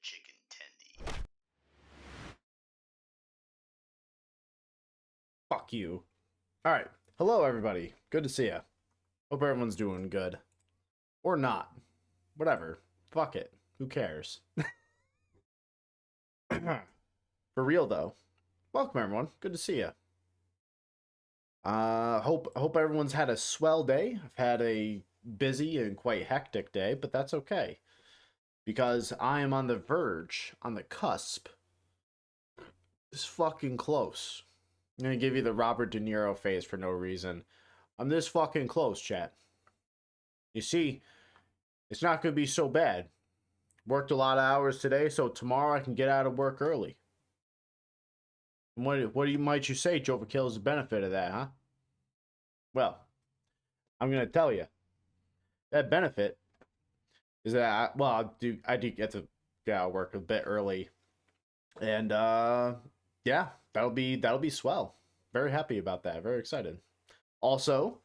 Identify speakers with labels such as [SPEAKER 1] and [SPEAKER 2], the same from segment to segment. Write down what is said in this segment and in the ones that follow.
[SPEAKER 1] chicken tendy.
[SPEAKER 2] Fuck you. Alright. Hello, everybody. Good to see ya. Hope everyone's doing good. Or not. Whatever. Fuck it. Who cares? For real, though. Welcome, everyone. Good to see ya. Hope everyone's had a swell day. I've had a busy and quite hectic day, but that's okay. Because I am on the verge, on the cusp. This fucking close. I'm gonna give you the Robert De Niro face for no reason. I'm this fucking close, chat. You see, it's not gonna be so bad. Worked a lot of hours today, so tomorrow I can get out of work early. And might you say, j0everkill, is the benefit of that, huh? Well, I'm gonna tell you. That benefit is that I do get to get out of work a bit early. And yeah, that'll be swell. Very happy about that. Very excited. Also,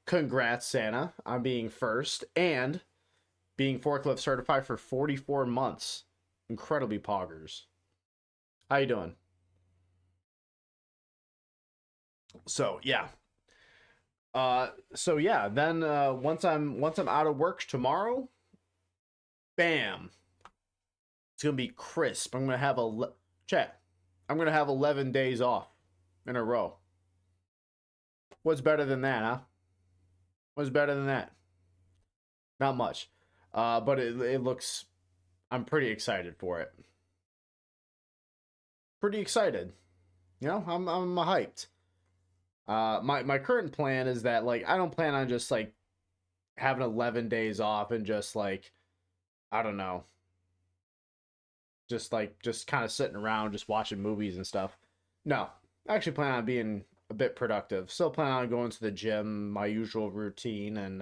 [SPEAKER 2] congrats, Santa, on being first and being forklift certified for 44 months. Incredibly poggers. How you doing? So yeah. Then once I'm out of work tomorrow, bam. It's gonna be crisp. I'm gonna have I'm gonna have 11 days off in a row. What's better than that, huh? What's better than that? Not much. But it looks, I'm pretty excited for it. Pretty excited. You know, I'm hyped. My current plan is that, like, I don't plan on just like having 11 days off and just like, I don't know, just kind of sitting around just watching movies and stuff. No, I actually plan on being a bit productive. Still plan on going to the gym, my usual routine, and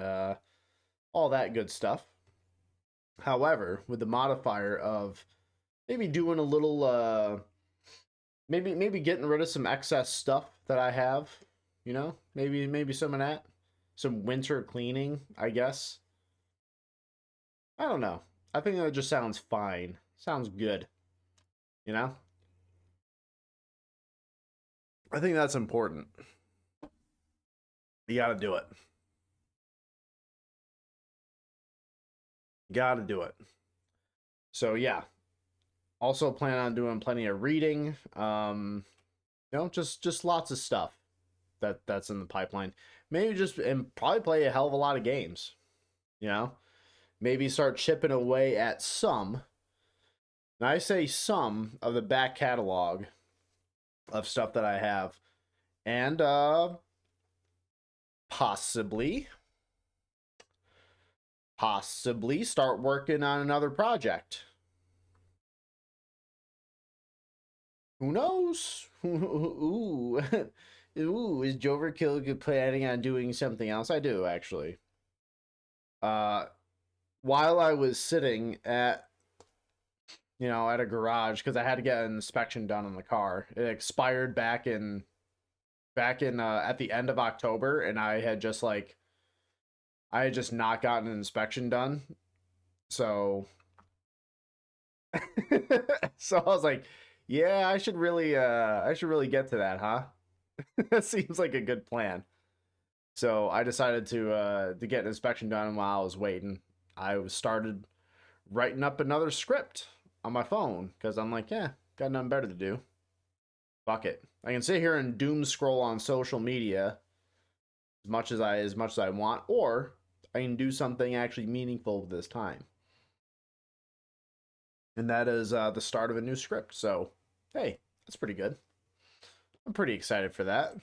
[SPEAKER 2] all that good stuff. However, with the modifier of maybe doing a little maybe getting rid of some excess stuff that I have, you know? Maybe some of that. Some winter cleaning, I guess. I don't know. I think that just sounds fine. Sounds good. You know? I think that's important. You gotta do it. Gotta do it. So yeah. Also plan on doing plenty of reading. You know, just lots of stuff that's in the pipeline. Maybe just and probably play a hell of a lot of games. You know? Maybe start chipping away at some. And I say some of the back catalog of stuff that I have. And possibly start working on another project. Who knows? Ooh. Ooh, is j0everkill planning on doing something else? I do, actually. While I was sitting at, you know, at a garage, because I had to get an inspection done on the car. It expired back in at the end of October, and I had just not gotten an inspection done. So so I was like, yeah, I should really get to that, huh? That seems like a good plan. So I decided to get an inspection done while I was waiting. I started writing up another script on my phone because I'm like, yeah, got nothing better to do. Fuck it. I can sit here and doom scroll on social media as much as I want, or I can do something actually meaningful with this time. And that is the start of a new script. So, hey, that's pretty good. I'm pretty excited for that.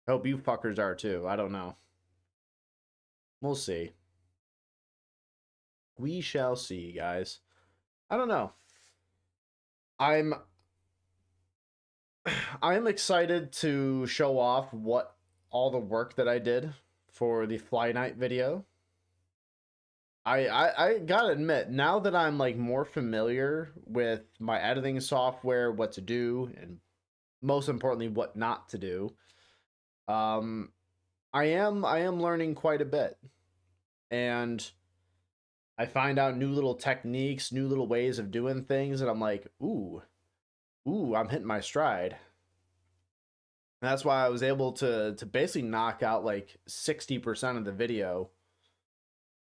[SPEAKER 2] I hope you fuckers are too. I don't know. We'll see. We shall see, guys. I don't know. I'm excited to show off what all the work that I did for the Fly Night video. I gotta admit, now that I'm like more familiar with my editing software, what to do, and most importantly, what not to do, I am learning quite a bit. And I find out new little techniques, new little ways of doing things, and I'm like, ooh, I'm hitting my stride. And that's why I was able to basically knock out like 60% of the video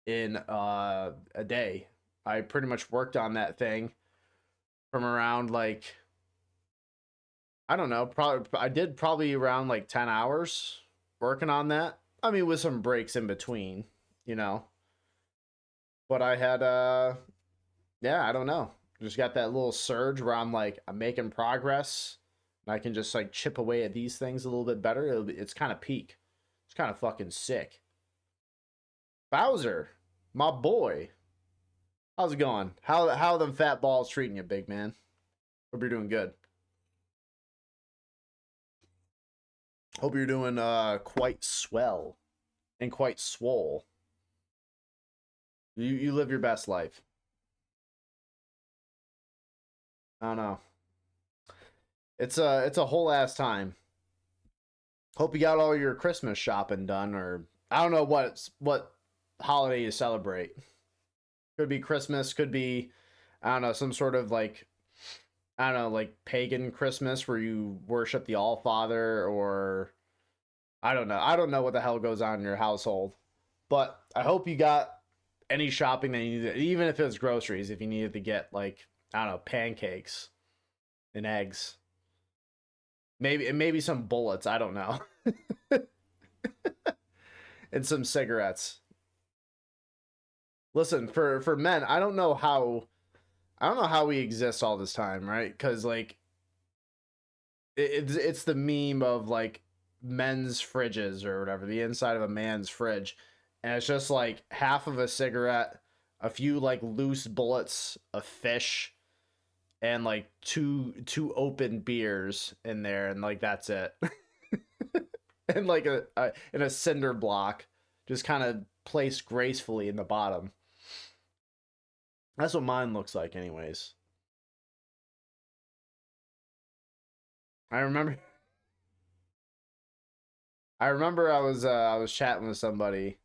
[SPEAKER 2] in a day. I pretty much worked on that thing from around like, I don't know, probably I did probably around like 10 hours working on that. I mean, with some breaks in between, you know. But I had yeah, I don't know. Just got that little surge where I'm like, I'm making progress and I can just like chip away at these things a little bit better. It's kind of peak. It's kind of fucking sick. Bowser, my boy. How's it going? How are them fat balls treating you, big man? Hope you're doing good. Hope you're doing quite swell and quite swole. You live your best life. I don't know. It's a whole ass time. Hope you got all your Christmas shopping done, or I don't know what holiday you celebrate. Could be Christmas, could be I don't know, some sort of like I don't know, like pagan Christmas where you worship the All Father, or I don't know. I don't know what the hell goes on in your household. But I hope you got any shopping that you needed, even if it's groceries, if you needed to get like, I don't know, pancakes and eggs. Maybe some bullets, I don't know. And some cigarettes. Listen, for men, I don't know how we exist all this time, right? Cuz like it's the meme of like men's fridges or whatever, the inside of a man's fridge. And it's just like half of a cigarette, a few like loose bullets, a fish, and like two open beers in there, and like that's it. And like a cinder block just kind of placed gracefully in the bottom. That's what mine looks like anyways. I remember I was chatting with somebody,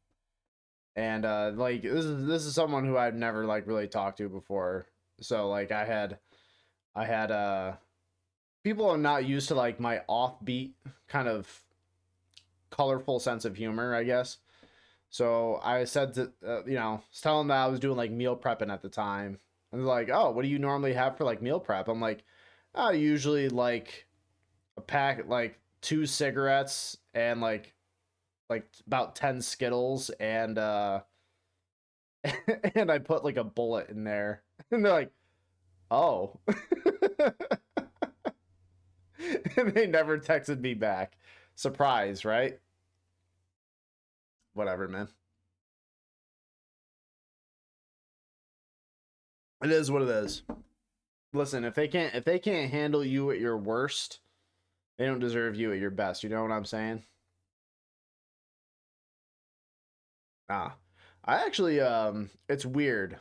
[SPEAKER 2] and like this is someone who I've never like really talked to before. So like I had people are not used to like my offbeat kind of colorful sense of humor, I guess. So I said to was telling them that I was doing like meal prepping at the time, and they're like, "Oh, what do you normally have for like meal prep?" I'm like, "I usually like a pack like two cigarettes and like about 10 Skittles and and I put like a bullet in there." And they're like, "Oh." And they never texted me back. Surprise, right? Whatever, man. It is what it is. Listen, if they can't handle you at your worst, they don't deserve you at your best. You know what I'm saying? Ah. I actually it's weird.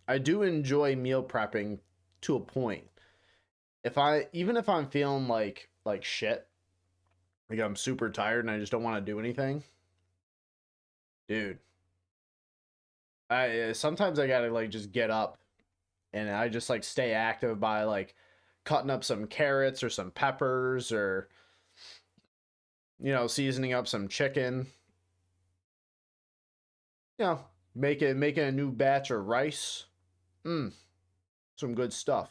[SPEAKER 2] I do enjoy meal prepping to a point. If I even if I'm feeling like shit, like I'm super tired and I just don't want to do anything, dude. I sometimes I gotta like just get up and I just like stay active by like cutting up some carrots or some peppers or seasoning up some chicken. Making a new batch of rice. Mmm, some good stuff.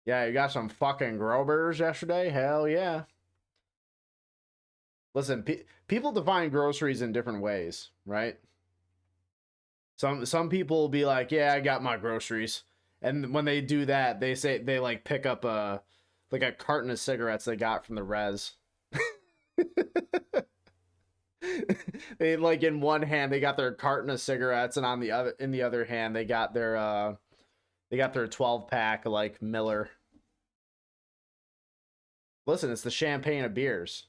[SPEAKER 2] Yeah, you got some fucking Grobers yesterday? Hell yeah. Listen, people define groceries in different ways, right? Some people will be like, "Yeah, I got my groceries," and when they do that, they say they like pick up a carton of cigarettes they got from the res. They like in one hand they got their carton of cigarettes, and on the other hand they got their 12 pack like Miller. Listen, it's the champagne of beers.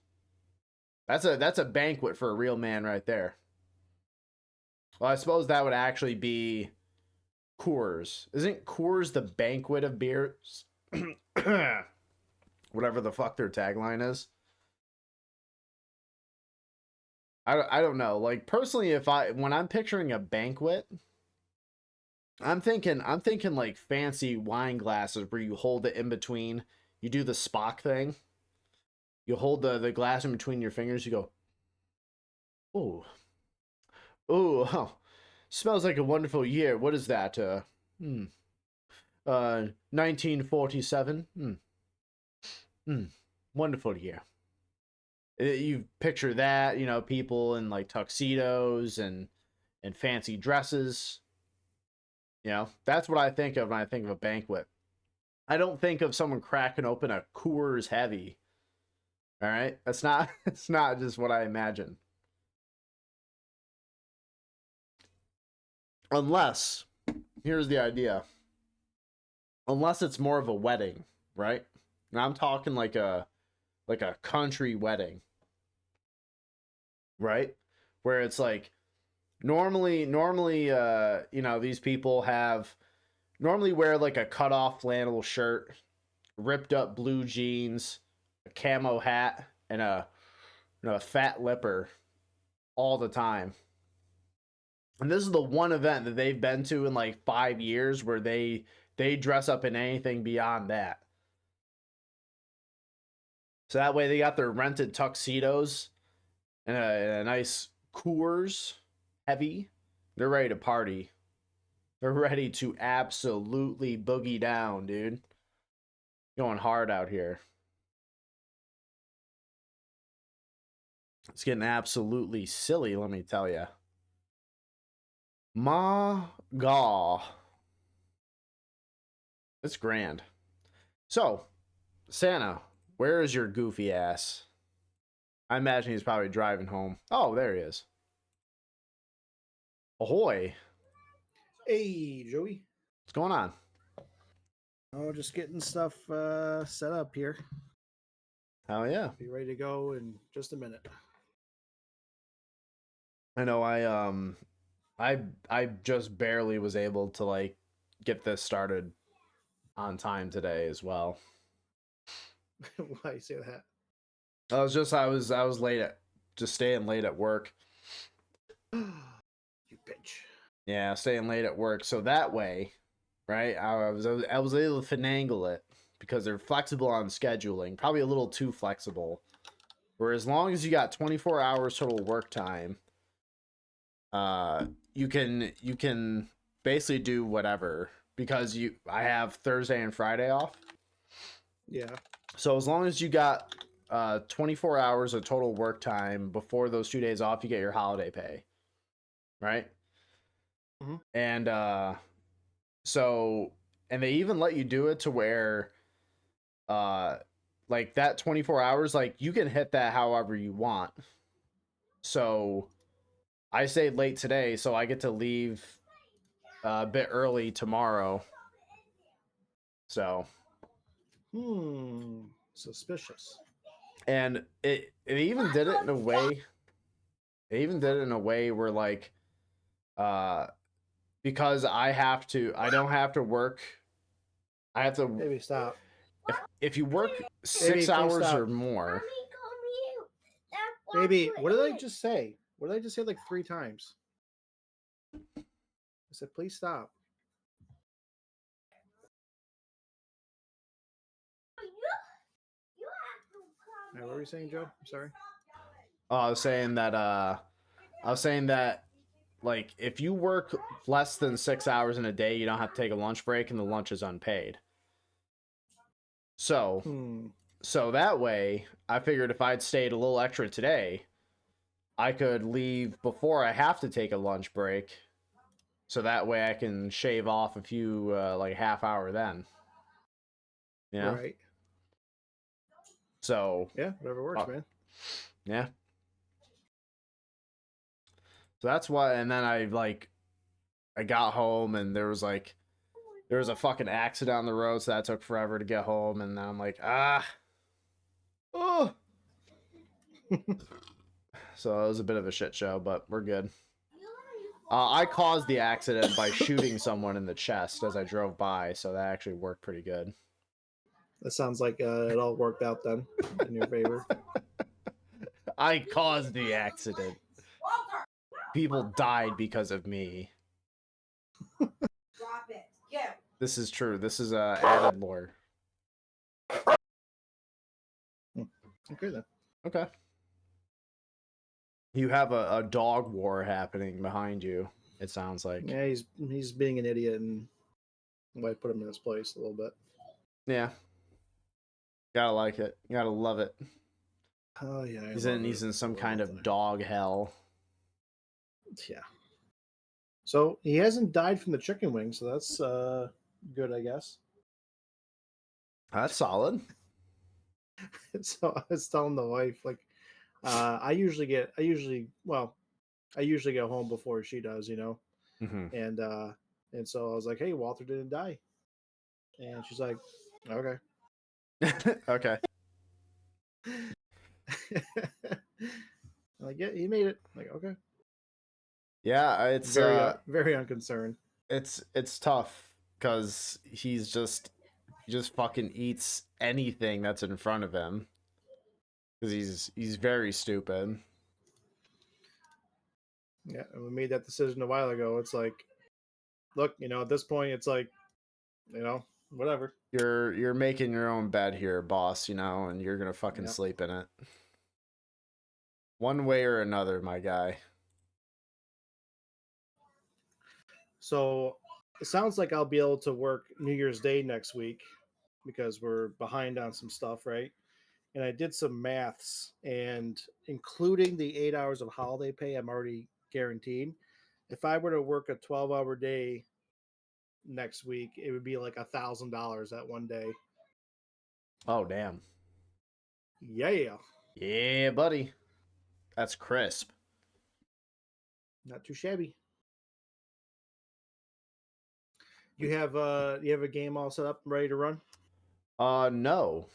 [SPEAKER 2] That's a banquet for a real man right there. Well, I suppose that would actually be Coors. Isn't Coors the banquet of beers? Whatever the fuck their tagline is. I don't know. Like personally, if I when I'm picturing a banquet, I'm thinking like fancy wine glasses where you hold it in between. You do the Spock thing. You hold the glass in between your fingers. You go, oh, oh, smells like a wonderful year. What is that? 1947. Wonderful year. You picture that, you know, people in like tuxedos and fancy dresses. You know, that's what I think of when I think of a banquet. I don't think of someone cracking open a Coors Heavy. All right, that's not it's not just what I imagine. Unless, here's the idea. Unless it's more of a wedding, right? And I'm talking like a country wedding, right? Where it's like normally you know, these people have normally wear like a cut off flannel shirt, ripped up blue jeans, a camo hat, and a fat lipper all the time. And this is the one event that they've been to in like 5 years where they dress up in anything beyond that. So that way they got their rented tuxedos and a nice Coors Heavy. They're ready to party. They're ready to absolutely boogie down, dude. Going hard out here. It's getting absolutely silly, let me tell you. Ma gaw. It's grand. So, Santa, where is your goofy ass? I imagine he's probably driving home. Oh, there he is. Ahoy.
[SPEAKER 1] Hey, Joey.
[SPEAKER 2] What's going on?
[SPEAKER 1] Oh, just getting stuff set up here.
[SPEAKER 2] Hell yeah.
[SPEAKER 1] Be ready to go in just a minute.
[SPEAKER 2] I know I just barely was able to like get this started on time today as well.
[SPEAKER 1] Why you say that?
[SPEAKER 2] I was late at just staying late at work.
[SPEAKER 1] You bitch.
[SPEAKER 2] Yeah, staying late at work. So that way, right? I was able to finagle it because they're flexible on scheduling, probably a little too flexible. Where as long as you got 24 hours total work time, you can basically do whatever because I have Thursday and Friday off.
[SPEAKER 1] Yeah.
[SPEAKER 2] So as long as you got 24 hours of total work time before those 2 days off, you get your holiday pay, right?
[SPEAKER 1] Mm-hmm.
[SPEAKER 2] And so and they even let you do it to where uh like that 24 hours, like you can hit that however you want. So I stayed late today, so I get to leave a bit early tomorrow. So
[SPEAKER 1] Suspicious.
[SPEAKER 2] and it even did it in a way. It even did it in a way where like uh because I don't have to work. I have to.
[SPEAKER 1] Baby, stop.
[SPEAKER 2] If you work
[SPEAKER 1] Baby,
[SPEAKER 2] 6 hours
[SPEAKER 1] stop.
[SPEAKER 2] or more.
[SPEAKER 1] Baby, what did I just say? What did I just say like 3 times? I said, please stop. All right, what were you saying, Joe? I'm sorry.
[SPEAKER 2] I was saying that like if you work less than 6 hours in a day, you don't have to take a lunch break, and the lunch is unpaid. So so that way, I figured if I'd stayed a little extra today, I could leave before I have to take a lunch break. So that way I can shave off a few like half hour then. You know?
[SPEAKER 1] Right.
[SPEAKER 2] So
[SPEAKER 1] yeah, whatever works, man.
[SPEAKER 2] Yeah. So that's why, and then I got home and there was a fucking accident on the road, so that took forever to get home, and then I'm like, oh. So it was a bit of a shit show, but we're good. I caused the accident by shooting someone in the chest as I drove by, so that actually worked pretty good.
[SPEAKER 1] That sounds like it all worked out then in your favor.
[SPEAKER 2] I caused the accident. People died because of me. This is true. This is added lore.
[SPEAKER 1] Okay then.
[SPEAKER 2] Okay. You have a dog war happening behind you, it sounds like.
[SPEAKER 1] Yeah, he's being an idiot, and I put him in his place a little bit.
[SPEAKER 2] Yeah. Gotta like it. Gotta love it.
[SPEAKER 1] Oh yeah,
[SPEAKER 2] He's in some kind of
[SPEAKER 1] thing.
[SPEAKER 2] dog hell.
[SPEAKER 1] Yeah. So he hasn't died from the chicken wing, so that's good, I guess.
[SPEAKER 2] That's solid.
[SPEAKER 1] So I was telling the wife, like, I usually get home before she does,
[SPEAKER 2] Mm-hmm.
[SPEAKER 1] and so I was like, hey, Walter didn't die, and she's like, okay.
[SPEAKER 2] Okay.
[SPEAKER 1] I'm like, yeah, he made it. I'm like, okay.
[SPEAKER 2] Yeah, it's
[SPEAKER 1] Very unconcerned.
[SPEAKER 2] it's tough because he just fucking eats anything that's in front of him because he's very stupid.
[SPEAKER 1] Yeah, and we made that decision a while ago. It's like, look, at this point, it's like, whatever.
[SPEAKER 2] You're making your own bed here, boss, and you're gonna fucking
[SPEAKER 1] Yeah.
[SPEAKER 2] sleep in it. One way or another, my guy.
[SPEAKER 1] So it sounds like I'll be able to work New Year's Day next week because we're behind on some stuff, right? And I did some maths, and including the 8 hours of holiday pay, I'm already guaranteed. If I were to work a 12-hour day next week, it would be like $1,000 that one day.
[SPEAKER 2] Oh damn.
[SPEAKER 1] Yeah,
[SPEAKER 2] Yeah, buddy. That's crisp.
[SPEAKER 1] not too shabby. You have a game all set up and ready to run?
[SPEAKER 2] No.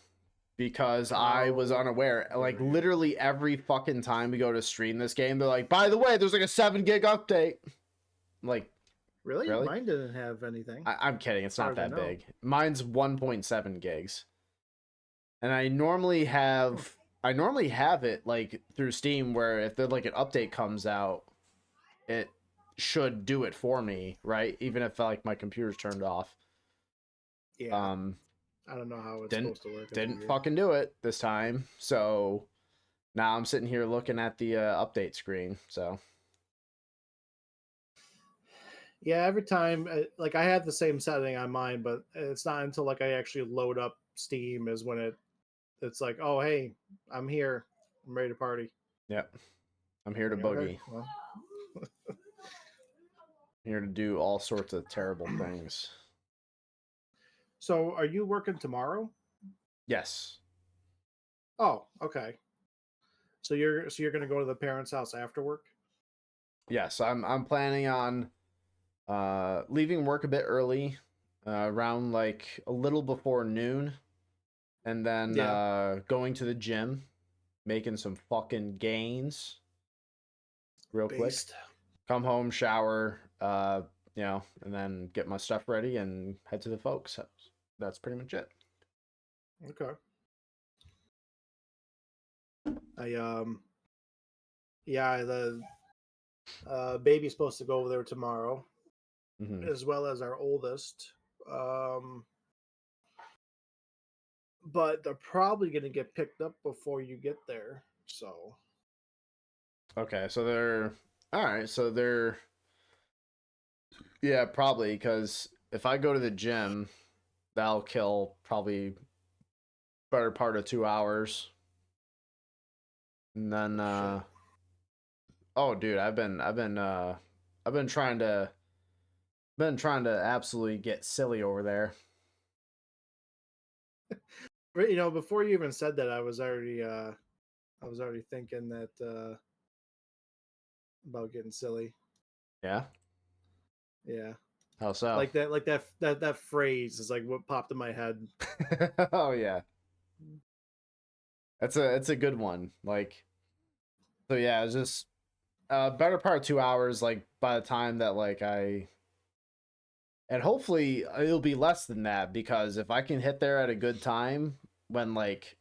[SPEAKER 2] Because I was
[SPEAKER 1] How
[SPEAKER 2] unaware. Like
[SPEAKER 1] dare you?
[SPEAKER 2] literally every fucking time we go to stream this game, they're like, by the way, there's like a 7 gig update. I'm like,
[SPEAKER 1] Really?
[SPEAKER 2] really?
[SPEAKER 1] Mine didn't have anything.
[SPEAKER 2] I'm kidding. It's
[SPEAKER 1] As far
[SPEAKER 2] not
[SPEAKER 1] as I
[SPEAKER 2] that
[SPEAKER 1] know.
[SPEAKER 2] big. Mine's 1.7 gigs. And I normally have it like through Steam where if there's like an update comes out, it should do it for me, right? Even if like my computer's turned off.
[SPEAKER 1] Yeah. I don't know how it's
[SPEAKER 2] Didn't
[SPEAKER 1] supposed to work. It's
[SPEAKER 2] didn't
[SPEAKER 1] weird.
[SPEAKER 2] fucking do it this time. So now I'm sitting here looking at the update screen. So
[SPEAKER 1] Yeah, every time, like I have the same setting on mine, but it's not until like I actually load up Steam is when it's like, oh hey, I'm here, I'm ready to party.
[SPEAKER 2] yep, I'm here to
[SPEAKER 1] Like, okay,
[SPEAKER 2] boogie.
[SPEAKER 1] well,
[SPEAKER 2] Here to do all sorts of terrible things.
[SPEAKER 1] so are you working tomorrow?
[SPEAKER 2] Yes.
[SPEAKER 1] Oh, okay. So you're gonna go to the parents' house after work?
[SPEAKER 2] Yes, I'm planning on leaving work a bit early, around like a little before noon, and then
[SPEAKER 1] Yeah,
[SPEAKER 2] going to the gym, making some fucking gains real quick.
[SPEAKER 1] based.
[SPEAKER 2] Come home, shower, and then get my stuff ready and head to the folks' house. That's pretty much it.
[SPEAKER 1] Okay. I yeah, the baby's supposed to go over there tomorrow,
[SPEAKER 2] Mm-hmm.
[SPEAKER 1] as well as our oldest. Um, but they're probably going to get picked up before you get there. So,
[SPEAKER 2] Okay, so they're all right. So they're yeah, probably because if I go to the gym, that'll kill probably better part of 2 hours, and then
[SPEAKER 1] shit.
[SPEAKER 2] oh, dude, I've been trying to absolutely get silly over there.
[SPEAKER 1] Before you even said that, I was already thinking that about getting silly.
[SPEAKER 2] Yeah,
[SPEAKER 1] Yeah,
[SPEAKER 2] how so?
[SPEAKER 1] like that phrase is like what popped in my head.
[SPEAKER 2] Oh yeah, it's a good one. Like so, yeah, it's just better part of 2 hours. Like by the time that like I and hopefully it'll be less than that because if I can hit there at a good time when like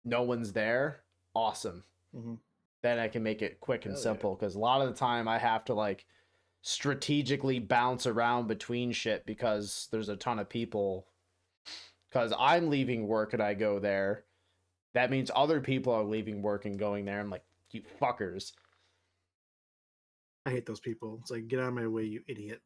[SPEAKER 2] no one's there, awesome.
[SPEAKER 1] Mm-hmm.
[SPEAKER 2] Then I can make it quick and
[SPEAKER 1] Hell yeah.
[SPEAKER 2] simple because a lot of the time I have to like strategically bounce around between shit because there's a ton of people. Because I'm leaving work and I go there. That means other people are leaving work and going there. I'm like, you fuckers.
[SPEAKER 1] I hate those people. It's like, get out of my way, you idiot.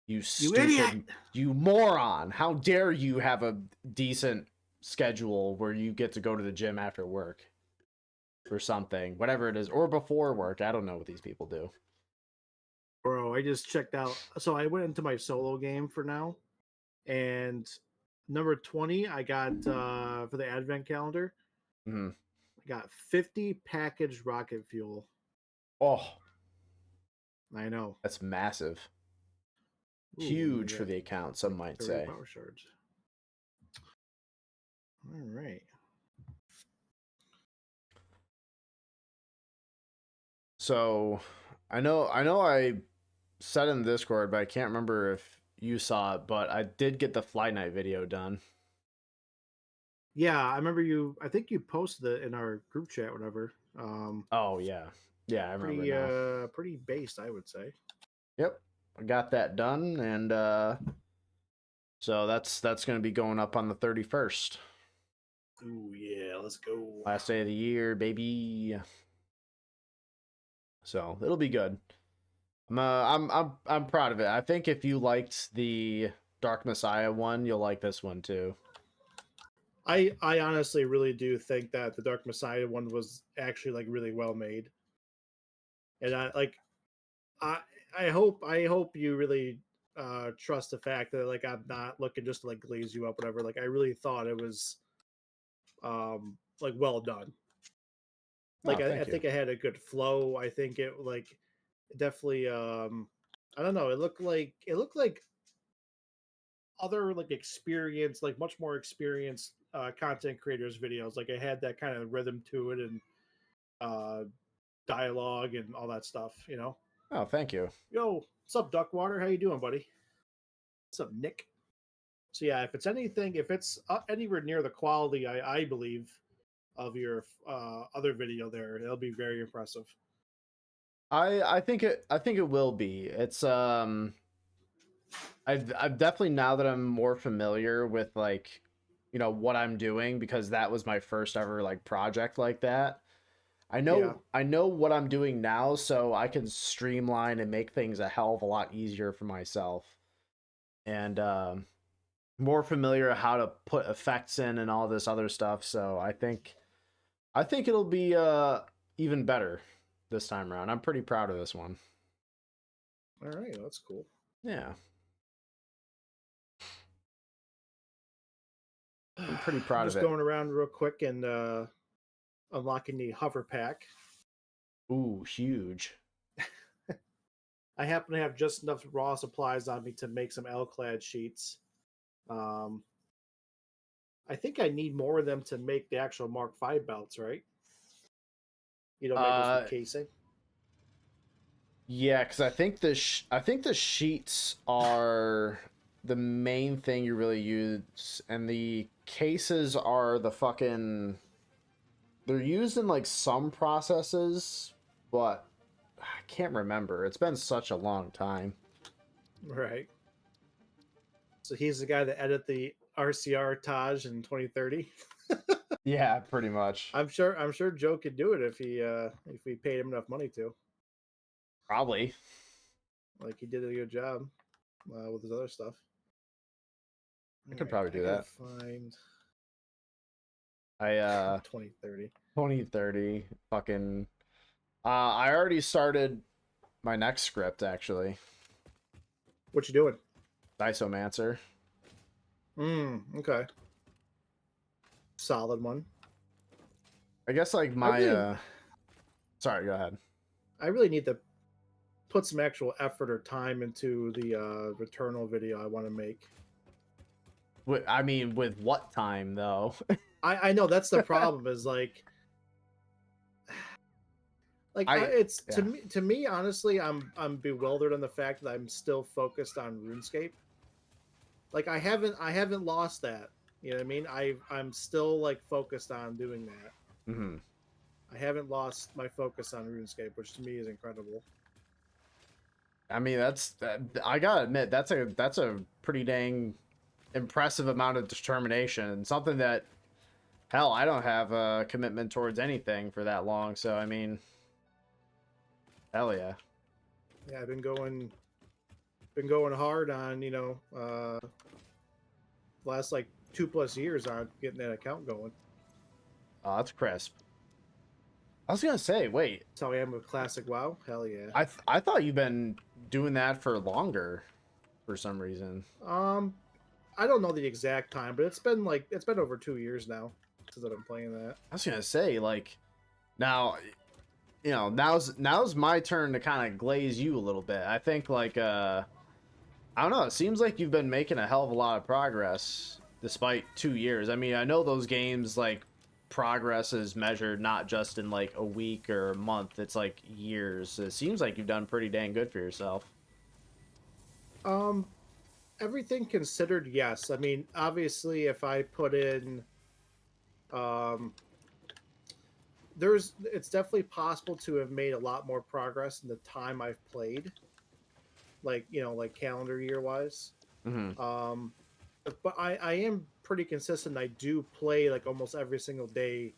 [SPEAKER 2] You
[SPEAKER 1] You idiot!
[SPEAKER 2] stupid. You moron. How dare you have a decent schedule where you get to go to the gym after work or something, whatever it is, or before work. I don't know what these people do.
[SPEAKER 1] Bro, I just checked out. So I went into my solo game for now, and number 20, I got for the advent calendar,
[SPEAKER 2] Mm-hmm.
[SPEAKER 1] I got 50 packaged rocket fuel.
[SPEAKER 2] Oh,
[SPEAKER 1] I know.
[SPEAKER 2] that's massive.
[SPEAKER 1] Ooh, and I
[SPEAKER 2] Huge for
[SPEAKER 1] got
[SPEAKER 2] the account, some
[SPEAKER 1] like
[SPEAKER 2] might
[SPEAKER 1] 30
[SPEAKER 2] say.
[SPEAKER 1] power shards. All right.
[SPEAKER 2] So I said in Discord, but I can't remember if you saw it, but I did get the Fly Night video done.
[SPEAKER 1] Yeah, I remember you. I think you posted it in our group chat, whatever.
[SPEAKER 2] Oh yeah. Yeah, I remember now.
[SPEAKER 1] Pretty based, I would say.
[SPEAKER 2] Yep. I got that done, and so that's gonna be going up on the 31st.
[SPEAKER 1] Ooh yeah, let's go.
[SPEAKER 2] Last day of the year, baby. So it'll be good. I'm proud of it. I think if you liked the Dark Messiah one, you'll like this one too.
[SPEAKER 1] I honestly really do think that the Dark Messiah one was actually like really well made, and I I hope you really trust the fact that like I'm not looking just to like glaze you up, whatever. Like I really thought it was like well done. Like
[SPEAKER 2] Oh,
[SPEAKER 1] I
[SPEAKER 2] thank you.
[SPEAKER 1] think it had a good flow. I think it like definitely I don't know. It looked like other like experience, like much more experienced content creators videos. Like it had that kind of rhythm to it and uh dialogue and all that stuff, you know.
[SPEAKER 2] Oh, thank you.
[SPEAKER 1] Yo, what's up, Duckwater? How you doing, buddy? What's up, Nick? So yeah, if it's anything, if it's anywhere near the quality I believe of your other video there, it'll be very impressive.
[SPEAKER 2] I think it will be. It's I've definitely, now that I'm more familiar with like, you know, what I'm doing, because that was my first ever like project like that.
[SPEAKER 1] Yeah.
[SPEAKER 2] I know what I'm doing now, so I can streamline and make things a hell of a lot easier for myself. And more familiar how to put effects in and all this other stuff. So I think it'll be even better this time around. I'm pretty proud of this one.
[SPEAKER 1] All right, well, that's cool.
[SPEAKER 2] Yeah, I'm pretty proud of
[SPEAKER 1] Just
[SPEAKER 2] it.
[SPEAKER 1] going around real quick and unlocking the hover pack.
[SPEAKER 2] Ooh, huge.
[SPEAKER 1] I happen to have just enough raw supplies on me to make some L-clad sheets. Um, I think I need more of them to make the actual Mark V belts, right? You don't make those with
[SPEAKER 2] Uh,
[SPEAKER 1] casing.
[SPEAKER 2] yeah, because I think the sheets are the main thing you really use, and the cases are the fucking. They're used in like some processes, but I can't remember. It's been such a long time.
[SPEAKER 1] Right. So he's the guy that edited the RCR Taj in 2030.
[SPEAKER 2] Yeah, pretty much.
[SPEAKER 1] I'm sure Joe could do it if we paid him enough money to.
[SPEAKER 2] Probably.
[SPEAKER 1] Like he did a good job with his other stuff.
[SPEAKER 2] I
[SPEAKER 1] All
[SPEAKER 2] could
[SPEAKER 1] right,
[SPEAKER 2] probably
[SPEAKER 1] I
[SPEAKER 2] do
[SPEAKER 1] gotta
[SPEAKER 2] that.
[SPEAKER 1] find
[SPEAKER 2] I
[SPEAKER 1] 2030.
[SPEAKER 2] 2030 fucking I already started my next script actually.
[SPEAKER 1] What you doing?
[SPEAKER 2] Disomancer.
[SPEAKER 1] Okay. Solid one.
[SPEAKER 2] I guess like
[SPEAKER 1] I
[SPEAKER 2] my
[SPEAKER 1] really
[SPEAKER 2] sorry, go ahead.
[SPEAKER 1] I really need to put some actual effort or time into the Returnal video I want to make.
[SPEAKER 2] I mean, with what time though?
[SPEAKER 1] I know that's the problem is
[SPEAKER 2] I
[SPEAKER 1] it's
[SPEAKER 2] yeah.
[SPEAKER 1] to me honestly I'm bewildered on the fact that I'm still focused on RuneScape. Like I haven't lost that. You know what I mean? I'm still like focused on doing that.
[SPEAKER 2] Hmm.
[SPEAKER 1] I haven't lost my focus on RuneScape, which to me is incredible.
[SPEAKER 2] I mean, I gotta admit that's a pretty dang impressive amount of determination and something that hell I don't have a commitment towards anything for that long. So I mean, hell yeah.
[SPEAKER 1] Yeah, I've been going hard on last like 2+ years on getting that account going.
[SPEAKER 2] Oh, that's crisp. I was gonna say, wait,
[SPEAKER 1] That's how I am with classic WoW. Hell yeah.
[SPEAKER 2] I thought you've been doing that for longer for some reason.
[SPEAKER 1] Um, I don't know the exact time, but it's been over 2 years now since I've been playing that.
[SPEAKER 2] I was gonna say, like, now, now's my turn to kind of glaze you a little bit. I think, like, I don't know. It seems like you've been making a hell of a lot of progress despite 2 years. I mean, I know those games, like, progress is measured not just in like a week or a month. It's like years. It seems like you've done pretty dang good for yourself.
[SPEAKER 1] Um, Everything considered, yes. I mean, obviously, if I put in, um, it's definitely possible to have made a lot more progress in the time I've played, like like calendar year wise.
[SPEAKER 2] Hmm.
[SPEAKER 1] Um, but I am pretty consistent. I do play like almost every single day,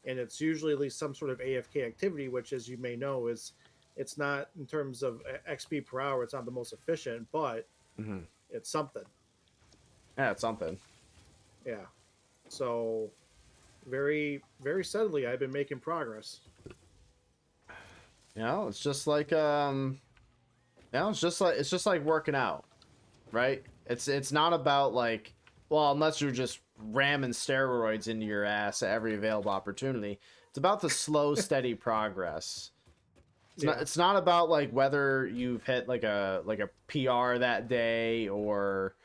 [SPEAKER 1] and it's usually at least some sort of AFK activity, which, as you may know, is it's not in terms of XP per hour. It's not the most efficient, but
[SPEAKER 2] Hmm.
[SPEAKER 1] it's something.
[SPEAKER 2] Yeah, it's something.
[SPEAKER 1] Yeah. So very very steadily, I've been making progress.
[SPEAKER 2] It's just like it's just like working out, right? It's not about like, well, unless you're just ramming steroids into your ass at every available opportunity. It's about the slow, steady progress. It's not
[SPEAKER 1] Yeah.
[SPEAKER 2] it's not about like whether you've hit like a PR that day or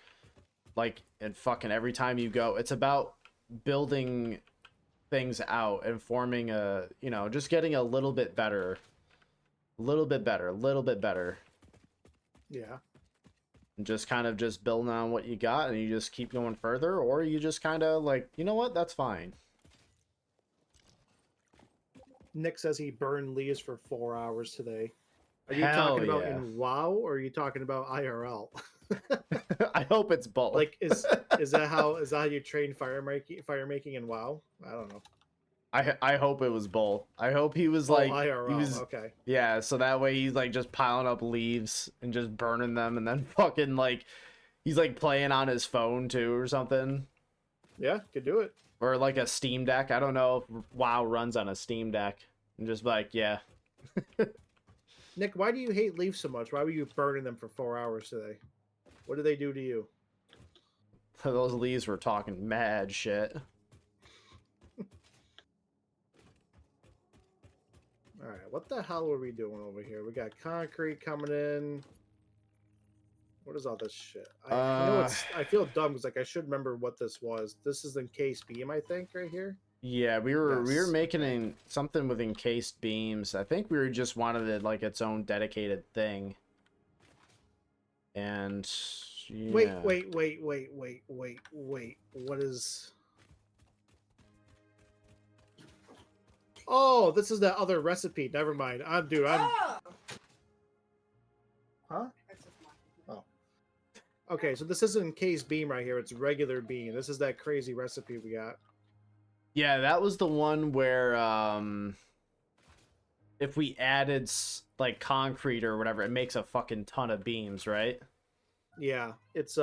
[SPEAKER 2] like and fucking every time you go. It's about building things out and forming just getting a little bit better, a little bit better, a little bit better.
[SPEAKER 1] Yeah.
[SPEAKER 2] And just kind of just building on what you got and you just keep going further, or you just kind of like, you know what, that's fine.
[SPEAKER 1] Nick says he burned leaves for 4 hours today. Are you talking
[SPEAKER 2] Hell
[SPEAKER 1] about
[SPEAKER 2] yeah.
[SPEAKER 1] in WoW or are you talking about IRL?
[SPEAKER 2] I hope it's both.
[SPEAKER 1] Like, is that how you train fire making in WoW? I don't know.
[SPEAKER 2] I hope it was both. I hope he was
[SPEAKER 1] Oh,
[SPEAKER 2] like he
[SPEAKER 1] IRL.
[SPEAKER 2] was
[SPEAKER 1] Okay.
[SPEAKER 2] yeah, so that way he's like just piling up leaves and just burning them and then fucking like he's like playing on his phone too or something.
[SPEAKER 1] Yeah, could do it.
[SPEAKER 2] Or like a Steam Deck. I don't know if WoW runs on a Steam Deck. And just like, yeah.
[SPEAKER 1] Nick, why do you hate leaves so much? Why were you burning them for 4 hours today? What did they do to you?
[SPEAKER 2] Those leaves were talking mad shit.
[SPEAKER 1] All right, what the hell are we doing over here? We got concrete coming in. What is all this shit? I know
[SPEAKER 2] Uh
[SPEAKER 1] it's. I feel dumb because like I should remember what this was. This is encased beam, I think, right here.
[SPEAKER 2] Yeah, we were
[SPEAKER 1] Yes.
[SPEAKER 2] making
[SPEAKER 1] Okay.
[SPEAKER 2] something with encased beams. I think we were just wanted it like its own dedicated thing. And
[SPEAKER 1] Wait,
[SPEAKER 2] yeah.
[SPEAKER 1] wait, wait, wait, wait, wait, wait. What is? Oh, this is that other recipe. Never mind. Dude.
[SPEAKER 3] Oh!
[SPEAKER 1] Huh?
[SPEAKER 3] That's just my-
[SPEAKER 1] Oh. Okay, so this isn't encased beam right here. It's regular beam. This is that crazy recipe we got.
[SPEAKER 2] Yeah, that was the one where if we added like concrete or whatever, it makes a fucking ton of beams, right?
[SPEAKER 1] Yeah, it's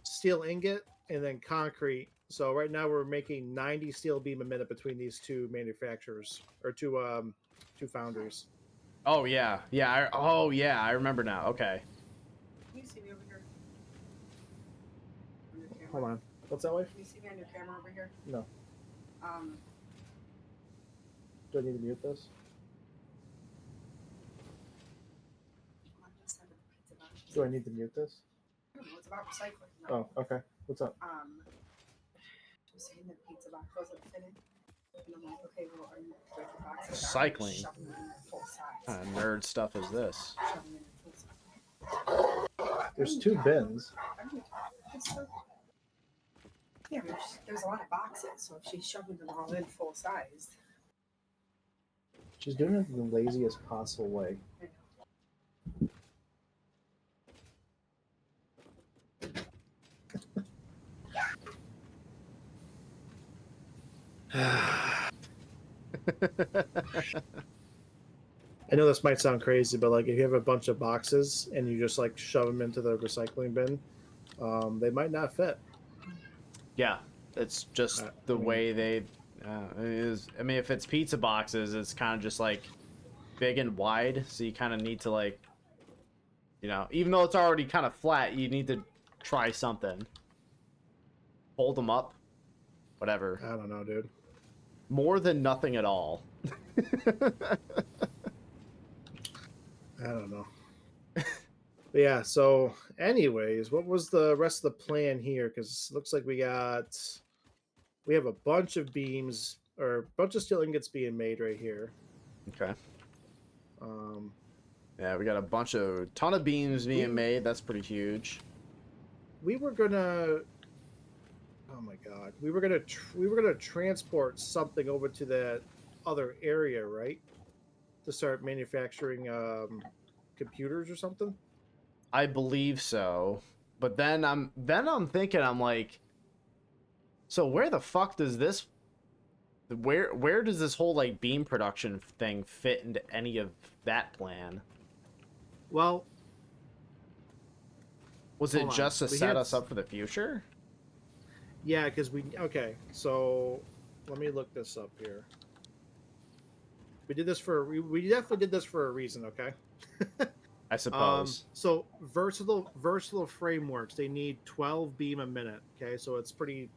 [SPEAKER 1] steel ingot and then concrete. So right now we're making 90 steel beam a minute between these two manufacturers or two foundries.
[SPEAKER 2] Oh yeah. I remember now. Okay.
[SPEAKER 3] Can you see me over here? On your camera?
[SPEAKER 1] Hold on. What's that way?
[SPEAKER 3] Can you see me on your camera over here?
[SPEAKER 1] No.
[SPEAKER 3] Um,
[SPEAKER 1] Do I need to mute this?
[SPEAKER 3] on this side of the pizza box.
[SPEAKER 1] Do I need to mute this?
[SPEAKER 3] I don't know. It's about recycling. No.
[SPEAKER 1] Oh, okay. What's up?
[SPEAKER 3] She was saying that pizza box wasn't fitting. And I'm like, okay, well, are you breaking boxes?
[SPEAKER 2] Recycling?
[SPEAKER 3] Shoving them in their full size.
[SPEAKER 2] What kind of nerd stuff is this?
[SPEAKER 3] Shoving them in full size.
[SPEAKER 1] There's two bins.
[SPEAKER 3] I'm like, "That's so-" Yeah, but there's a lot of boxes, so if she's shoving them all in full size,
[SPEAKER 1] She's doing it in the laziest possible way.
[SPEAKER 3] I know.
[SPEAKER 1] I know this might sound crazy, but like if you have a bunch of boxes and you just like shove them into the recycling bin, they might not fit.
[SPEAKER 2] Yeah, it's just
[SPEAKER 1] I
[SPEAKER 2] the
[SPEAKER 1] mean,
[SPEAKER 2] way they it is. I mean, if it's pizza boxes, it's kind of just like big and wide, so you kind of need to like, even though it's already kind of flat, you need to try something. Hold them up, whatever.
[SPEAKER 1] I don't know, dude.
[SPEAKER 2] More than nothing at all.
[SPEAKER 1] I don't know. But yeah. So, anyways, what was the rest of the plan here? Because it looks like we have a bunch of beams or a bunch of steel ingots being made right here.
[SPEAKER 2] Okay.
[SPEAKER 1] Um,
[SPEAKER 2] Yeah, we got a ton of beams
[SPEAKER 1] we
[SPEAKER 2] being made. That's pretty huge.
[SPEAKER 1] we were gonna. Oh my god, we were gonna transport something over to that other area, right? To start manufacturing computers or something.
[SPEAKER 2] I believe so. But then I'm thinking I'm like, so where the fuck does this where does this whole like beam production thing fit into any of that plan?
[SPEAKER 1] Well,
[SPEAKER 2] Was it
[SPEAKER 1] hold on.
[SPEAKER 2] just to
[SPEAKER 1] We
[SPEAKER 2] set
[SPEAKER 1] had
[SPEAKER 2] us up for the future?
[SPEAKER 1] yeah, because we okay. So let me look this up here. We did this for we definitely did this for a reason. Okay.
[SPEAKER 2] I suppose.
[SPEAKER 1] So versatile frameworks. They need 12 beam a minute. Okay, so it's pretty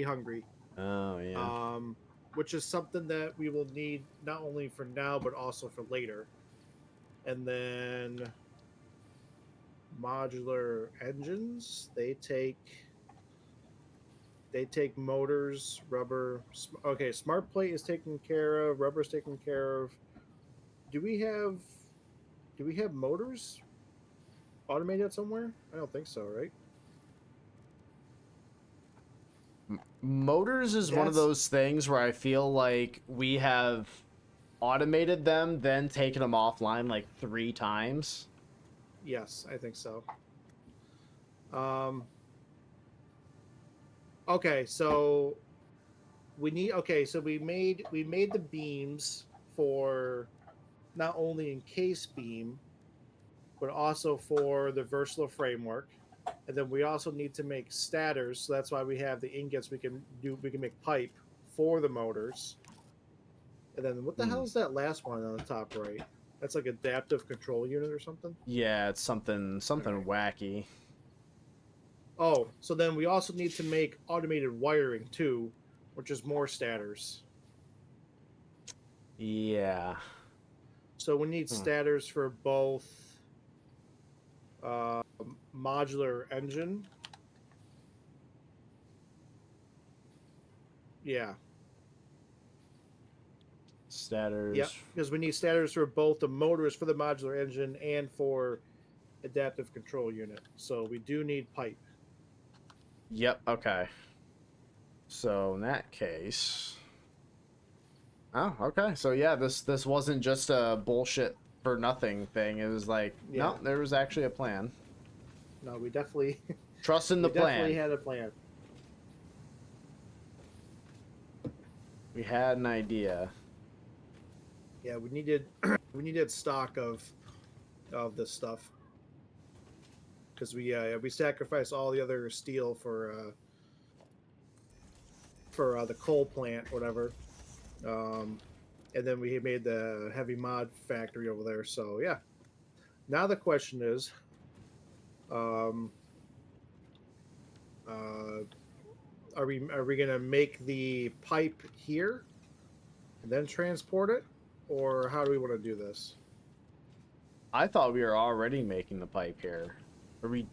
[SPEAKER 1] hungry.
[SPEAKER 2] Oh yeah.
[SPEAKER 1] Um, which is something that we will need not only for now but also for later. And then modular engines. They take motors, rubber. Okay, smart plate is taken care of. Rubber's taken care of. Do we have do we have motors automated somewhere? I don't think so, right?
[SPEAKER 2] Motors is one of
[SPEAKER 1] That's
[SPEAKER 2] those things where I feel like we have automated them, then taken them offline like 3 times.
[SPEAKER 1] yes, I think so. Um, okay, so so we made the beams for not only encased beam but also for the versatile framework. And then we also need to make stators, so that's why we have the ingots. We can make pipe for the motors. And then what the
[SPEAKER 2] Hmm.
[SPEAKER 1] hell is that last one on the top right? That's like adaptive control unit or something.
[SPEAKER 2] Yeah, it's something
[SPEAKER 1] Okay.
[SPEAKER 2] wacky.
[SPEAKER 1] Oh, so then we also need to make automated wiring too, which is more stators.
[SPEAKER 2] Yeah.
[SPEAKER 1] So we need
[SPEAKER 2] Hmm.
[SPEAKER 1] stators for both uh, modular engine. Yeah, yeah,
[SPEAKER 2] Statters.
[SPEAKER 1] because we need stators for both the motors for the modular engine and for adaptive control unit. So we do need pipe.
[SPEAKER 2] Yep, okay. So in that case, oh, okay. So yeah, this wasn't just a bullshit for nothing thing. It was like,
[SPEAKER 1] Yeah,
[SPEAKER 2] no, there was actually a plan.
[SPEAKER 1] no, we definitely
[SPEAKER 2] Trust in the
[SPEAKER 1] we definitely
[SPEAKER 2] plan.
[SPEAKER 1] had a plan.
[SPEAKER 2] We had an idea.
[SPEAKER 1] Yeah, we needed we needed stock of this stuff because we sacrificed all the other steel for the coal plant, whatever. Um, and then we made the heavy mod factory over there. So yeah, now the question is, um, uh, are we gonna make the pipe here and then transport it, or how do we want to do this?
[SPEAKER 2] I thought we were already making the pipe here. Are we?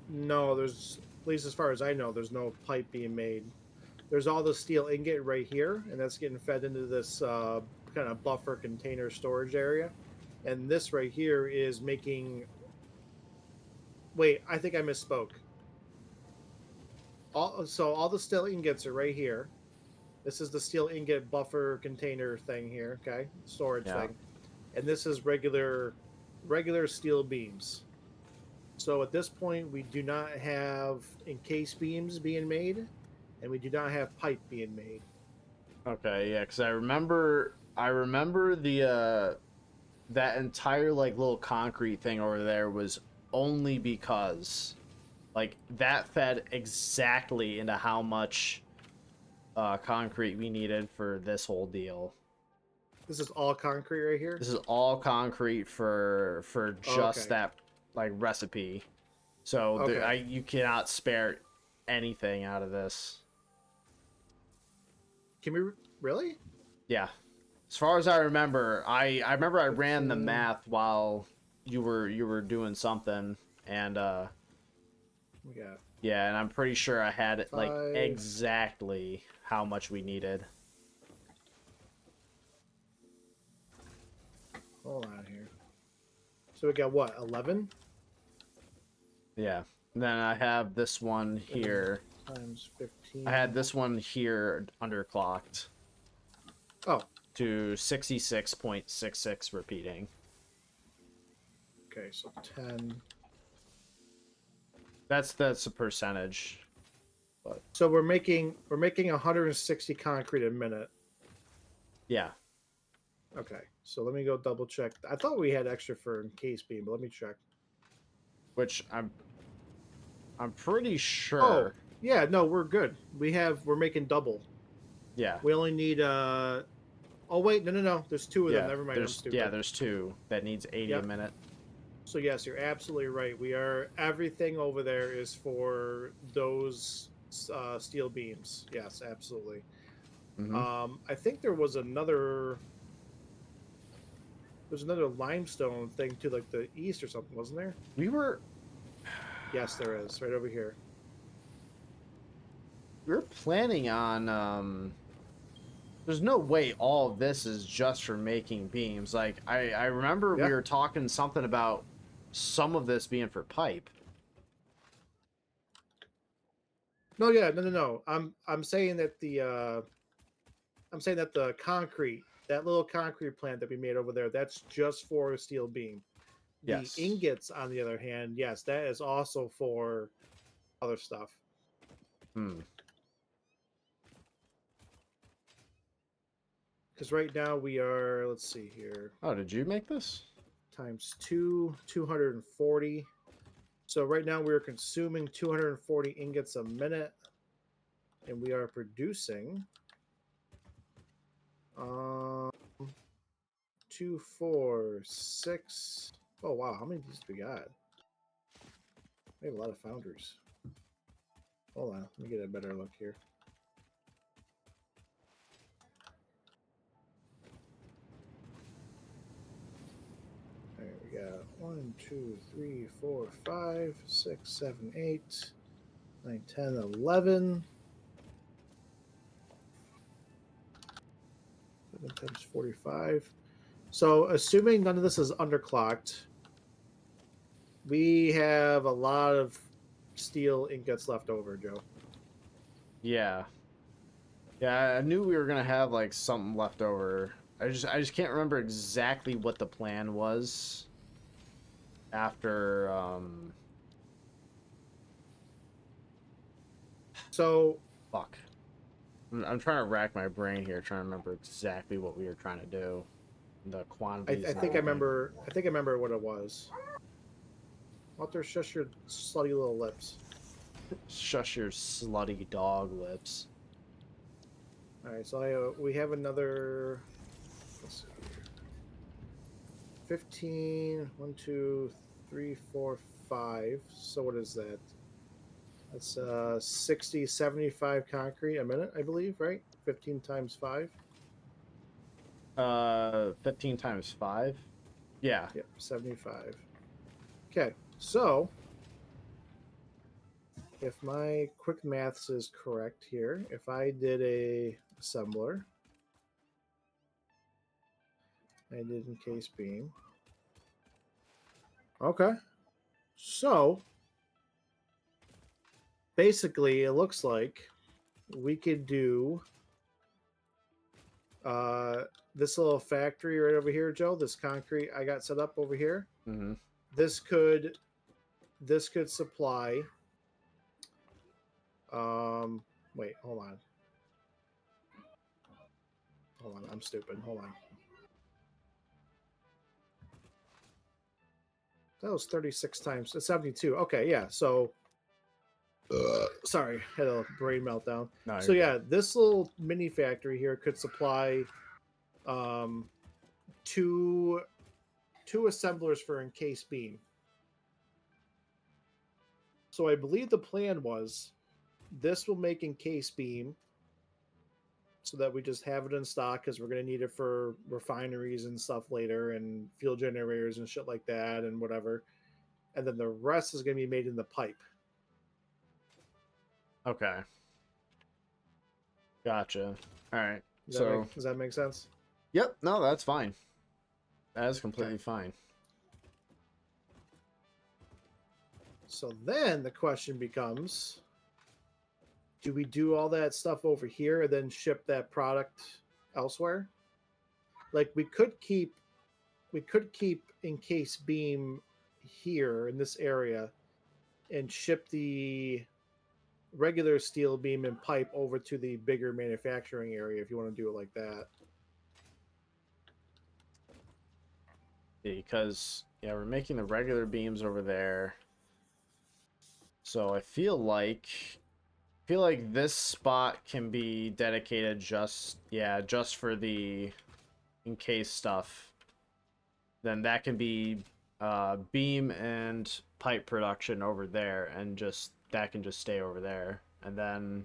[SPEAKER 1] No, there's at least as far as I know, there's no pipe being made. There's all the steel ingot right here, and that's getting fed into this kind of buffer container storage area. And this right here is making. Wait, I think I misspoke. So all the steel ingots are right here. This is the steel ingot buffer container thing here. Okay, storage
[SPEAKER 2] Yeah.
[SPEAKER 1] thing, and this is regular steel beams. So at this point, we do not have encased beams being made, and we do not have pipe being made.
[SPEAKER 2] Okay, yeah, because I remember the that entire like little concrete thing over there was only because like that fed exactly into how much concrete we needed for this whole deal.
[SPEAKER 1] This is all concrete right here.
[SPEAKER 2] This is all concrete for
[SPEAKER 1] Oh,
[SPEAKER 2] just
[SPEAKER 1] okay.
[SPEAKER 2] that like recipe. So
[SPEAKER 1] Okay.
[SPEAKER 2] you cannot spare anything out of this.
[SPEAKER 1] Can we really?
[SPEAKER 2] Yeah. As far as I remember, I remember I ran the
[SPEAKER 1] 15.
[SPEAKER 2] math while you were doing something and
[SPEAKER 1] We got
[SPEAKER 2] yeah, and I'm pretty sure I had it like
[SPEAKER 1] 5.
[SPEAKER 2] exactly how much we needed.
[SPEAKER 1] Hold on here. So we got what? 11
[SPEAKER 2] Yeah. And then I have this one here.
[SPEAKER 1] times
[SPEAKER 2] I had
[SPEAKER 1] 15.
[SPEAKER 2] this one here underclocked
[SPEAKER 1] Oh,
[SPEAKER 2] to 66.66 repeating.
[SPEAKER 1] okay. So 10.
[SPEAKER 2] That's a percentage. But
[SPEAKER 1] So we're making 160 concrete a minute.
[SPEAKER 2] yeah,
[SPEAKER 1] Okay. So let me go double check. I thought we had extra for case beam, but let me check.
[SPEAKER 2] which I'm pretty
[SPEAKER 1] Oh,
[SPEAKER 2] sure.
[SPEAKER 1] yeah. No, we're good. We're making double.
[SPEAKER 2] Yeah.
[SPEAKER 1] We only need Oh wait, no. There's two of them.
[SPEAKER 2] Yeah,
[SPEAKER 1] Never mind. I'm stupid.
[SPEAKER 2] there's two that needs 80 a
[SPEAKER 1] Yep.
[SPEAKER 2] minute.
[SPEAKER 1] So yes, you're absolutely right. We are everything over there is for those steel beams. Yes, absolutely.
[SPEAKER 2] Mm-hmm.
[SPEAKER 1] I think there's another limestone thing to like the east or something, wasn't there?
[SPEAKER 2] We were
[SPEAKER 1] Yes, there is, right over here.
[SPEAKER 2] we were planning on there's no way all of this is just for making beams. Like I remember we
[SPEAKER 1] Yeah.
[SPEAKER 2] were talking something about some of this being for pipe.
[SPEAKER 1] No, yeah, no. I'm saying that the concrete, that little concrete plant that we made over there, that's just for a steel beam. The
[SPEAKER 2] Yes.
[SPEAKER 1] ingots, on the other hand, yes, that is also for other stuff.
[SPEAKER 2] Hmm.
[SPEAKER 1] Because right now we are, let's see here,
[SPEAKER 2] Oh, did you make this?
[SPEAKER 1] times 240. So right now we are consuming 240 ingots a minute, and we are producing um 2, 4, 6. Oh wow, how many of these do we got? We have a lot of founders. Hold on, let me get a better look here. All right, we got 1, 2, 3, 4, 5, 6, 7, 8, 9, 10, 11. 7 times 45. So, assuming none of this is underclocked, we have a lot of steel ingots left over, Joe.
[SPEAKER 2] Yeah. Yeah, I knew we were gonna have like something left over. I just can't remember exactly what the plan was after
[SPEAKER 1] So,
[SPEAKER 2] fuck. I'm trying to rack my brain here, trying to remember exactly what we were trying to do, the
[SPEAKER 1] I,
[SPEAKER 2] quantities
[SPEAKER 1] I
[SPEAKER 2] and
[SPEAKER 1] think I
[SPEAKER 2] everything.
[SPEAKER 1] remember. I think I remember what it was. Walter, shush your slutty little lips.
[SPEAKER 2] Shush your slutty dog lips.
[SPEAKER 1] All right, so we have another. Let's see here. 15. 1, 2, 3, 4, 5. So what is that? That's 60, 75 concrete a minute, I believe, right? 15 times 5.
[SPEAKER 2] 15 times 5. Yeah.
[SPEAKER 1] Yep, 75. Okay, so if my quick maths is correct here, if I did a assembler, I did in case beam. Okay, so basically, it looks like we could do uh, this little factory right over here, Joe. This concrete I got set up over here.
[SPEAKER 2] Mm-hmm.
[SPEAKER 1] This could supply. Um, wait, hold on. Hold on, I'm stupid. Hold on. That was 36 times 72. Okay, yeah. So sorry, had a brain meltdown.
[SPEAKER 2] No,
[SPEAKER 1] So
[SPEAKER 2] you're
[SPEAKER 1] yeah,
[SPEAKER 2] good.
[SPEAKER 1] this little mini factory here could supply um two assemblers for encased beam. So I believe the plan was this will make encased beam so that we just have it in stock because we're going to need it for refineries and stuff later and fuel generators and shit like that and whatever. And then the rest is going to be made in the pipe.
[SPEAKER 2] Okay. Gotcha. All right.
[SPEAKER 1] Does that make sense?
[SPEAKER 2] Yep. No, that's fine. That is completely
[SPEAKER 1] Okay.
[SPEAKER 2] fine.
[SPEAKER 1] So then the question becomes, do we do all that stuff over here and then ship that product elsewhere? Like we could keep encased beam here in this area and ship the regular steel beam and pipe over to the bigger manufacturing area if you want to do it like that.
[SPEAKER 2] Because yeah, we're making the regular beams over there. So I feel like this spot can be dedicated just for the encased stuff. Then that can be beam and pipe production over there, and just that can just stay over there, and then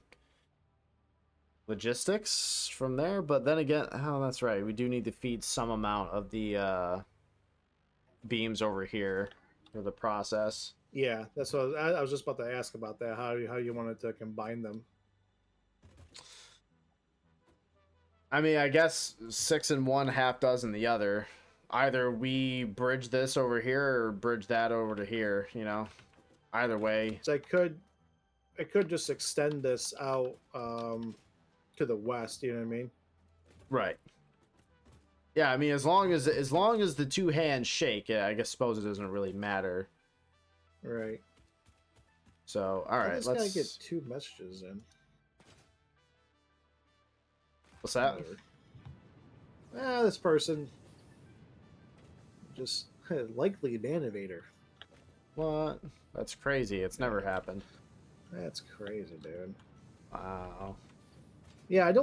[SPEAKER 2] logistics from there. But then again, oh, that's right, we do need to feed some amount of the beams over here for the process.
[SPEAKER 1] Yeah, that's what I was just about to ask about that. How you wanted to combine them?
[SPEAKER 2] I mean, I guess 6 in one, half dozen the other. Either we bridge this over here or bridge that over to here, you know? Either way.
[SPEAKER 1] So I could just extend this out to the west. You know what I mean?
[SPEAKER 2] Right. Yeah, I mean, as long as the two hands shake, yeah, I guess suppose it doesn't really matter.
[SPEAKER 1] Right.
[SPEAKER 2] So, all right,
[SPEAKER 1] This guy get 2 messages in.
[SPEAKER 2] What's that?
[SPEAKER 1] Whatever. This person just likely an innovator.
[SPEAKER 2] What? That's crazy. It's never happened.
[SPEAKER 1] That's crazy, dude.
[SPEAKER 2] Wow.
[SPEAKER 1] Yeah, I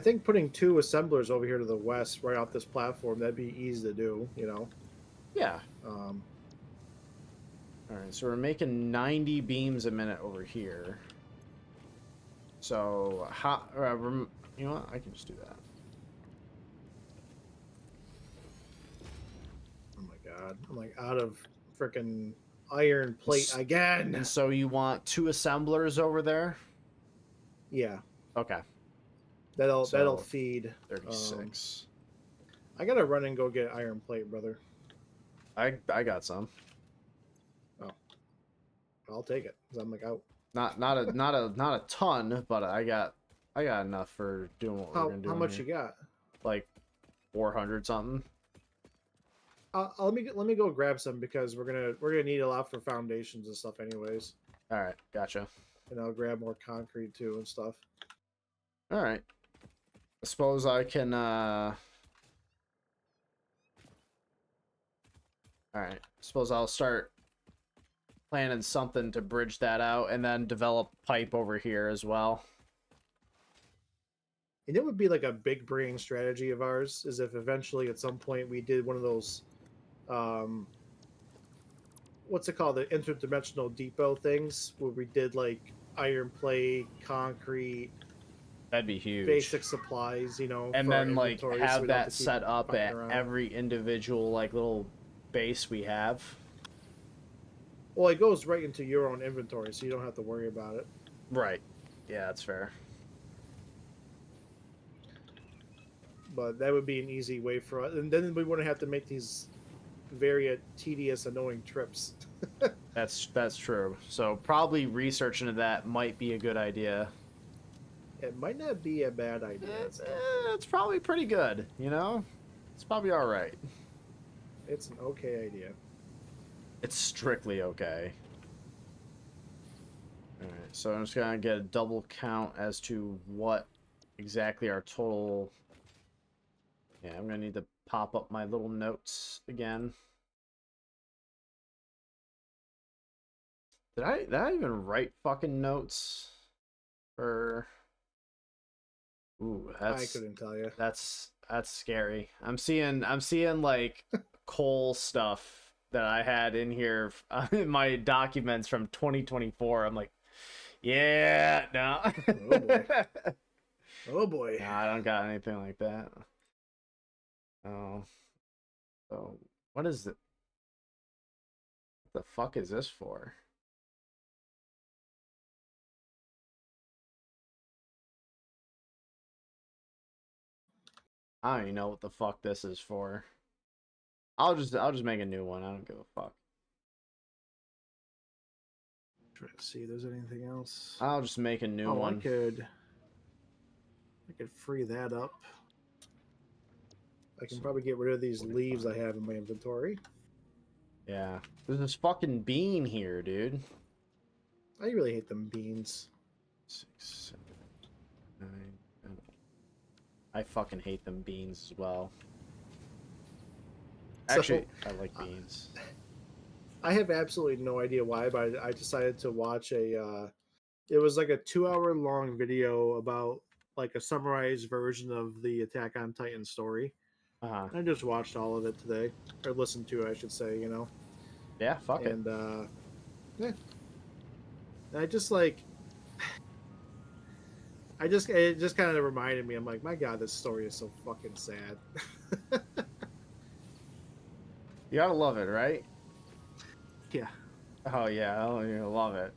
[SPEAKER 1] think putting 2 assemblers over here to the west, right off this platform, that'd be easy to do. You know.
[SPEAKER 2] Yeah.
[SPEAKER 1] Um,
[SPEAKER 2] All right, so we're making 90 beams a minute over here. So, you know what? I can just do that.
[SPEAKER 1] oh my god, I'm like out of freaking iron plate again.
[SPEAKER 2] And so you want 2 assemblers over there?
[SPEAKER 1] Yeah.
[SPEAKER 2] Okay.
[SPEAKER 1] That'll feed
[SPEAKER 2] 36.
[SPEAKER 1] I gotta run and go get iron plate, brother.
[SPEAKER 2] I got some.
[SPEAKER 1] Oh, I'll take it. 'Cause I'm like out.
[SPEAKER 2] Not a ton, but I got enough for doing what we're gonna do.
[SPEAKER 1] How much
[SPEAKER 2] here.
[SPEAKER 1] you got?
[SPEAKER 2] Like 400 something.
[SPEAKER 1] Let me go grab some because we're gonna need a lot for foundations and stuff, anyways.
[SPEAKER 2] All right, gotcha.
[SPEAKER 1] And I'll grab more concrete too and stuff.
[SPEAKER 2] All right. I suppose I can. All right. Suppose I'll start planning something to bridge that out, and then develop pipe over here as well.
[SPEAKER 1] And it would be like a big brain strategy of ours is if eventually at some point we did one of those, what's it called, the interdimensional depot things where we did like iron plate, concrete,
[SPEAKER 2] That'd be huge.
[SPEAKER 1] basic supplies, you know,
[SPEAKER 2] and
[SPEAKER 1] for our
[SPEAKER 2] then like
[SPEAKER 1] inventory, so
[SPEAKER 2] have
[SPEAKER 1] we don't
[SPEAKER 2] that
[SPEAKER 1] have to keep
[SPEAKER 2] set up
[SPEAKER 1] fucking
[SPEAKER 2] at
[SPEAKER 1] around.
[SPEAKER 2] every individual like little base we have.
[SPEAKER 1] Well, it goes right into your own inventory, so you don't have to worry about it.
[SPEAKER 2] Right. Yeah, that's fair.
[SPEAKER 1] But that would be an easy way for us, and then we wouldn't have to make these very tedious, annoying trips.
[SPEAKER 2] That's true. So probably research into that might be a good idea.
[SPEAKER 1] It might not be a bad idea.
[SPEAKER 2] It's probably pretty good, you know? It's probably all right.
[SPEAKER 1] It's an okay idea.
[SPEAKER 2] It's strictly okay. All right, so I'm just gonna get a double count as to what exactly our total Yeah, I'm gonna need to pop up my little notes again. Did I even write fucking notes? Or ooh,
[SPEAKER 1] I couldn't tell you.
[SPEAKER 2] that's scary. I'm seeing like coal stuff that I had in here in my documents from 2024. I'm like, yeah, no.
[SPEAKER 1] Oh boy. Oh boy.
[SPEAKER 2] No, I don't got anything like that. Oh, so what is it? What the fuck is this for? I don't even know what the fuck this is for. I'll just make a new one. I don't give a fuck.
[SPEAKER 1] Try to see if there's anything else.
[SPEAKER 2] I'll just make a new
[SPEAKER 1] Oh,
[SPEAKER 2] one.
[SPEAKER 1] I could free that up. I can probably get rid of these leaves I have in my inventory.
[SPEAKER 2] Yeah. There's this fucking bean here, dude.
[SPEAKER 1] I really hate them beans.
[SPEAKER 2] 6, 7, 9, 10. I fucking hate them beans as well. Actually, I like beans.
[SPEAKER 1] I have absolutely no idea why, but I decided to watch a. It was like a 2 hour long video about like a summarized version of the Attack on Titan story.
[SPEAKER 2] Uh-huh.
[SPEAKER 1] I just watched all of it today, or listened to, I should say.
[SPEAKER 2] Yeah, fuck it.
[SPEAKER 1] And yeah, I just like. It just kind of reminded me. I'm like, my God, this story is so fucking sad.
[SPEAKER 2] You gotta love it, right?
[SPEAKER 1] Yeah.
[SPEAKER 2] Oh yeah, oh, you love it.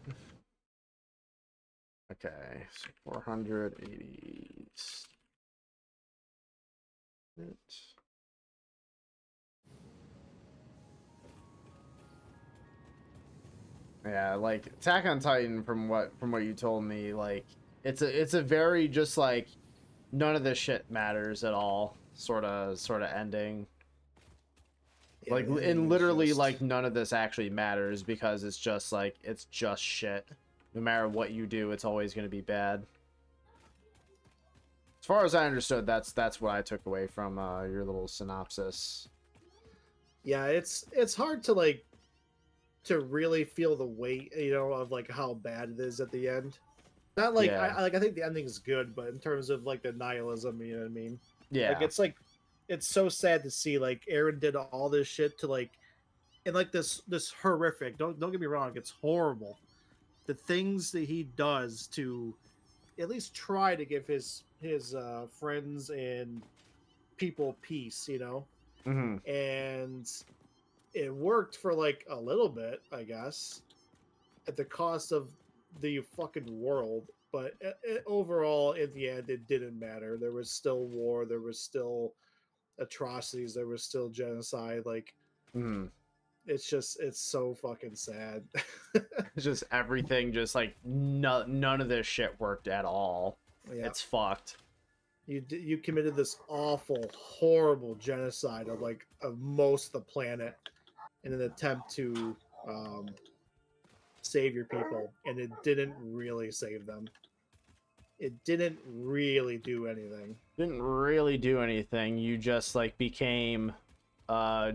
[SPEAKER 2] Okay, so 480. Yeah, like Attack on Titan, from what you told me, like it's a very just like none of this shit matters at all sort of ending.
[SPEAKER 1] Yeah,
[SPEAKER 2] Like,
[SPEAKER 1] the ending
[SPEAKER 2] and
[SPEAKER 1] is
[SPEAKER 2] literally
[SPEAKER 1] just-
[SPEAKER 2] like none of this actually matters because it's just like it's just shit. No matter what you do, it's always going to be bad. As far as I understood, that's what I took away from your little synopsis.
[SPEAKER 1] Yeah, it's hard to like to really feel the weight, of like how bad it is at the end. Not like
[SPEAKER 2] Yeah.
[SPEAKER 1] I think the ending is good, but in terms of like the nihilism, you know what I mean?
[SPEAKER 2] Yeah.
[SPEAKER 1] Like it's so sad to see like Aaron did all this shit to like and like this horrific. Don't get me wrong, it's horrible. The things that he does to at least try to give his friends and people peace,
[SPEAKER 2] Mm-hmm.
[SPEAKER 1] and it worked for like a little bit, I guess, at the cost of the fucking world. But overall, in the end, it didn't matter. There was still war. There was still atrocities. There was still genocide. Like
[SPEAKER 2] Mm-hmm.
[SPEAKER 1] it's so fucking sad.
[SPEAKER 2] It's just everything, just like none of this shit worked at all.
[SPEAKER 1] Yeah,
[SPEAKER 2] It's fucked.
[SPEAKER 1] you committed this awful, horrible genocide of most of the planet in an attempt to um, save your people, and it didn't really save them. It didn't really do anything.
[SPEAKER 2] Didn't really do anything. You just like became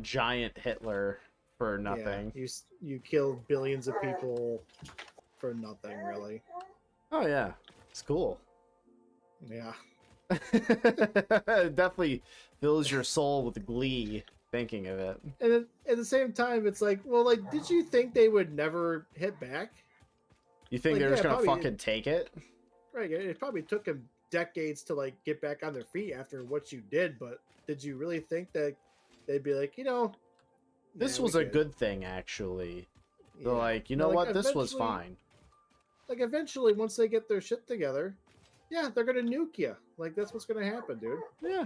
[SPEAKER 2] giant Hitler for nothing.
[SPEAKER 1] Yeah, you killed billions of people for nothing, really.
[SPEAKER 2] Oh yeah, it's cool.
[SPEAKER 1] Yeah,
[SPEAKER 2] It definitely fills your soul with glee thinking of it.
[SPEAKER 1] and at the same time, it's like, well, like, did you think they would never hit back?
[SPEAKER 2] You think
[SPEAKER 1] Like,
[SPEAKER 2] they're just
[SPEAKER 1] yeah,
[SPEAKER 2] gonna
[SPEAKER 1] probably-
[SPEAKER 2] fucking take it?
[SPEAKER 1] Right, it probably took them decades to like get back on their feet after what you did, but did you really think that they'd be like,
[SPEAKER 2] This
[SPEAKER 1] nah,
[SPEAKER 2] was
[SPEAKER 1] we
[SPEAKER 2] a
[SPEAKER 1] good.
[SPEAKER 2] good thing, actually. They're
[SPEAKER 1] Yeah.
[SPEAKER 2] like, you
[SPEAKER 1] No,
[SPEAKER 2] know
[SPEAKER 1] like,
[SPEAKER 2] what? This was
[SPEAKER 1] eventually-
[SPEAKER 2] fine.
[SPEAKER 1] Like eventually, once they get their shit together, yeah, they're gonna nuke you. Like that's what's gonna happen, dude.
[SPEAKER 2] Yeah.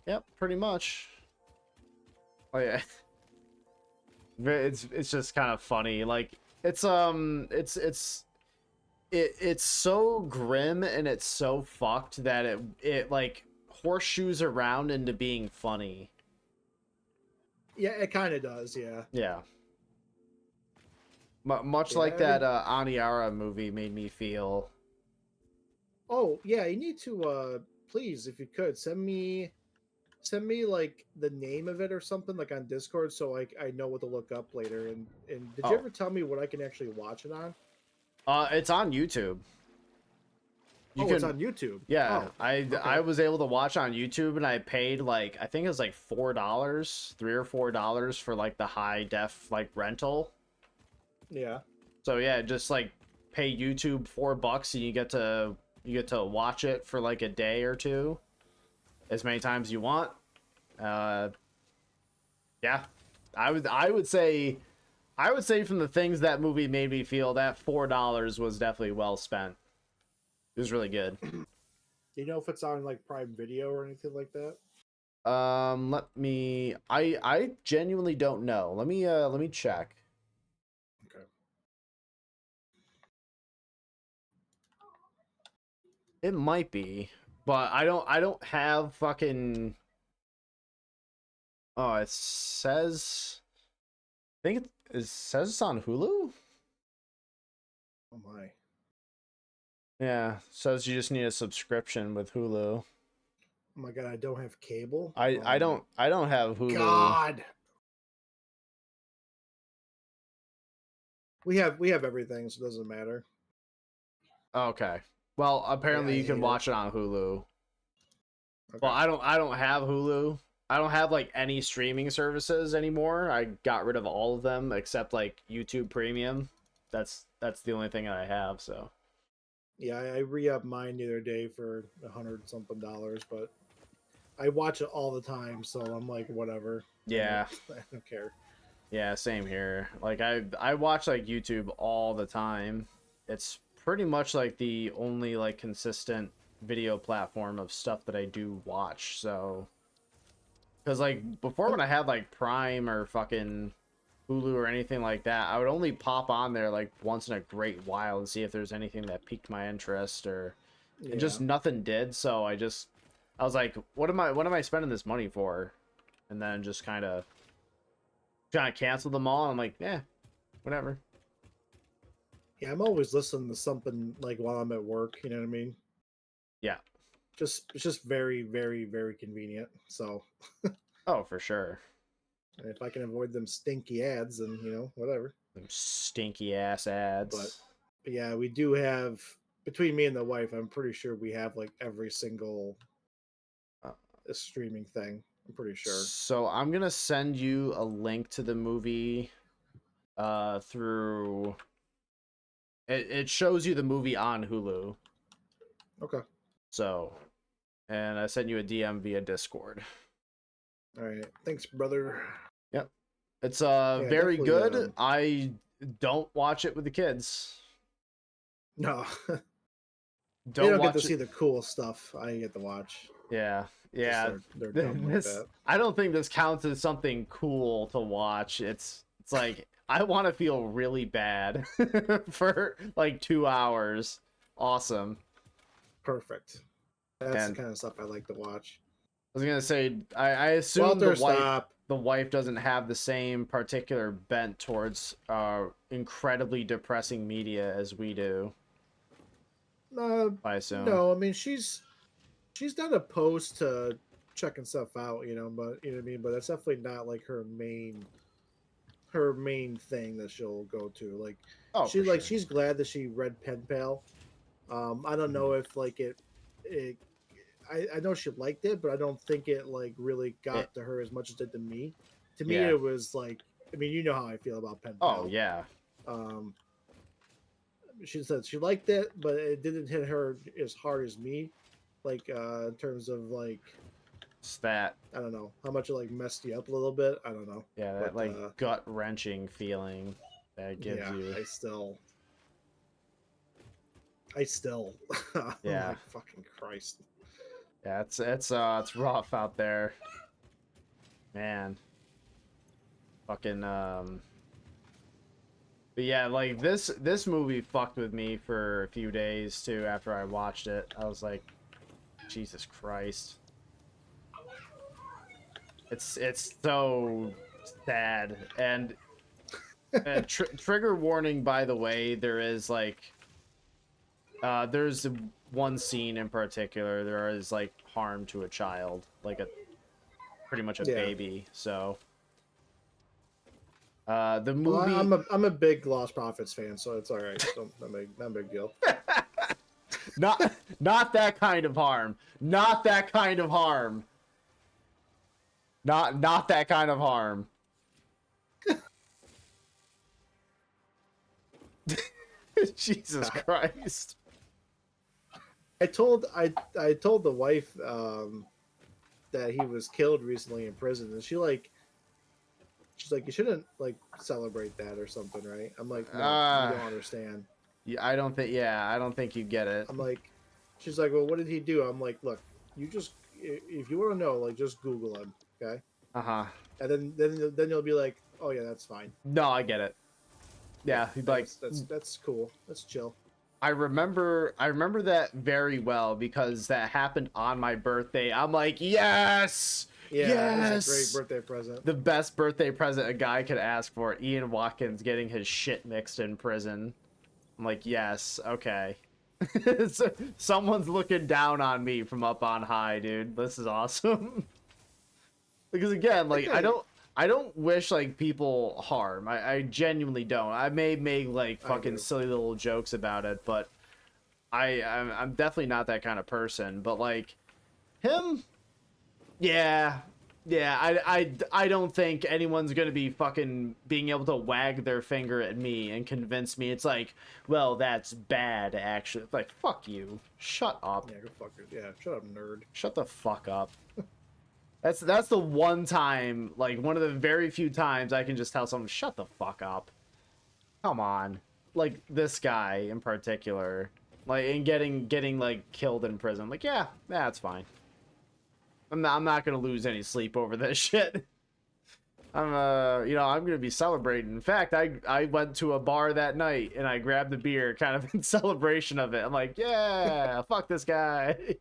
[SPEAKER 2] Yep, pretty much. Oh yeah. It's just kind of funny. Like it's so grim and it's so fucked that it like horseshoes around into being funny.
[SPEAKER 1] Yeah, it kind of does. Yeah.
[SPEAKER 2] Yeah. Much
[SPEAKER 1] Yeah,
[SPEAKER 2] like
[SPEAKER 1] I
[SPEAKER 2] that
[SPEAKER 1] mean-
[SPEAKER 2] Aniara movie made me feel.
[SPEAKER 1] Oh yeah, you need to please, if you could send me like the name of it or something like on Discord, so like I know what to look up later. And did you
[SPEAKER 2] Oh,
[SPEAKER 1] ever tell me what I can actually watch it on?
[SPEAKER 2] it's on YouTube. You
[SPEAKER 1] Oh, it's
[SPEAKER 2] can,
[SPEAKER 1] on YouTube.
[SPEAKER 2] yeah.
[SPEAKER 1] Oh,
[SPEAKER 2] I
[SPEAKER 1] okay.
[SPEAKER 2] was able to watch on YouTube, and I paid like I think it was like $4, $3 or $4 for like the high def like rental.
[SPEAKER 1] Yeah.
[SPEAKER 2] So yeah, just like pay YouTube $4 and you get to watch it for like a day or two, as many times you want. Uh, yeah, I would say from the things that movie made me feel, that $4 was definitely well spent. It was really good.
[SPEAKER 1] Do you know if it's on like Prime Video or anything like that?
[SPEAKER 2] I genuinely don't know. Let me check.
[SPEAKER 1] Okay.
[SPEAKER 2] It might be, but I don't have fucking. Oh, it says. I think it says it's on Hulu.
[SPEAKER 1] Oh my.
[SPEAKER 2] Yeah, says you just need a subscription with Hulu.
[SPEAKER 1] Oh my god, I don't have cable.
[SPEAKER 2] I
[SPEAKER 1] Oh
[SPEAKER 2] I
[SPEAKER 1] my
[SPEAKER 2] don't I don't have Hulu.
[SPEAKER 1] god. We have everything, so it doesn't matter.
[SPEAKER 2] Okay. Well,
[SPEAKER 1] I
[SPEAKER 2] apparently you can
[SPEAKER 1] hate it.
[SPEAKER 2] watch it on Hulu. Well,
[SPEAKER 1] Okay.
[SPEAKER 2] I don't have Hulu. I don't have like any streaming services anymore. I got rid of all of them except like YouTube Premium. That's the only thing I have, so.
[SPEAKER 1] Yeah, I re-upped mine the other day for 100 something dollars, but I watch it all the time, so I'm like, whatever.
[SPEAKER 2] Yeah.
[SPEAKER 1] I don't care.
[SPEAKER 2] Yeah, same here. Like I watch like YouTube all the time. It's pretty much like the only like consistent video platform of stuff that I do watch. So, because like before, when I had like Prime or fucking Hulu or anything like that, I would only pop on there like once in a great while and see if there's anything that piqued my interest, or and
[SPEAKER 1] Yeah.
[SPEAKER 2] just nothing did. So I was like, what am I spending this money for? And then just kind of canceled them all. I'm like, yeah, whatever.
[SPEAKER 1] Yeah, I'm always listening to something like while I'm at work, you know what I mean?
[SPEAKER 2] Yeah.
[SPEAKER 1] Just it's just very, very, very convenient. So
[SPEAKER 2] Oh, for sure.
[SPEAKER 1] if I can avoid them stinky ads, then whatever.
[SPEAKER 2] Them stinky ass
[SPEAKER 1] But,
[SPEAKER 2] ads.
[SPEAKER 1] but yeah, we do have between me and the wife, I'm pretty sure we have like every single
[SPEAKER 2] Uh,
[SPEAKER 1] streaming thing. I'm pretty sure.
[SPEAKER 2] So I'm gonna send you a link to the movie through it shows you the movie on Hulu.
[SPEAKER 1] Okay.
[SPEAKER 2] So, and I sent you a DM via Discord.
[SPEAKER 1] All right. Thanks, brother.
[SPEAKER 2] Yep. It's
[SPEAKER 1] Yeah,
[SPEAKER 2] very
[SPEAKER 1] definitely.
[SPEAKER 2] good. I don't watch it with the kids.
[SPEAKER 1] No, they
[SPEAKER 2] Don't
[SPEAKER 1] don't get to
[SPEAKER 2] watch
[SPEAKER 1] see
[SPEAKER 2] it.
[SPEAKER 1] the cool stuff I get to watch.
[SPEAKER 2] Yeah.
[SPEAKER 1] Just
[SPEAKER 2] Yeah.
[SPEAKER 1] they're dumb like
[SPEAKER 2] This
[SPEAKER 1] that.
[SPEAKER 2] I don't think this counts as something cool to watch. It's like I want to feel really bad for like 2 hours. Awesome.
[SPEAKER 1] Perfect. That's the
[SPEAKER 2] And
[SPEAKER 1] kind of stuff I like to watch.
[SPEAKER 2] I was gonna say, I assume the
[SPEAKER 1] Walter,
[SPEAKER 2] wife
[SPEAKER 1] stop.
[SPEAKER 2] the wife doesn't have the same particular bent towards incredibly depressing media as we do.
[SPEAKER 1] Uh,
[SPEAKER 2] I assume.
[SPEAKER 1] no, I mean she's not opposed to checking stuff out, but you know what I mean. But that's definitely not like her main thing that she'll go to. Like
[SPEAKER 2] Oh,
[SPEAKER 1] she
[SPEAKER 2] for
[SPEAKER 1] like
[SPEAKER 2] sure.
[SPEAKER 1] she's glad that she read Pen Pal. I don't know
[SPEAKER 2] Mhm.
[SPEAKER 1] if like it I know she liked it, but I don't think it like really
[SPEAKER 2] It
[SPEAKER 1] got to her as much as it did to me. To me,
[SPEAKER 2] Yeah.
[SPEAKER 1] it was like, I mean, you know how I feel about Pen
[SPEAKER 2] Oh
[SPEAKER 1] Pal.
[SPEAKER 2] yeah.
[SPEAKER 1] Um, she said she liked it, but it didn't hit her as hard as me. Like in terms of like,
[SPEAKER 2] It's that
[SPEAKER 1] I don't know how much it like messed you up a little bit. I don't know,
[SPEAKER 2] yeah, that
[SPEAKER 1] but
[SPEAKER 2] like gut wrenching feeling that it gives
[SPEAKER 1] yeah,
[SPEAKER 2] you.
[SPEAKER 1] I still, I'm
[SPEAKER 2] Yeah.
[SPEAKER 1] like fucking Christ.
[SPEAKER 2] Yeah, it's rough out there. Man. Fucking But yeah, like this movie fucked with me for a few days too after I watched it. I was like, Jesus Christ. It's so sad. And trigger warning, by the way, there is like there's one scene in particular, there is like harm to a child, like a pretty much a
[SPEAKER 1] Yeah.
[SPEAKER 2] baby. So the
[SPEAKER 1] Well,
[SPEAKER 2] movie,
[SPEAKER 1] I'm a big Lost Prophets fan, so it's all right. Don't not a big deal.
[SPEAKER 2] not that kind of harm, not that kind of harm, not that kind of harm. Jesus Christ.
[SPEAKER 1] I told the wife that he was killed recently in prison, and she's like, you shouldn't like celebrate that or something, right? I'm like, no, you don't understand.
[SPEAKER 2] Yeah, I don't think you get it.
[SPEAKER 1] I'm like, she's like, well, what did he do? I'm like, look, you just if you want to know, like, just Google him, okay?
[SPEAKER 2] Uh-huh.
[SPEAKER 1] And then you'll be like, oh yeah, that's fine.
[SPEAKER 2] No, I get it. Yeah, like
[SPEAKER 1] that's cool. That's chill.
[SPEAKER 2] I remember that very well because that happened on my birthday. I'm like, yes,
[SPEAKER 1] Yeah,
[SPEAKER 2] yes,
[SPEAKER 1] it's a great birthday present.
[SPEAKER 2] The best birthday present a guy could ask for. Ian Watkins getting his shit mixed in prison. I'm like, yes, okay. Someone's looking down on me from up on high, dude. This is awesome. Because again, like
[SPEAKER 1] Okay.
[SPEAKER 2] I don't wish like people harm. I genuinely don't. I may make like fucking silly little jokes about it, but I'm definitely not that kind of person. But like him, yeah. I don't think anyone's gonna be fucking being able to wag their finger at me and convince me it's like, well, that's bad actually. It's like, fuck you. Shut up.
[SPEAKER 1] Yeah, go fuck it. Yeah, shut up, nerd.
[SPEAKER 2] Shut the fuck up. That's the one time, like one of the very few times I can just tell someone, shut the fuck up. Come on. Like this guy in particular. Like and getting like killed in prison. Like, yeah, that's fine. I'm not gonna lose any sleep over this shit. I'm gonna be celebrating. In fact, I went to a bar that night and I grabbed a beer kind of in celebration of it. I'm like, yeah, fuck this guy.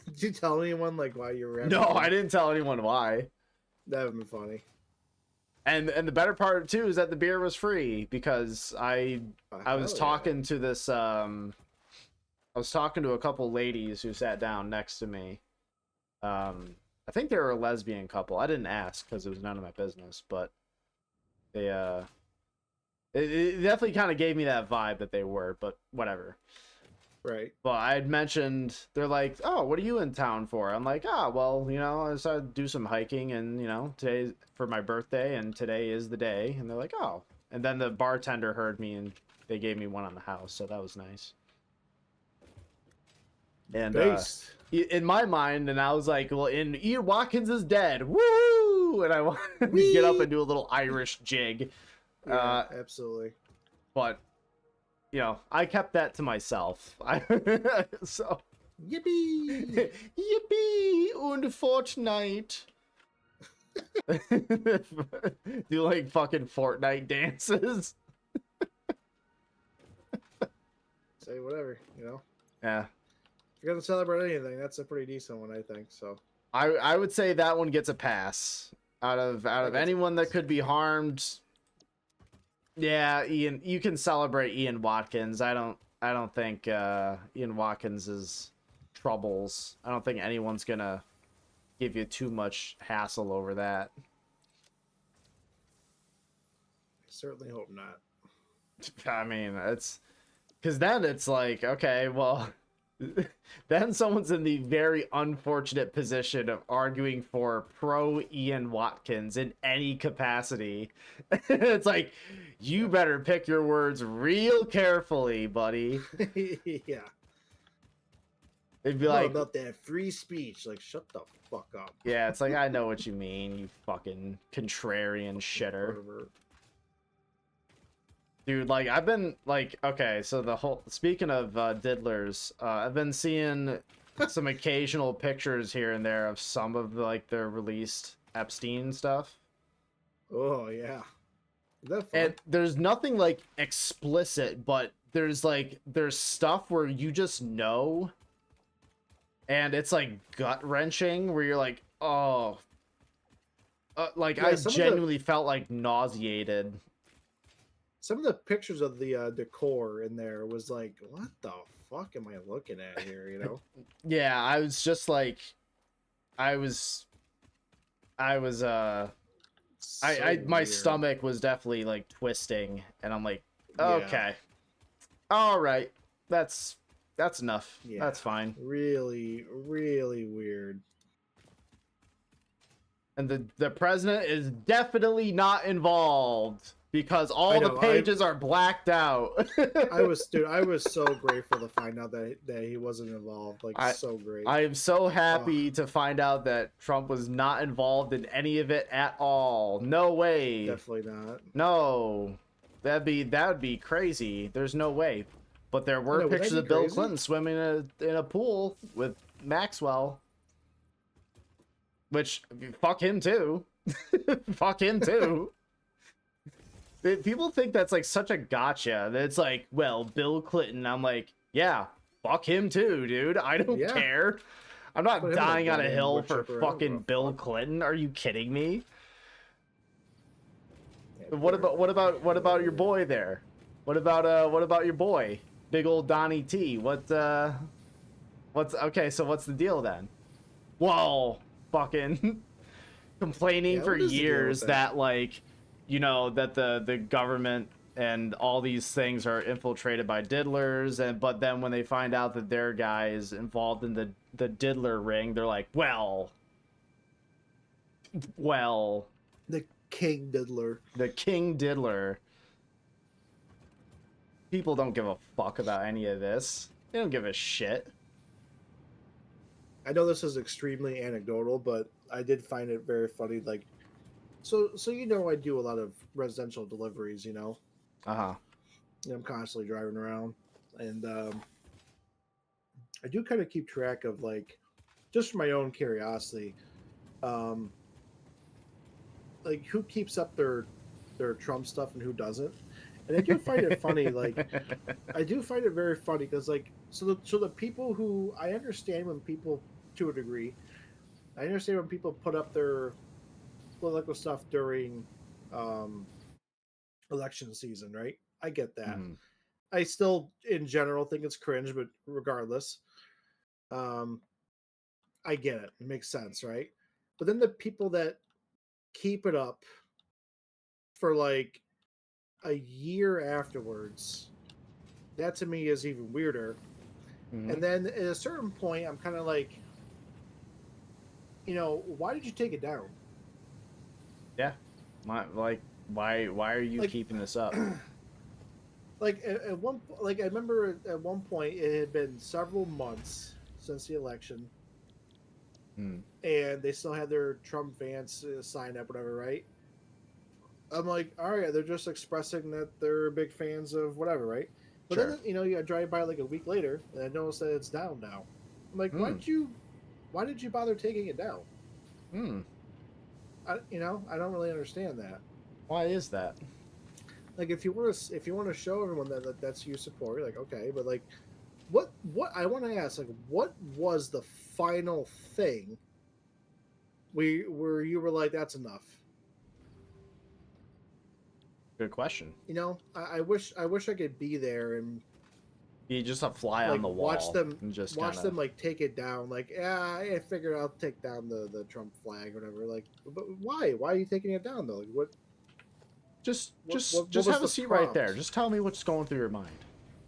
[SPEAKER 1] Did you tell anyone like why you were?
[SPEAKER 2] No, I didn't tell anyone why.
[SPEAKER 1] That would be funny.
[SPEAKER 2] And the better part too is that the beer was free because I was talking to this I was talking to a couple ladies who sat down next to me. I think they were a lesbian couple. I didn't ask because it was none of my business, but they it definitely kind of gave me that vibe that they were, but whatever.
[SPEAKER 1] Right.
[SPEAKER 2] Well, I had mentioned, they're like, oh, what are you in town for? I'm like, well, I decided to do some hiking and, today's for my birthday and today is the day. And they're like, oh. And then the bartender heard me and they gave me one on the house. So that was nice. And in my mind, and I was like, well, Ian Watkins is dead. Woo! And I wanted to get up and do a little Irish jig.
[SPEAKER 1] Yeah, absolutely.
[SPEAKER 2] But I kept that to myself. So
[SPEAKER 1] yippee,
[SPEAKER 2] yippee, und Fortnite. Do like fucking Fortnite dances.
[SPEAKER 1] Say whatever,
[SPEAKER 2] Yeah.
[SPEAKER 1] If you're gonna celebrate anything, that's a pretty decent one, I think. So
[SPEAKER 2] I would say that one gets a pass out of anyone that could be harmed. Yeah, Ian, you can celebrate Ian Watkins. I don't think Ian Watkins' troubles. I don't think anyone's gonna give you too much hassle over that.
[SPEAKER 1] I certainly hope not.
[SPEAKER 2] I mean, it's because then it's like, okay, well, then someone's in the very unfortunate position of arguing for pro Ian Watkins in any capacity. It's like, you better pick your words real carefully, buddy.
[SPEAKER 1] Yeah.
[SPEAKER 2] They'd be like,
[SPEAKER 1] about that free speech. Like, shut the fuck up.
[SPEAKER 2] Yeah, it's like, I know what you mean, you fucking contrarian shitter. Dude, like, I've been, like, okay, so speaking of diddlers, I've been seeing some occasional pictures here and there of some of, like, the released Epstein stuff.
[SPEAKER 1] Oh, yeah. Is that fun?
[SPEAKER 2] And there's nothing, like, explicit, but there's stuff where you just know, and it's, like, gut-wrenching, where you're like, oh. Like, yeah, I genuinely felt, like, nauseated.
[SPEAKER 1] Some of the pictures of the decor in there was like, what the fuck am I looking at here? You know?
[SPEAKER 2] Yeah, I was just like, I was, I was,
[SPEAKER 1] So
[SPEAKER 2] my
[SPEAKER 1] weird.
[SPEAKER 2] stomach was definitely like twisting, and I'm like,
[SPEAKER 1] Yeah.
[SPEAKER 2] okay, all right, that's enough.
[SPEAKER 1] Yeah.
[SPEAKER 2] That's fine.
[SPEAKER 1] Really, really weird.
[SPEAKER 2] And the president is definitely not involved because all the pages are blacked out.
[SPEAKER 1] I was so grateful to find out that he wasn't involved. Like, so great.
[SPEAKER 2] I am so happy to find out that Trump was not involved in any of it at all. No way.
[SPEAKER 1] Definitely not.
[SPEAKER 2] No. That would be crazy. There's no way. But there were pictures of Bill Clinton swimming in a pool with Maxwell. Which, fuck him too. Fuck him too. People think that's like such a gotcha. That it's like, well, Bill Clinton. I'm like, yeah, fuck him too, dude. I don't care. I'm not dying on a hill for fucking Bill Clinton. Are you kidding me? Yeah, what about your boy there? What about your boy, big old Donnie T? What's okay? So what's the deal then? Whoa, fucking complaining for years that like, you know, that the government and all these things are infiltrated by diddlers, and but then when they find out that their guy is involved in the diddler ring, they're like, well,
[SPEAKER 1] the king diddler.
[SPEAKER 2] The king diddler. People don't give a fuck about any of this. They don't give a shit.
[SPEAKER 1] I know this is extremely anecdotal, but I did find it very funny. Like, so you know, I do a lot of residential deliveries. You know.
[SPEAKER 2] Uh-huh.
[SPEAKER 1] I'm constantly driving around, and I do kind of keep track of, like, just for my own curiosity, like, who keeps up their Trump stuff and who doesn't. And I do find it funny. Like, I do find it very funny because, like, so the people who, I understand when people, to a degree, I understand when people put up their political stuff during election season, right? I get that.
[SPEAKER 2] Mm.
[SPEAKER 1] I still, in general, think it's cringe, but regardless, I get it. It makes sense, right? But then the people that keep it up for like a year afterwards, that to me is even weirder. Mm-hmm. And then at a certain point, I'm kind of like, you know, why did you take it down?
[SPEAKER 2] Yeah, why are you like, keeping this up?
[SPEAKER 1] Like at one, like I remember at one point it had been several months since the election, and they still had their Trump Vance sign up, whatever, right? I'm like, all right, they're just expressing that they're big fans of whatever, right? But then, you know, you drive by like a week later, and I noticed that it's down now. I'm like, why did you bother taking it down? You know, I don't really understand that.
[SPEAKER 2] Why is that?
[SPEAKER 1] Like, if you want to show everyone that's your support, like, okay, but like, what I want to ask, like, what was the final thing where you were like, that's enough?
[SPEAKER 2] Good question.
[SPEAKER 1] You know, I wish I could be there and
[SPEAKER 2] be just a fly on the wall.
[SPEAKER 1] Watch them
[SPEAKER 2] and just
[SPEAKER 1] them like take it down. Like, yeah, I figured I'll take down the Trump flag or whatever. Like, but why? Why are you taking it down though? Like, what?
[SPEAKER 2] Just have a seat right there. Just tell me what's going through your mind.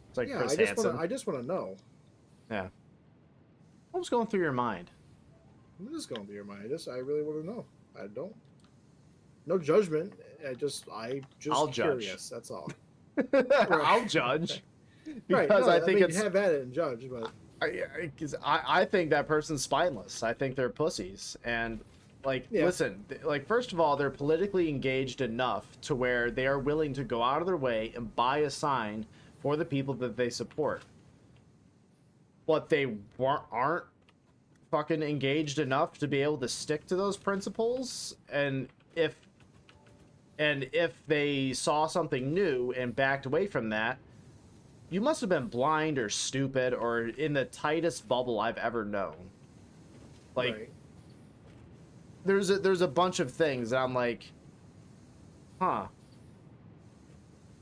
[SPEAKER 2] It's like Chris Hansen.
[SPEAKER 1] I just want to know.
[SPEAKER 2] Yeah. What was going through your mind?
[SPEAKER 1] What is going through your mind? I really want to know. I don't. No judgment. I'll curious. Judge. That's all.
[SPEAKER 2] I'll judge.
[SPEAKER 1] Because right, no, I think it's have at it and judge, but
[SPEAKER 2] I think that person's spineless. I think they're pussies, and like, listen, like, first of all, they're politically engaged enough to where they are willing to go out of their way and buy a sign for the people that they support, but they aren't fucking engaged enough to be able to stick to those principles. And if they saw something new and backed away from that, you must have been blind or stupid or in the tightest bubble I've ever known. Like, right. There's a bunch of things that I'm like, huh.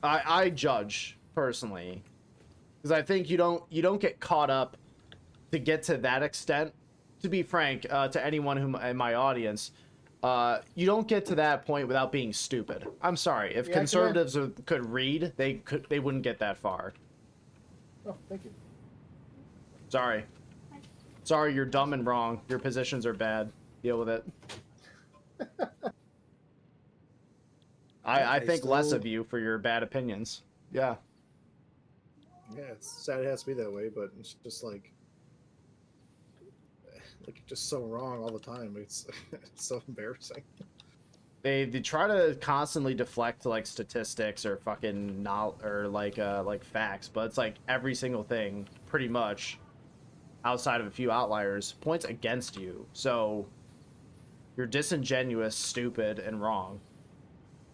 [SPEAKER 2] I judge personally. Because I think you don't get caught up to get to that extent. To be frank, to anyone who in my audience, you don't get to that point without being stupid. I'm sorry. If conservatives could read, they wouldn't get that far.
[SPEAKER 1] Oh, thank you.
[SPEAKER 2] Sorry. Sorry, you're dumb and wrong. Your positions are bad. Deal with it. I think less of you for your bad opinions. Yeah.
[SPEAKER 1] Yeah, it's sad it has to be that way, but it's just like just so wrong all the time. It's so embarrassing.
[SPEAKER 2] They try to constantly deflect to like statistics or fucking like facts, but it's like every single thing pretty much outside of a few outliers points against you. So you're disingenuous, stupid, and wrong.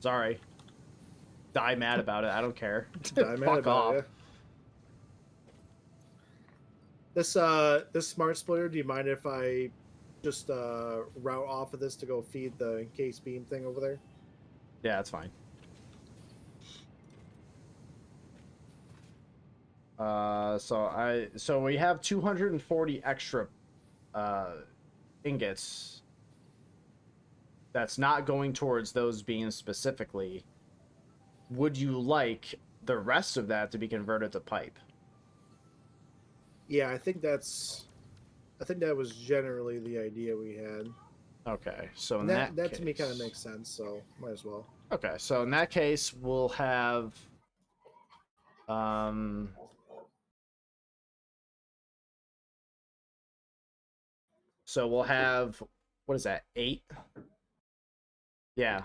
[SPEAKER 2] Sorry. Die mad about it. I don't care.
[SPEAKER 1] Die mad
[SPEAKER 2] Fuck
[SPEAKER 1] about
[SPEAKER 2] off.
[SPEAKER 1] it. This smart splitter, do you mind if I just route off of this to go feed the encased beam thing over there?
[SPEAKER 2] Yeah, that's fine. So we have 240 extra ingots. That's not going towards those beams specifically. Would you like the rest of that to be converted to pipe?
[SPEAKER 1] Yeah, I think that was generally the idea we had.
[SPEAKER 2] Okay, so in
[SPEAKER 1] that
[SPEAKER 2] case,
[SPEAKER 1] to me kind of makes sense, so might as well.
[SPEAKER 2] Okay, so in that case, we'll have so we'll have, what is that, 8? Yeah,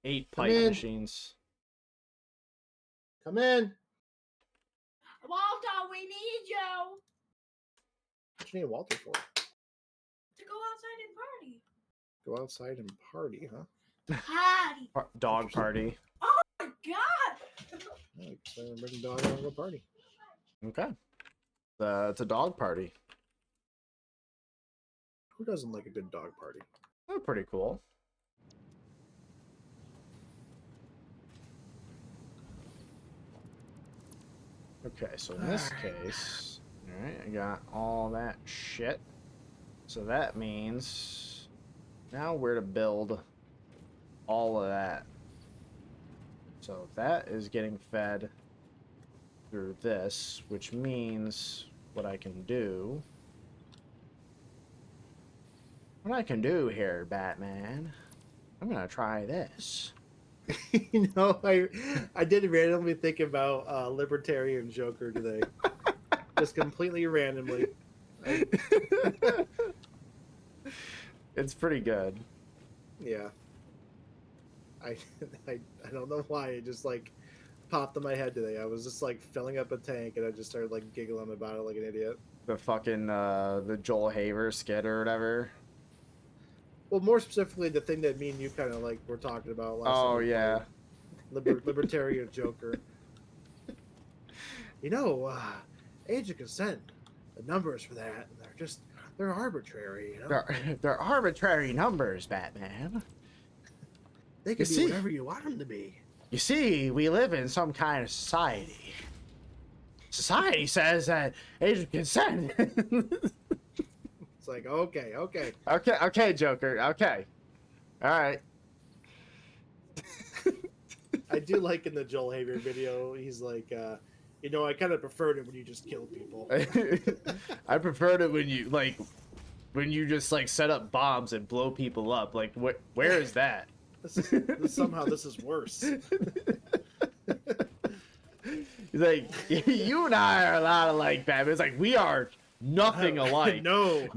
[SPEAKER 2] 8 pipe machines.
[SPEAKER 1] Come in.
[SPEAKER 3] Walter, we need you.
[SPEAKER 1] What you need Walter for?
[SPEAKER 3] To go outside and party.
[SPEAKER 1] Go outside and party, huh?
[SPEAKER 3] Party.
[SPEAKER 2] Dog party.
[SPEAKER 3] Oh my god.
[SPEAKER 1] Bring the dog out and go party.
[SPEAKER 2] Okay. It's a dog party.
[SPEAKER 1] Who doesn't like a good dog party?
[SPEAKER 2] They're pretty cool. Okay, so in this case, alright, I got all that shit. So that means now we're to build all of that. So that is getting fed through this, which means what I can do here, Batman, I'm gonna try this.
[SPEAKER 1] You know, I did randomly think about Libertarian Joker today. Just completely randomly.
[SPEAKER 2] It's pretty good.
[SPEAKER 1] Yeah. I don't know why it just like popped in my head today. I was just like filling up a tank and I just started like giggling about it like an idiot.
[SPEAKER 2] The fucking the Joel Haver skit or whatever.
[SPEAKER 1] Well, more specifically, the thing that me and you kind of like were talking about last time.
[SPEAKER 2] Oh yeah.
[SPEAKER 1] Libertarian Joker. You know, age of consent, the numbers for that, they're arbitrary. You know?
[SPEAKER 2] They're arbitrary numbers, Batman.
[SPEAKER 1] They can be whatever you want them to be.
[SPEAKER 2] You see, we live in some kind of society. Society says that age of consent.
[SPEAKER 1] It's like, okay.
[SPEAKER 2] Okay, Joker. Okay. All right.
[SPEAKER 1] I do like in the Joel Haver video, he's like, you know, I kind of preferred it when you just killed people.
[SPEAKER 2] I preferred it when you just like set up bombs and blow people up. Like, where is that?
[SPEAKER 1] Somehow this is worse.
[SPEAKER 2] He's like, you and I are a lot alike, Batman. It's like, we are nothing alike. No.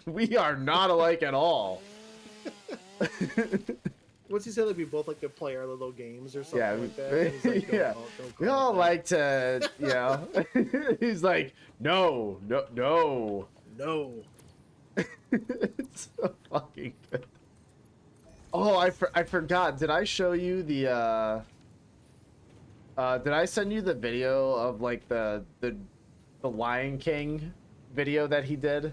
[SPEAKER 2] We are not alike at all.
[SPEAKER 1] What's he say? Like we both like to play our little games or something like that?
[SPEAKER 2] Yeah,
[SPEAKER 1] He's like, don't
[SPEAKER 2] we all like to, you know. He's like, no. It's so fucking good. Oh, I forgot. Did I show you the did I send you the video of like the Lion King video that he did?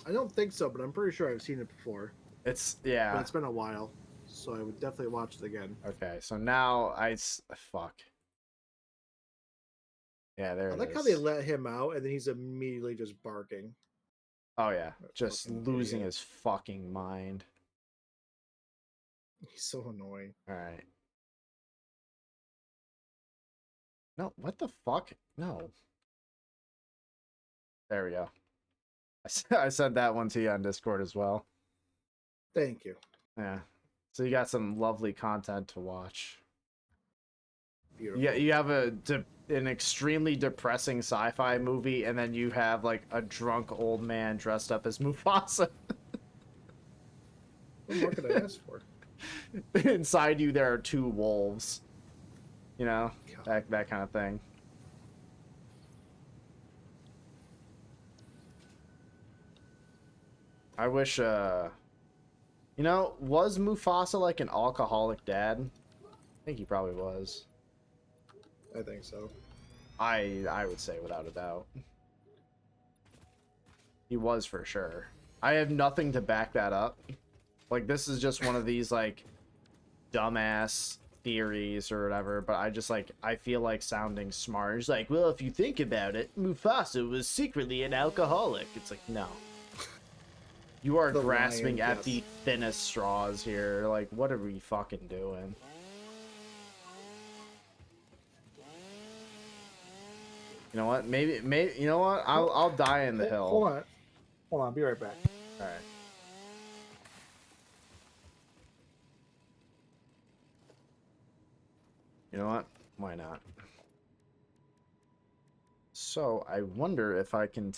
[SPEAKER 1] I don't think so, but I'm pretty sure I've seen it before.
[SPEAKER 2] It's, yeah.
[SPEAKER 1] But it's been a while. so I would definitely watch it again.
[SPEAKER 2] Okay, so now fuck. Yeah, there
[SPEAKER 1] I
[SPEAKER 2] it
[SPEAKER 1] like how they
[SPEAKER 2] is.
[SPEAKER 1] let him out, and then he's immediately just barking.
[SPEAKER 2] Oh yeah,
[SPEAKER 1] That
[SPEAKER 2] just
[SPEAKER 1] fucking
[SPEAKER 2] losing
[SPEAKER 1] idiot.
[SPEAKER 2] his fucking mind.
[SPEAKER 1] He's so annoying.
[SPEAKER 2] All right. No, what the fuck? No. There we go. I sent that one to you on Discord as well.
[SPEAKER 1] Thank you.
[SPEAKER 2] Yeah. So you got some lovely content to watch.
[SPEAKER 1] Beautiful.
[SPEAKER 2] Yeah, you have an extremely depressing sci-fi movie, and then you have like a drunk old man dressed up as Mufasa.
[SPEAKER 1] What more could I ask for?
[SPEAKER 2] Inside you, there are two wolves. You know,
[SPEAKER 1] God.
[SPEAKER 2] that kind of thing. I wish, you know, was Mufasa like an alcoholic dad? I think he probably was.
[SPEAKER 1] I think so.
[SPEAKER 2] I would say without a doubt. He was for sure. I have nothing to back that up. Like, this is just one of these, like, dumbass theories or whatever, but I feel like sounding smart. It's like, well, if you think about it, Mufasa was secretly an alcoholic. It's like, no. You are
[SPEAKER 1] The
[SPEAKER 2] grasping
[SPEAKER 1] lion,
[SPEAKER 2] at
[SPEAKER 1] yes.
[SPEAKER 2] the thinnest straws here. Like, what are we fucking doing? You know what? Maybe, you know what? I'll die in the hill.
[SPEAKER 1] Hold on. I'll be right back.
[SPEAKER 2] All right. You know what? Why not? So I wonder if I can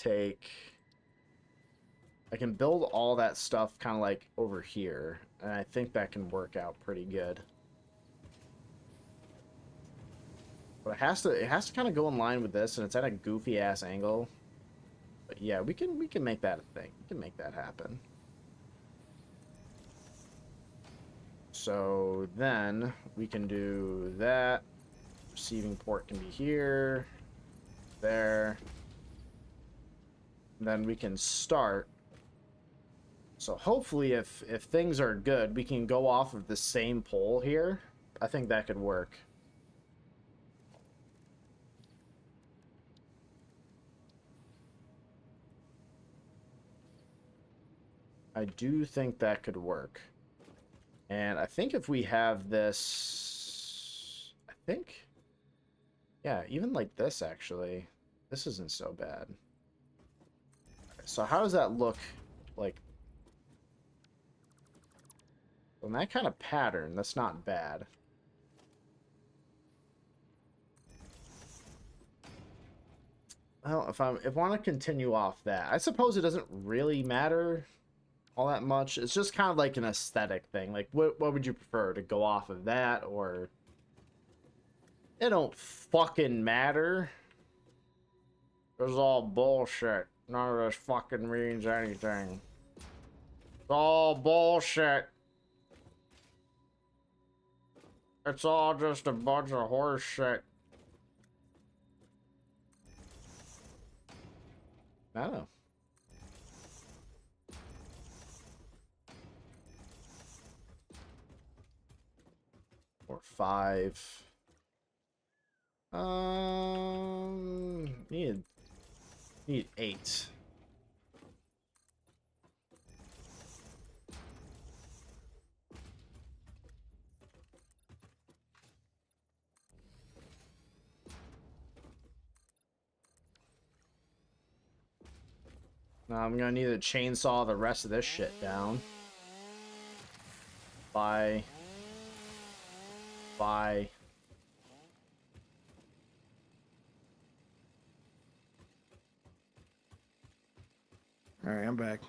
[SPEAKER 2] build all that stuff kind of like over here, and I think that can work out pretty good. But it has to kind of go in line with this, and it's at a goofy ass angle. But yeah, we can make that a thing. We can make that happen. So then we can do that. Receiving port can be here, there. And then we can start. So hopefully if things are good, we can go off of the same pole here. I think that could work. I do think that could work. And I think if we have this, I think, yeah, even like this actually, this isn't so bad. So how does that look like? In that kind of pattern, that's not bad. Well, if I want to continue off that, I suppose it doesn't really matter all that much. It's just kind of like an aesthetic thing. Like, what would you prefer, to go off of that, or it don't fucking matter? It's all bullshit. None of this fucking means anything. It's all bullshit. It's all just a bunch of horse shit. I don't know. Or 5. Need 8. Now I'm gonna need to chainsaw the rest of this shit down. Bye. Bye.
[SPEAKER 1] All right, I'm back.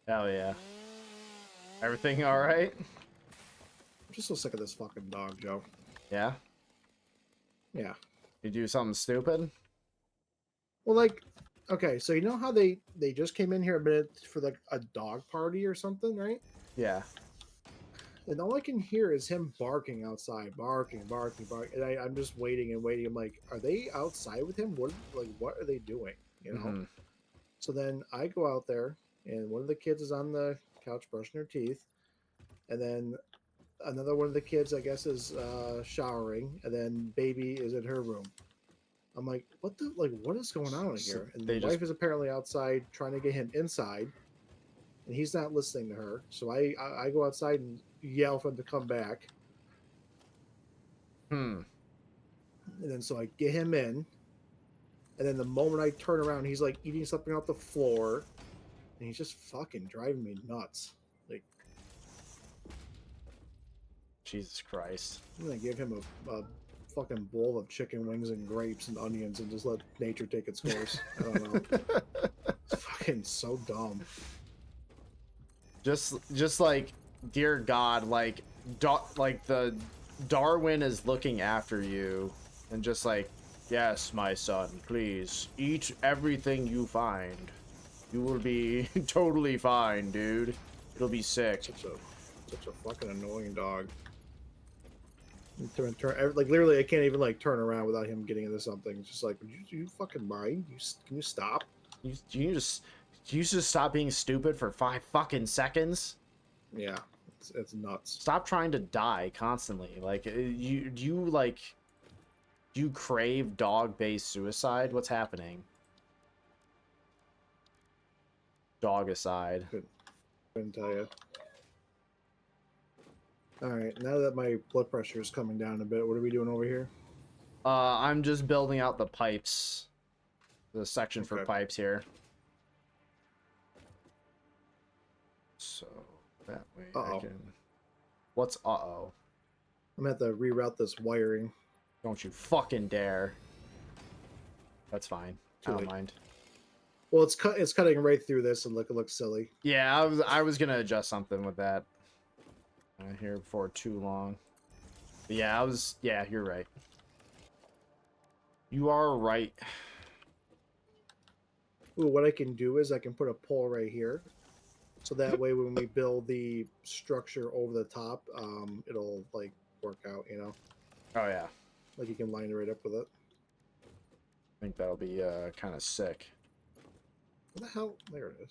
[SPEAKER 2] Hell yeah. Everything alright?
[SPEAKER 1] I'm just so sick of this fucking dog, Joe.
[SPEAKER 2] Yeah?
[SPEAKER 1] Yeah.
[SPEAKER 2] You do something stupid?
[SPEAKER 1] Well, like, okay, so you know how they just came in here a minute for like a dog party or something, right?
[SPEAKER 2] Yeah.
[SPEAKER 1] And all I can hear is him barking outside, barking. And I'm just waiting and waiting. I'm like, are they outside with him? What are they doing? You know?
[SPEAKER 2] Mm-hmm.
[SPEAKER 1] So then I go out there, and one of the kids is on the couch brushing her teeth, and then another one of the kids, I guess, is showering, and then baby is in her room. I'm like, what is going on in
[SPEAKER 2] So
[SPEAKER 1] here? And the
[SPEAKER 2] they just
[SPEAKER 1] wife is apparently outside trying to get him inside, and he's not listening to her. So I go outside and yell for him to come back,
[SPEAKER 2] hmm.
[SPEAKER 1] and then so I get him in, and then the moment I turn around, he's like eating something off the floor, and he's just fucking driving me nuts. Like,
[SPEAKER 2] Jesus Christ.
[SPEAKER 1] I'm gonna give him a fucking bowl of chicken wings and grapes and onions and just let nature take its course. I don't know. It's fucking so dumb.
[SPEAKER 2] Just like, dear God, like like the Darwin is looking after you, and just like, yes, my son, please eat everything you find. You will be totally fine, dude. It'll be sick.
[SPEAKER 1] Such a fucking annoying dog. Like literally, I can't even like turn around without him getting into something. It's just like, you fucking mind? Can you stop?
[SPEAKER 2] You just stop being stupid for 5 fucking seconds.
[SPEAKER 1] Yeah, it's nuts.
[SPEAKER 2] Stop trying to die constantly. Like, do you crave dog-based suicide? What's happening? Dog aside.
[SPEAKER 1] Couldn't tell you. All right, now that my blood pressure is coming down a bit, what are we doing over here?
[SPEAKER 2] I'm just building out the pipes. The section for
[SPEAKER 1] Okay.
[SPEAKER 2] pipes here. So that way I can. What's uh-oh?
[SPEAKER 1] I'm gonna have to reroute this wiring.
[SPEAKER 2] Don't you fucking dare. That's fine. I don't mind.
[SPEAKER 1] Well, it's cutting right through this, and look, it looks silly.
[SPEAKER 2] Yeah, I was gonna adjust something with that here before too long. But yeah, you're right. You are right.
[SPEAKER 1] Ooh, what I can do is I can put a pole right here, so that way when we build the structure over the top, it'll like work out. You know.
[SPEAKER 2] Oh yeah.
[SPEAKER 1] Like you can line it right up with it.
[SPEAKER 2] I think that'll be kind of sick.
[SPEAKER 1] What the hell? There it is.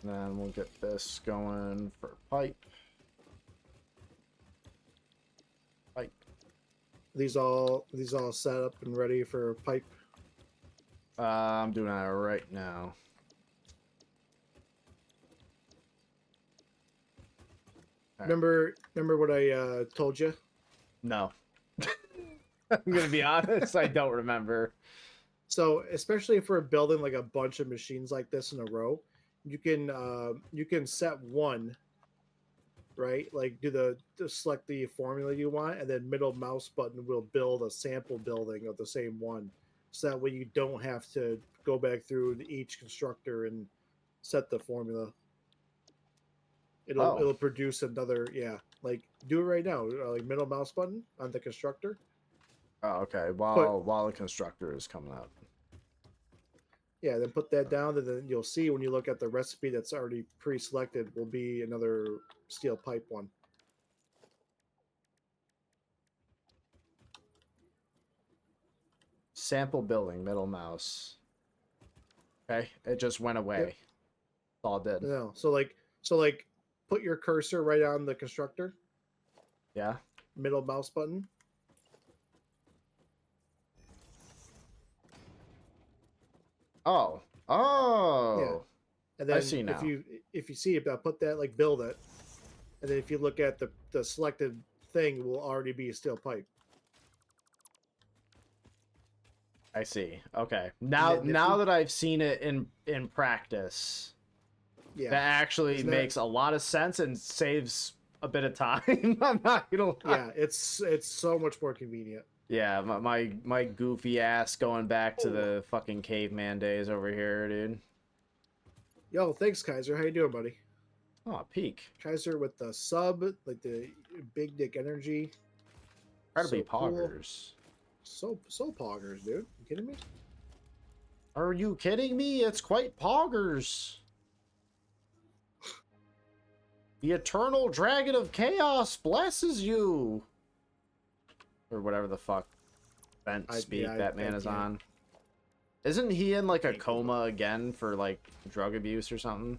[SPEAKER 2] Then we'll get this going for pipe. Pipe.
[SPEAKER 1] These all set up and ready for pipe.
[SPEAKER 2] I'm doing that right now.
[SPEAKER 1] Remember what I told you?
[SPEAKER 2] No. I'm gonna be honest, I don't remember.
[SPEAKER 1] So, especially if we're building like a bunch of machines like this in a row, you can set one, right? Like select the formula you want, and then middle mouse button will build a sample building of the same one, so that way you don't have to go back through each constructor and set the formula. It'll produce another, yeah. Like do it right now. Like middle mouse button on the constructor.
[SPEAKER 2] Oh, okay. While the constructor is coming up.
[SPEAKER 1] Yeah, then put that down, and then you'll see when you look at the recipe that's already pre-selected will be another steel pipe one.
[SPEAKER 2] Sample building, middle mouse. Okay, it just went away.
[SPEAKER 1] Yep.
[SPEAKER 2] It's all dead.
[SPEAKER 1] No, so like, put your cursor right on the constructor.
[SPEAKER 2] Yeah.
[SPEAKER 1] Middle mouse button.
[SPEAKER 2] Oh.
[SPEAKER 1] Yeah. And then
[SPEAKER 2] I see now.
[SPEAKER 1] if you see it, put that, like, build it, and then if you look at the selected thing, it will already be a steel pipe.
[SPEAKER 2] I see. Okay. Now that I've seen it in practice,
[SPEAKER 1] yeah,
[SPEAKER 2] that actually makes a lot of sense and saves a bit of time. I'm not gonna lie.
[SPEAKER 1] Yeah, it's so much more convenient.
[SPEAKER 2] Yeah, my goofy ass going back to the fucking caveman days over here, dude.
[SPEAKER 1] Yo, thanks, Kaiser. How you doing, buddy?
[SPEAKER 2] Oh, peak.
[SPEAKER 1] Kaiser with the sub, like the big dick energy.
[SPEAKER 2] Incredibly poggers.
[SPEAKER 1] Cool. So poggers, dude. You kidding me?
[SPEAKER 2] Are you kidding me? It's quite poggers. The eternal dragon of chaos blesses you. Or whatever the fuck bent speak that man is on. Isn't he in like a
[SPEAKER 1] Can't keep
[SPEAKER 2] coma again for like drug abuse or something?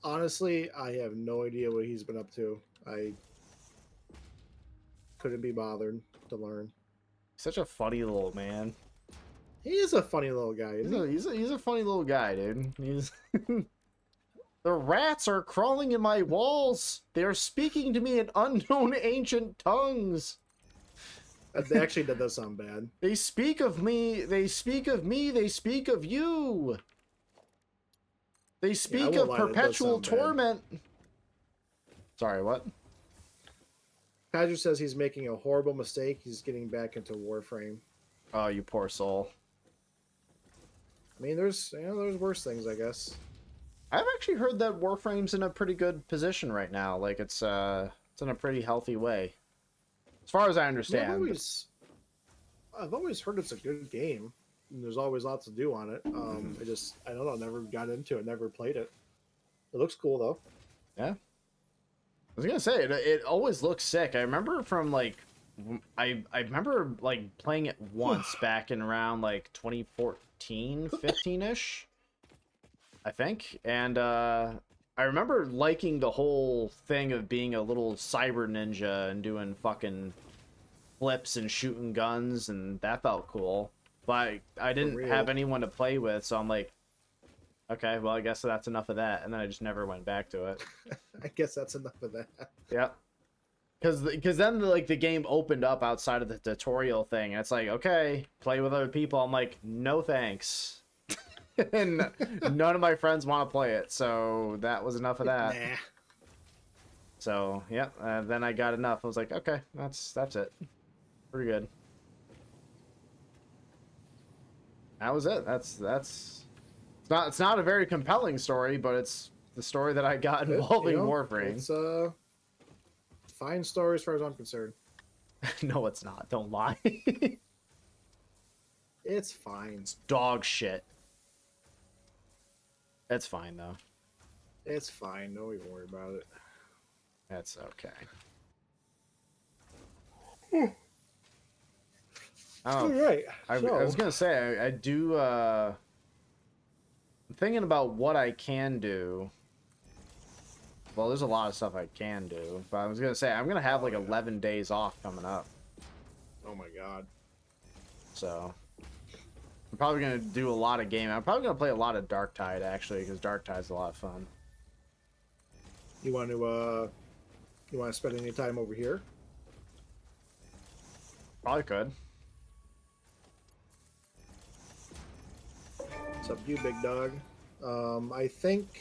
[SPEAKER 1] Honestly, I have no idea what he's been up to. I couldn't be bothered to learn.
[SPEAKER 2] Such a funny little man.
[SPEAKER 1] He is a funny little guy, isn't
[SPEAKER 2] He's a funny little guy, dude. He's The rats are crawling in my walls. They are speaking to me in unknown ancient tongues.
[SPEAKER 1] he? Actually, that does sound bad.
[SPEAKER 2] They speak of me. They speak of me. They speak of you. They
[SPEAKER 1] Yeah, I
[SPEAKER 2] speak
[SPEAKER 1] won't
[SPEAKER 2] of
[SPEAKER 1] lie, that does
[SPEAKER 2] perpetual
[SPEAKER 1] sound bad.
[SPEAKER 2] torment. Sorry, what?
[SPEAKER 1] Padger says he's making a horrible mistake. He's getting back into Warframe.
[SPEAKER 2] Oh, you poor soul.
[SPEAKER 1] I mean, there's there's worse things, I guess.
[SPEAKER 2] I've actually heard that Warframe's in a pretty good position right now. Like it's in a pretty healthy way, as far as I
[SPEAKER 1] I mean,
[SPEAKER 2] understand.
[SPEAKER 1] I've always heard it's a good game. And there's always lots to do on it. I don't know, never got into it, never played it. It looks cool though.
[SPEAKER 2] Yeah. I was gonna say it always looks sick. I remember from like I remember like playing it once back in around like 2014, 15-ish, I think. And I remember liking the whole thing of being a little cyber ninja and doing fucking flips and shooting guns, and that felt cool. But I didn't have anyone to play with, so I'm like, okay, well, I guess that's enough of that. And then I just never went back to it.
[SPEAKER 1] I guess that's enough of that.
[SPEAKER 2] Yeah. Because then like the game opened up outside of the tutorial thing, and it's like, okay, play with other people. I'm like, no thanks. And none of my friends want to play it, so that was enough of that.
[SPEAKER 1] Nah.
[SPEAKER 2] So yeah, then I got enough. I was like, okay, that's it. Pretty good. That was it. That's it's not a very compelling story, but it's the story that I got involving Warframe.
[SPEAKER 1] It's fine story as far as I'm concerned.
[SPEAKER 2] No, it's not. Don't lie.
[SPEAKER 1] It's fine.
[SPEAKER 2] It's dog shit. It's fine though.
[SPEAKER 1] It's fine. Don't even worry about it.
[SPEAKER 2] That's okay.
[SPEAKER 1] All right.
[SPEAKER 2] I was gonna say I do. I'm thinking about what I can do. Well, there's a lot of stuff I can do, but I was gonna say I'm gonna have like 11 days off coming up.
[SPEAKER 1] Oh my god.
[SPEAKER 2] So I'm probably gonna do a lot of gaming. I'm probably gonna play a lot of Dark Tide actually, because Dark Tide's a lot of fun.
[SPEAKER 1] You want to spend any time over here?
[SPEAKER 2] Probably could.
[SPEAKER 1] What's up, you big dog? I think.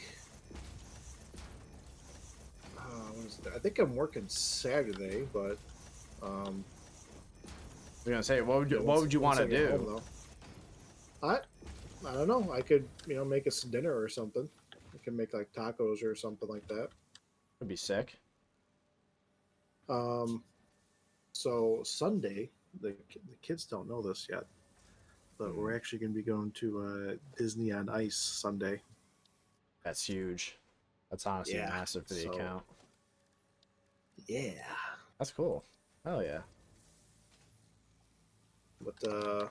[SPEAKER 1] What is it? I think I'm working Saturday, but.
[SPEAKER 2] I was gonna say, what would you want to do?
[SPEAKER 1] I don't know. I could make us dinner or something. I can make like tacos or something like that.
[SPEAKER 2] Would be sick.
[SPEAKER 1] So Sunday, the kids don't know this yet, but we're actually going to be going to Disney on Ice Sunday.
[SPEAKER 2] That's huge. That's honestly massive for the account.
[SPEAKER 1] Yeah.
[SPEAKER 2] That's cool. Hell yeah.
[SPEAKER 1] But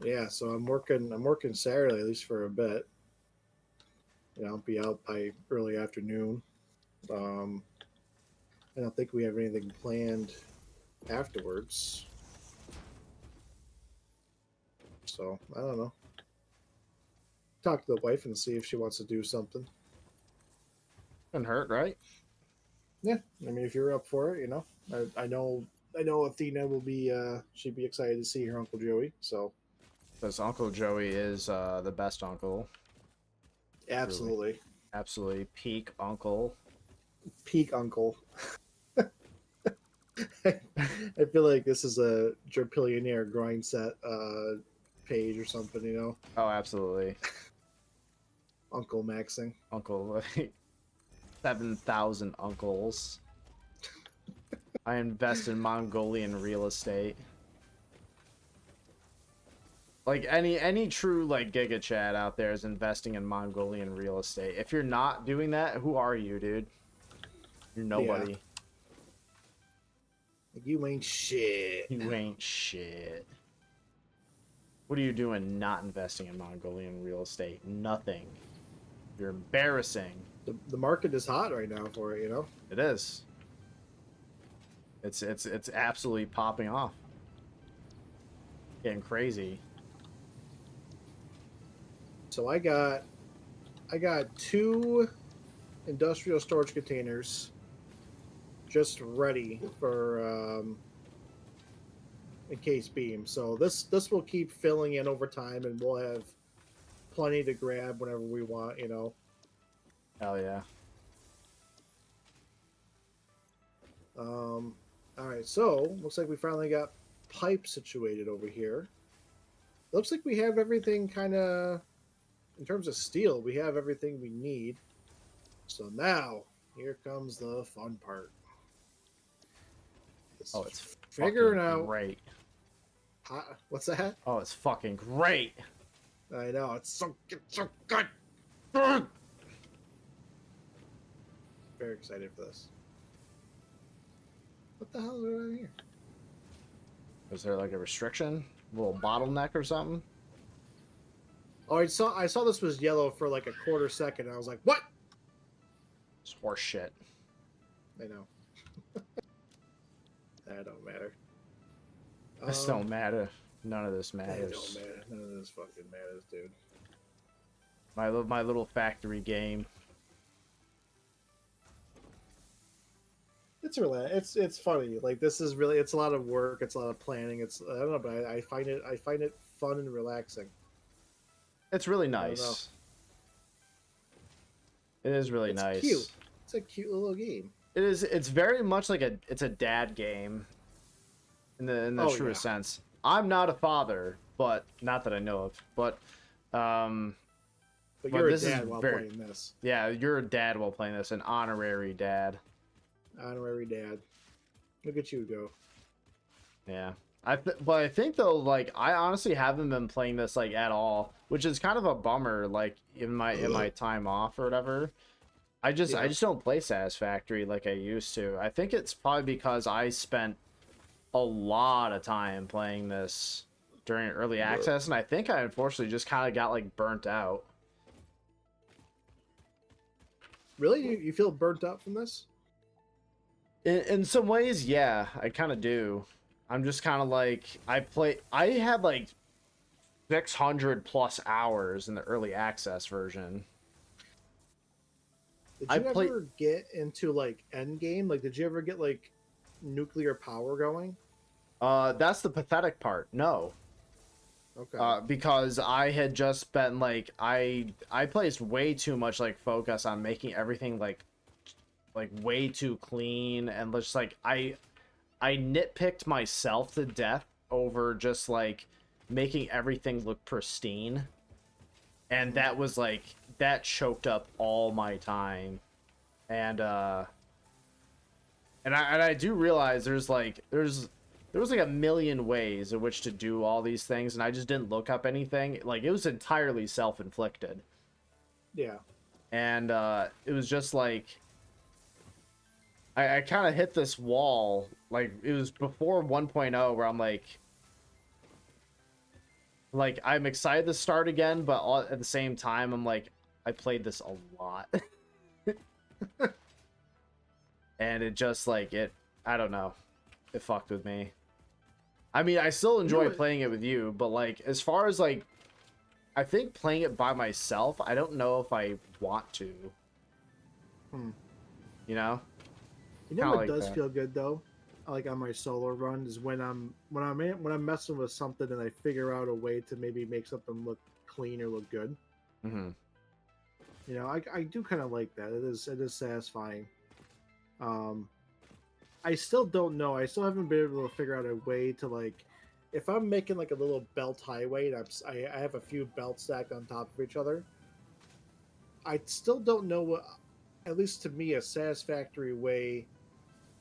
[SPEAKER 1] yeah, so I'm working Saturday at least for a bit. I'll be out by early afternoon. I don't think we have anything planned afterwards. So I don't know. Talk to the wife and see if she wants to do something.
[SPEAKER 2] Couldn't hurt, right?
[SPEAKER 1] Yeah, I mean, if you're up for it, I know Athena will be. She'd be excited to see her Uncle Joey. So,
[SPEAKER 2] because Uncle Joey is the best uncle.
[SPEAKER 1] Absolutely.
[SPEAKER 2] Really. Absolutely peak uncle.
[SPEAKER 1] Peak uncle. I feel like this is a Jerpillionaire grind set page or something,
[SPEAKER 2] Oh, absolutely.
[SPEAKER 1] Uncle maxing.
[SPEAKER 2] Uncle, 7,000 uncles. I invest in Mongolian real estate. Like any true like Giga Chad out there is investing in Mongolian real estate. If you're not doing that, who are you, dude? You're nobody.
[SPEAKER 1] Yeah. You ain't shit.
[SPEAKER 2] You ain't shit. What are you doing not investing in Mongolian real estate? Nothing. You're embarrassing.
[SPEAKER 1] The market is hot right now for it, you know?
[SPEAKER 2] It is. It's absolutely popping off. Getting crazy.
[SPEAKER 1] So I got 2 industrial storage containers just ready for encased beam. So this will keep filling in over time, and we'll have plenty to grab whenever we want. You know.
[SPEAKER 2] Hell yeah.
[SPEAKER 1] All right. So looks like we finally got pipe situated over here. Looks like we have everything kind of in terms of steel. We have everything we need. So now here comes the fun part.
[SPEAKER 2] Oh, it's
[SPEAKER 1] figuring
[SPEAKER 2] fucking
[SPEAKER 1] out.
[SPEAKER 2] great.
[SPEAKER 1] What's that?
[SPEAKER 2] Oh, it's fucking great.
[SPEAKER 1] I know it's so good. Very excited for this. What the hell is going on here?
[SPEAKER 2] Was there like a restriction? A little bottleneck or something?
[SPEAKER 1] Oh, I saw this was yellow for like a quarter second. I was like, what?
[SPEAKER 2] It's horse shit.
[SPEAKER 1] I know. That don't matter.
[SPEAKER 2] This don't matter. None of this
[SPEAKER 1] It
[SPEAKER 2] matters.
[SPEAKER 1] don't matter. None of this fucking matters, dude.
[SPEAKER 2] My little factory game.
[SPEAKER 1] It's funny. Like this is really it's a lot of work. It's a lot of planning. It's I don't know, but I find it fun and relaxing.
[SPEAKER 2] It's really
[SPEAKER 1] I don't know.
[SPEAKER 2] nice. It is really
[SPEAKER 1] It's
[SPEAKER 2] nice.
[SPEAKER 1] cute. It's a cute little game.
[SPEAKER 2] It is. It's very much like it's a dad game. In the
[SPEAKER 1] Oh,
[SPEAKER 2] truest
[SPEAKER 1] yeah.
[SPEAKER 2] sense. I'm not a father, but not that I know of. But
[SPEAKER 1] But
[SPEAKER 2] But
[SPEAKER 1] you're a
[SPEAKER 2] this is
[SPEAKER 1] dad while
[SPEAKER 2] very-
[SPEAKER 1] playing this.
[SPEAKER 2] yeah, you're a dad while playing this, an honorary dad.
[SPEAKER 1] Honorary dad. Look at you go.
[SPEAKER 2] Yeah. But I think though, like I honestly haven't been playing this like at all, which is kind of a bummer. Like in my time off or whatever, I just don't play Satisfactory like I used to. I think it's probably because I spent a lot of time playing this during early access, and I think I unfortunately just kind of got like burnt out.
[SPEAKER 1] Really? You feel burnt out from this?
[SPEAKER 2] In some ways, yeah, I kind of do. I'm just kind of like I had like 600 plus hours in the early access version.
[SPEAKER 1] Did
[SPEAKER 2] I
[SPEAKER 1] you
[SPEAKER 2] played-
[SPEAKER 1] ever get into like end game? Like, did you ever get like nuclear power going?
[SPEAKER 2] That's the pathetic part. No,
[SPEAKER 1] Okay.
[SPEAKER 2] because I had just been like I placed way too much like focus on making everything like way too clean, and just like I nitpicked myself to death over just like making everything look pristine, and that was like that choked up all my time. And I do realize there was like a million ways in which to do all these things, and I just didn't look up anything. Like it was entirely self-inflicted.
[SPEAKER 1] Yeah.
[SPEAKER 2] And it was just like I kind of hit this wall. Like it was before 1.0 where I'm like I'm excited to start again, but at the same time I'm like I played this a lot. And it just like I don't know, it fucked with me. I mean, I still enjoy playing it with you, but like as far as like I think playing it by myself, I don't know if I want to. You know?
[SPEAKER 1] You know
[SPEAKER 2] Kinda
[SPEAKER 1] what
[SPEAKER 2] like
[SPEAKER 1] does
[SPEAKER 2] that.
[SPEAKER 1] feel good though? Like on my solo run is when I'm messing with something and I figure out a way to maybe make something look clean or look good.
[SPEAKER 2] Mm-hmm.
[SPEAKER 1] You know, I do kind of like that. It is satisfying. I still don't know. I still haven't been able to figure out a way to like, if I'm making like a little belt highway and I have a few belts stacked on top of each other. I still don't know what, at least to me, a satisfactory way,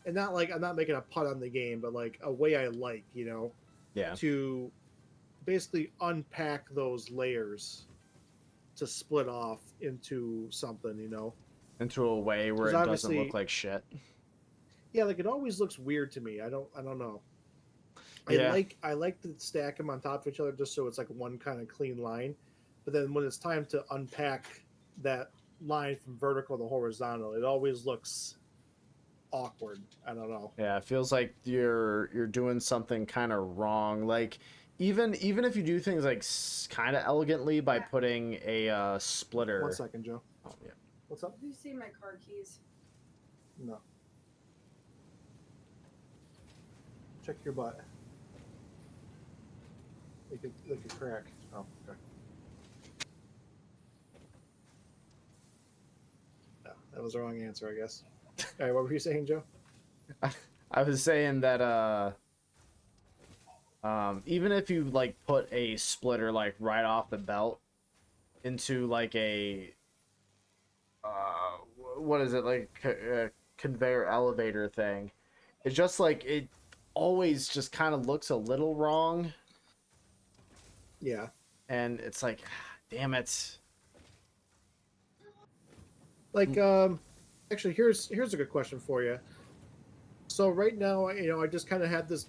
[SPEAKER 1] and not like I'm not making a pun on the game, but like a way I like, you know,
[SPEAKER 2] Yeah.
[SPEAKER 1] to basically unpack those layers to split off into something, you know.
[SPEAKER 2] Into a way where it
[SPEAKER 1] 'Cause
[SPEAKER 2] doesn't look
[SPEAKER 1] obviously-
[SPEAKER 2] like shit.
[SPEAKER 1] Yeah, like it always looks weird to me. I don't know.
[SPEAKER 2] Yeah.
[SPEAKER 1] I like to stack them on top of each other just so it's like one kind of clean line. But then when it's time to unpack that line from vertical to horizontal, it always looks awkward. I don't know.
[SPEAKER 2] Yeah, it feels like you're doing something kind of wrong. Like even if you do things like kind of elegantly by
[SPEAKER 3] Yeah.
[SPEAKER 2] putting a
[SPEAKER 1] One
[SPEAKER 2] splitter.
[SPEAKER 1] second, Joe.
[SPEAKER 2] Oh yeah.
[SPEAKER 1] What's up?
[SPEAKER 3] Did you see my car keys?
[SPEAKER 1] No. Check your butt. They could crack. Oh, okay. No, that was the wrong answer, I guess. All right, what were you saying, Joe?
[SPEAKER 2] I was saying that even if you like put a splitter like right off the belt into like a what is it, like a conveyor elevator thing, it's just like it always just kind of looks a little wrong,
[SPEAKER 1] Yeah.
[SPEAKER 2] and it's like damn it.
[SPEAKER 1] Like, actually, here's a good question for you. So right now, I just kind of had this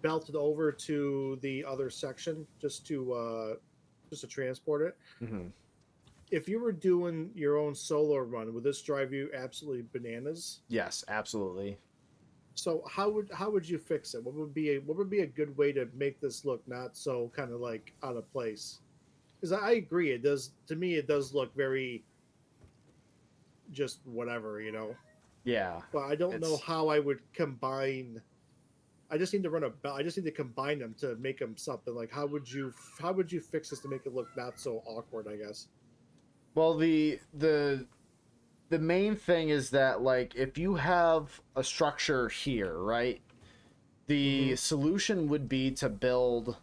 [SPEAKER 1] belted over to the other section just to transport it.
[SPEAKER 2] Mhm.
[SPEAKER 1] If you were doing your own solo run, would this drive you absolutely bananas?
[SPEAKER 2] Yes, absolutely.
[SPEAKER 1] So how would you fix it? What would be a good way to make this look not so kind of like out of place? Because I agree, it does to me it does look very just whatever.
[SPEAKER 2] Yeah,
[SPEAKER 1] But I don't know
[SPEAKER 2] it's
[SPEAKER 1] how I would combine. I just need to run a belt. I just need to combine them to make them something. Like how would you fix this to make it look not so awkward? I guess.
[SPEAKER 2] well the main thing is that like if you have a structure here, right?
[SPEAKER 1] Mm-hmm.
[SPEAKER 2] The solution would be to build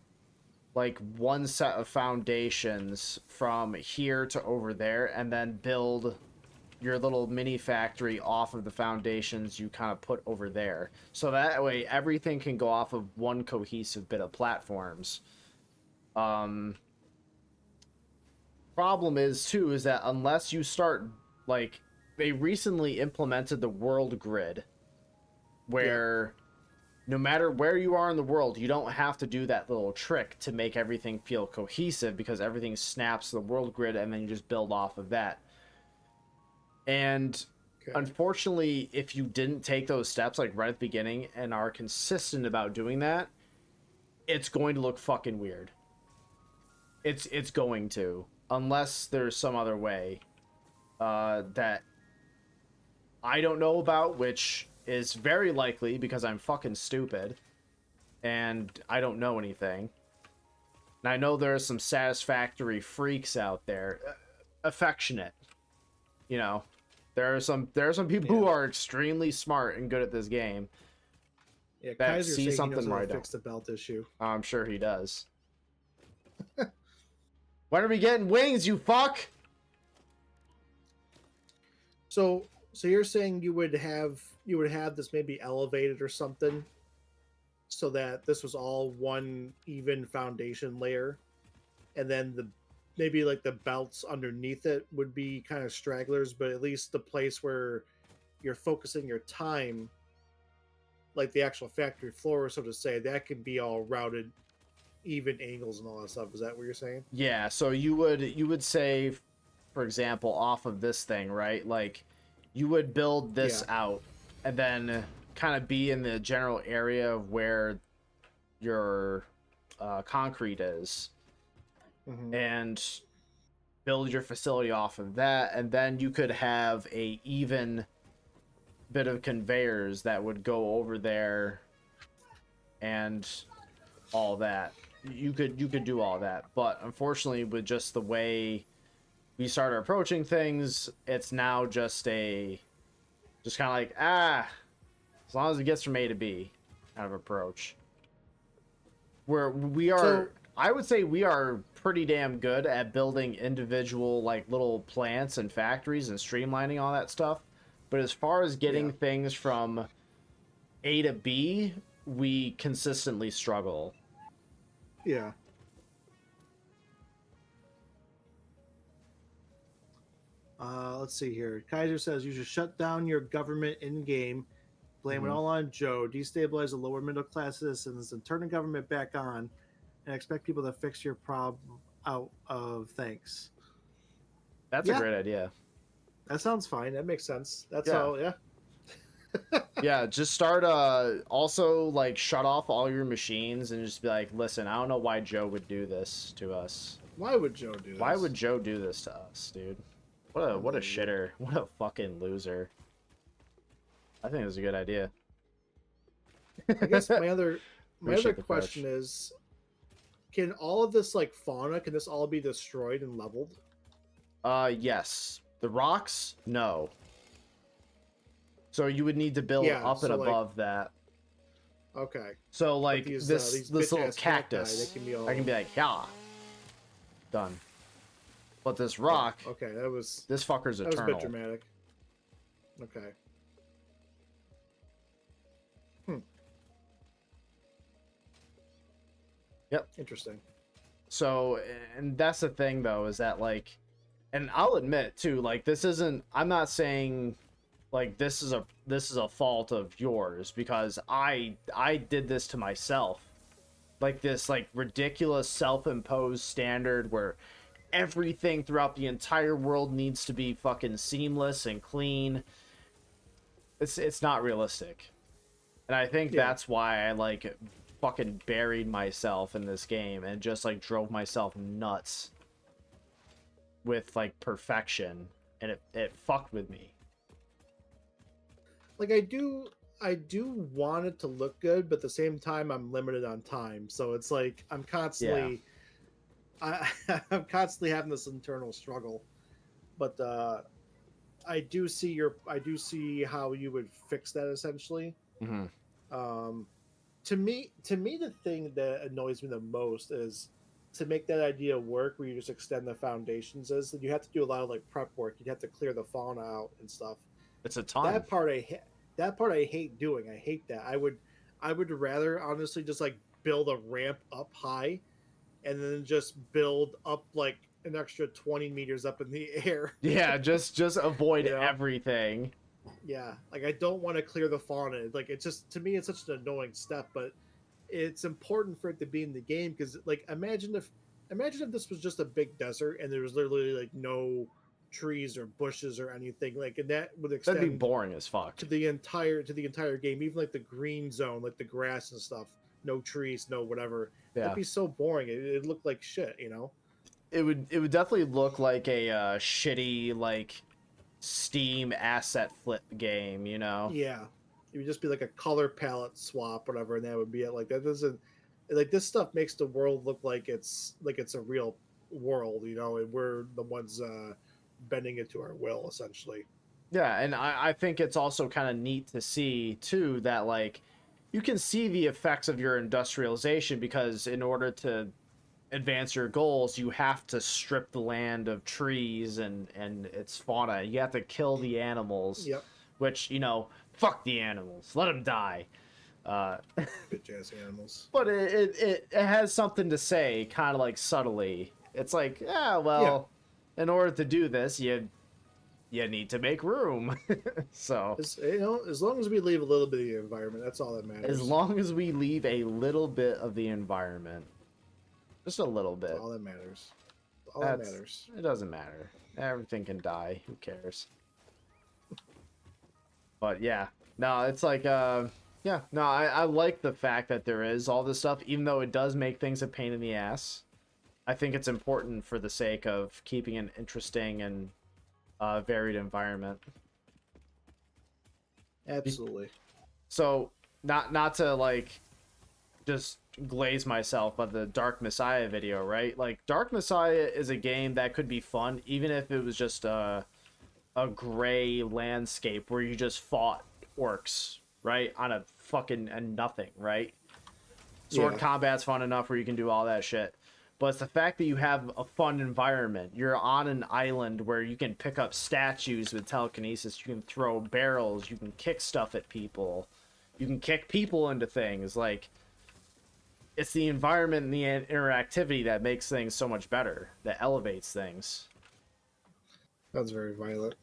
[SPEAKER 2] like one set of foundations from here to over there and then build your little mini factory off of the foundations you kind of put over there. So that way everything can go off of one cohesive bit of platforms. Um Problem is too is that unless you start like they recently implemented the world grid
[SPEAKER 1] Yeah.
[SPEAKER 2] where no matter where you are in the world, you don't have to do that little trick to make everything feel cohesive because everything snaps to the world grid and then you just build off of that. And
[SPEAKER 1] Okay.
[SPEAKER 2] unfortunately, if you didn't take those steps like right at the beginning and are consistent about doing that, it's going to look fucking weird. It's going to, unless there's some other way that I don't know about, which is very likely because I'm fucking stupid and I don't know anything. And I know there are some satisfactory freaks out there, affectionate. You know, there are some people
[SPEAKER 1] Yeah.
[SPEAKER 2] who are extremely smart and good at this game
[SPEAKER 1] Yeah.
[SPEAKER 2] that
[SPEAKER 1] Kaiser
[SPEAKER 2] see
[SPEAKER 1] say he knows
[SPEAKER 2] something
[SPEAKER 1] how
[SPEAKER 2] where
[SPEAKER 1] to
[SPEAKER 2] I don't.
[SPEAKER 1] fix the belt issue.
[SPEAKER 2] I'm sure he does. When are we getting wings, you fuck?
[SPEAKER 1] So you're saying you would have this maybe elevated or something so that this was all one even foundation layer, and then the maybe like the belts underneath it would be kind of stragglers, but at least the place where you're focusing your time, like the actual factory floor, so to say, that can be all routed, even angles and all that stuff. Is that what you're saying?
[SPEAKER 2] Yeah, so you would say, for example, off of this thing, right? Like, you would build this
[SPEAKER 1] Yeah.
[SPEAKER 2] out, and then kind of be in the general area of where your concrete is,
[SPEAKER 1] Mm-hmm.
[SPEAKER 2] and build your facility off of that, and then you could have a even bit of conveyors that would go over there and all that. You could do all that, but unfortunately, with just the way we started approaching things, it's now just kind of like as long as it gets from A to B kind of approach. Where we
[SPEAKER 1] So
[SPEAKER 2] are, I would say we are pretty damn good at building individual like little plants and factories and streamlining all that stuff. But as far as
[SPEAKER 1] yeah,
[SPEAKER 2] getting things from A to B, we consistently struggle.
[SPEAKER 1] yeah. Let's see here. Kaiser says you should shut down your government in game blame it all on Joe, destabilize the lower middle class citizens, and turn the government back on, and expect people to fix your problem out of thanks.
[SPEAKER 2] That's a
[SPEAKER 1] Yeah,
[SPEAKER 2] great idea.
[SPEAKER 1] that sounds fine. That makes sense. That's
[SPEAKER 2] Yeah.
[SPEAKER 1] all. Yeah.
[SPEAKER 2] Yeah, just start also like shut off all your machines and just be like, listen, I don't know why Joe would do this to us.
[SPEAKER 1] Why would Joe do this?
[SPEAKER 2] Why would Joe do this to us, dude? What a
[SPEAKER 1] Unbelievable.
[SPEAKER 2] shitter. What a fucking loser. I think it's a good idea.
[SPEAKER 1] I guess my other
[SPEAKER 2] Appreciate the
[SPEAKER 1] question
[SPEAKER 2] approach.
[SPEAKER 1] is, can all of this like fauna, can this all be destroyed and leveled?
[SPEAKER 2] Yes. The rocks? No. So you would need to build
[SPEAKER 1] Yeah.
[SPEAKER 2] up and
[SPEAKER 1] So like,
[SPEAKER 2] above that.
[SPEAKER 1] okay,
[SPEAKER 2] So
[SPEAKER 1] but
[SPEAKER 2] like
[SPEAKER 1] these
[SPEAKER 2] this
[SPEAKER 1] bitch
[SPEAKER 2] little
[SPEAKER 1] ass cacti, they
[SPEAKER 2] cactus,
[SPEAKER 1] can be all.
[SPEAKER 2] I can be like, yeah, done. But this
[SPEAKER 1] Oh,
[SPEAKER 2] rock,
[SPEAKER 1] okay, that was
[SPEAKER 2] this fucker's
[SPEAKER 1] a bit
[SPEAKER 2] eternal.
[SPEAKER 1] dramatic. Okay. Hmm.
[SPEAKER 2] Yep.
[SPEAKER 1] Interesting.
[SPEAKER 2] So, and that's the thing though, is that like, and I'll admit too, like this isn't. I'm not saying like this is a fault of yours because I did this to myself. Like this like ridiculous self-imposed standard where everything throughout the entire world needs to be fucking seamless and clean. It's not realistic. And I think
[SPEAKER 1] Yeah.
[SPEAKER 2] that's why I like fucking buried myself in this game and just like drove myself nuts with like perfection, and it fucked with me.
[SPEAKER 1] Like I do want it to look good, but at the same time I'm limited on time. So it's like
[SPEAKER 2] Yeah.
[SPEAKER 1] I'm constantly having this internal struggle. But I do see how you would fix that essentially.
[SPEAKER 2] Hmm.
[SPEAKER 1] Um to me the thing that annoys me the most is to make that idea work where you just extend the foundations is that you have to do a lot of like prep work. You'd have to clear the fauna out and stuff.
[SPEAKER 2] It's a ton.
[SPEAKER 1] That part I hate doing. I hate that. I would rather honestly just like build a ramp up high and then just build up like an extra 20 meters up in the air.
[SPEAKER 2] Yeah, just avoid
[SPEAKER 1] You know?
[SPEAKER 2] everything.
[SPEAKER 1] Yeah. Like I don't want to clear the fauna. Like it's just to me it's such an annoying step, but it's important for it to be in the game because like imagine if this was just a big desert and there was literally like no trees or bushes or anything like and that would
[SPEAKER 2] That'd be
[SPEAKER 1] extend
[SPEAKER 2] boring as fuck.
[SPEAKER 1] to the entire game, even like the green zone, like the grass and stuff, no trees, no whatever. That'd
[SPEAKER 2] Yeah.
[SPEAKER 1] be so boring. It looked like shit.
[SPEAKER 2] It would definitely look like a shitty like Steam asset flip game, you know?
[SPEAKER 1] Yeah, it would just be like a color palette swap, whatever, and that would be it. Like that doesn't like this stuff makes the world look like it's a real world, and we're the ones bending it to our will, essentially.
[SPEAKER 2] Yeah, and I think it's also kind of neat to see too that like you can see the effects of your industrialization because in order to advance your goals, you have to strip the land of trees and its fauna. You have to kill the animals,
[SPEAKER 1] Yep,
[SPEAKER 2] which fuck the animals, let them die. Uh,
[SPEAKER 1] bitch ass animals.
[SPEAKER 2] but it has something to say, kind of like subtly. It's like, yeah,
[SPEAKER 1] Yeah,
[SPEAKER 2] well, in order to do this, you need to make room. So
[SPEAKER 1] as long as we leave a little bit of the environment, that's all that
[SPEAKER 2] as
[SPEAKER 1] matters.
[SPEAKER 2] long as we leave a little bit of the environment, just a little
[SPEAKER 1] That's
[SPEAKER 2] bit,
[SPEAKER 1] all that matters. That's all that
[SPEAKER 2] that's
[SPEAKER 1] matters.
[SPEAKER 2] it doesn't matter. Everything can die. Who cares? But yeah, no, it's like yeah, no, I like the fact that there is all this stuff, even though it does make things a pain in the ass. I think it's important for the sake of keeping an interesting and varied environment.
[SPEAKER 1] Absolutely.
[SPEAKER 2] So not to like just glaze myself by the Dark Messiah video, right? Like Dark Messiah is a game that could be fun even if it was just a gray landscape where you just fought orcs, right? On a fucking and nothing, right? Sword
[SPEAKER 1] Yeah.
[SPEAKER 2] combat's fun enough where you can do all that shit. But it's the fact that you have a fun environment. You're on an island where you can pick up statues with telekinesis. You can throw barrels. You can kick stuff at people. You can kick people into things. Like, it's the environment and the interactivity that makes things so much better, that elevates things.
[SPEAKER 1] That's very violent.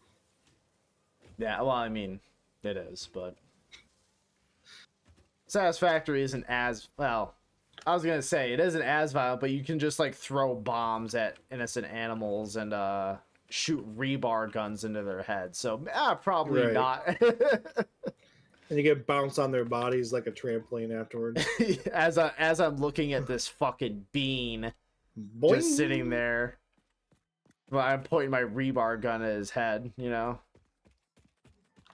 [SPEAKER 2] Yeah, well, I mean, it is, but Satisfactory isn't as well. I was gonna say it isn't as violent, but you can just like throw bombs at innocent animals and shoot rebar guns into their heads. So probably
[SPEAKER 1] Right.
[SPEAKER 2] not.
[SPEAKER 1] And you get bounced on their bodies like a trampoline afterwards.
[SPEAKER 2] as I'm looking at this fucking bean
[SPEAKER 1] Boing!
[SPEAKER 2] just sitting there, well, I'm pointing my rebar gun at his head. You know,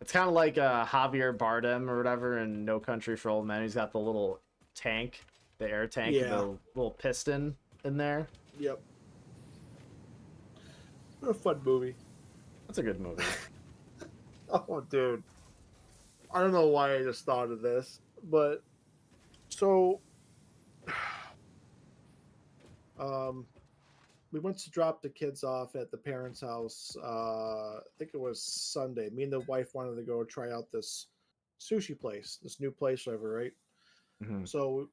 [SPEAKER 2] it's kind of like Javier Bardem or whatever in No Country for Old Men. He's got the little tank, the air tank, with
[SPEAKER 1] Yeah.
[SPEAKER 2] the little piston in there.
[SPEAKER 1] Yep. What a fun movie.
[SPEAKER 2] That's a good movie.
[SPEAKER 1] Oh, dude. I don't know why I just thought of this, but so we went to drop the kids off at the parents' house. I think it was Sunday. Me and the wife wanted to go try out this sushi place, this new place, whatever, right?
[SPEAKER 2] Mm-hmm.
[SPEAKER 1] So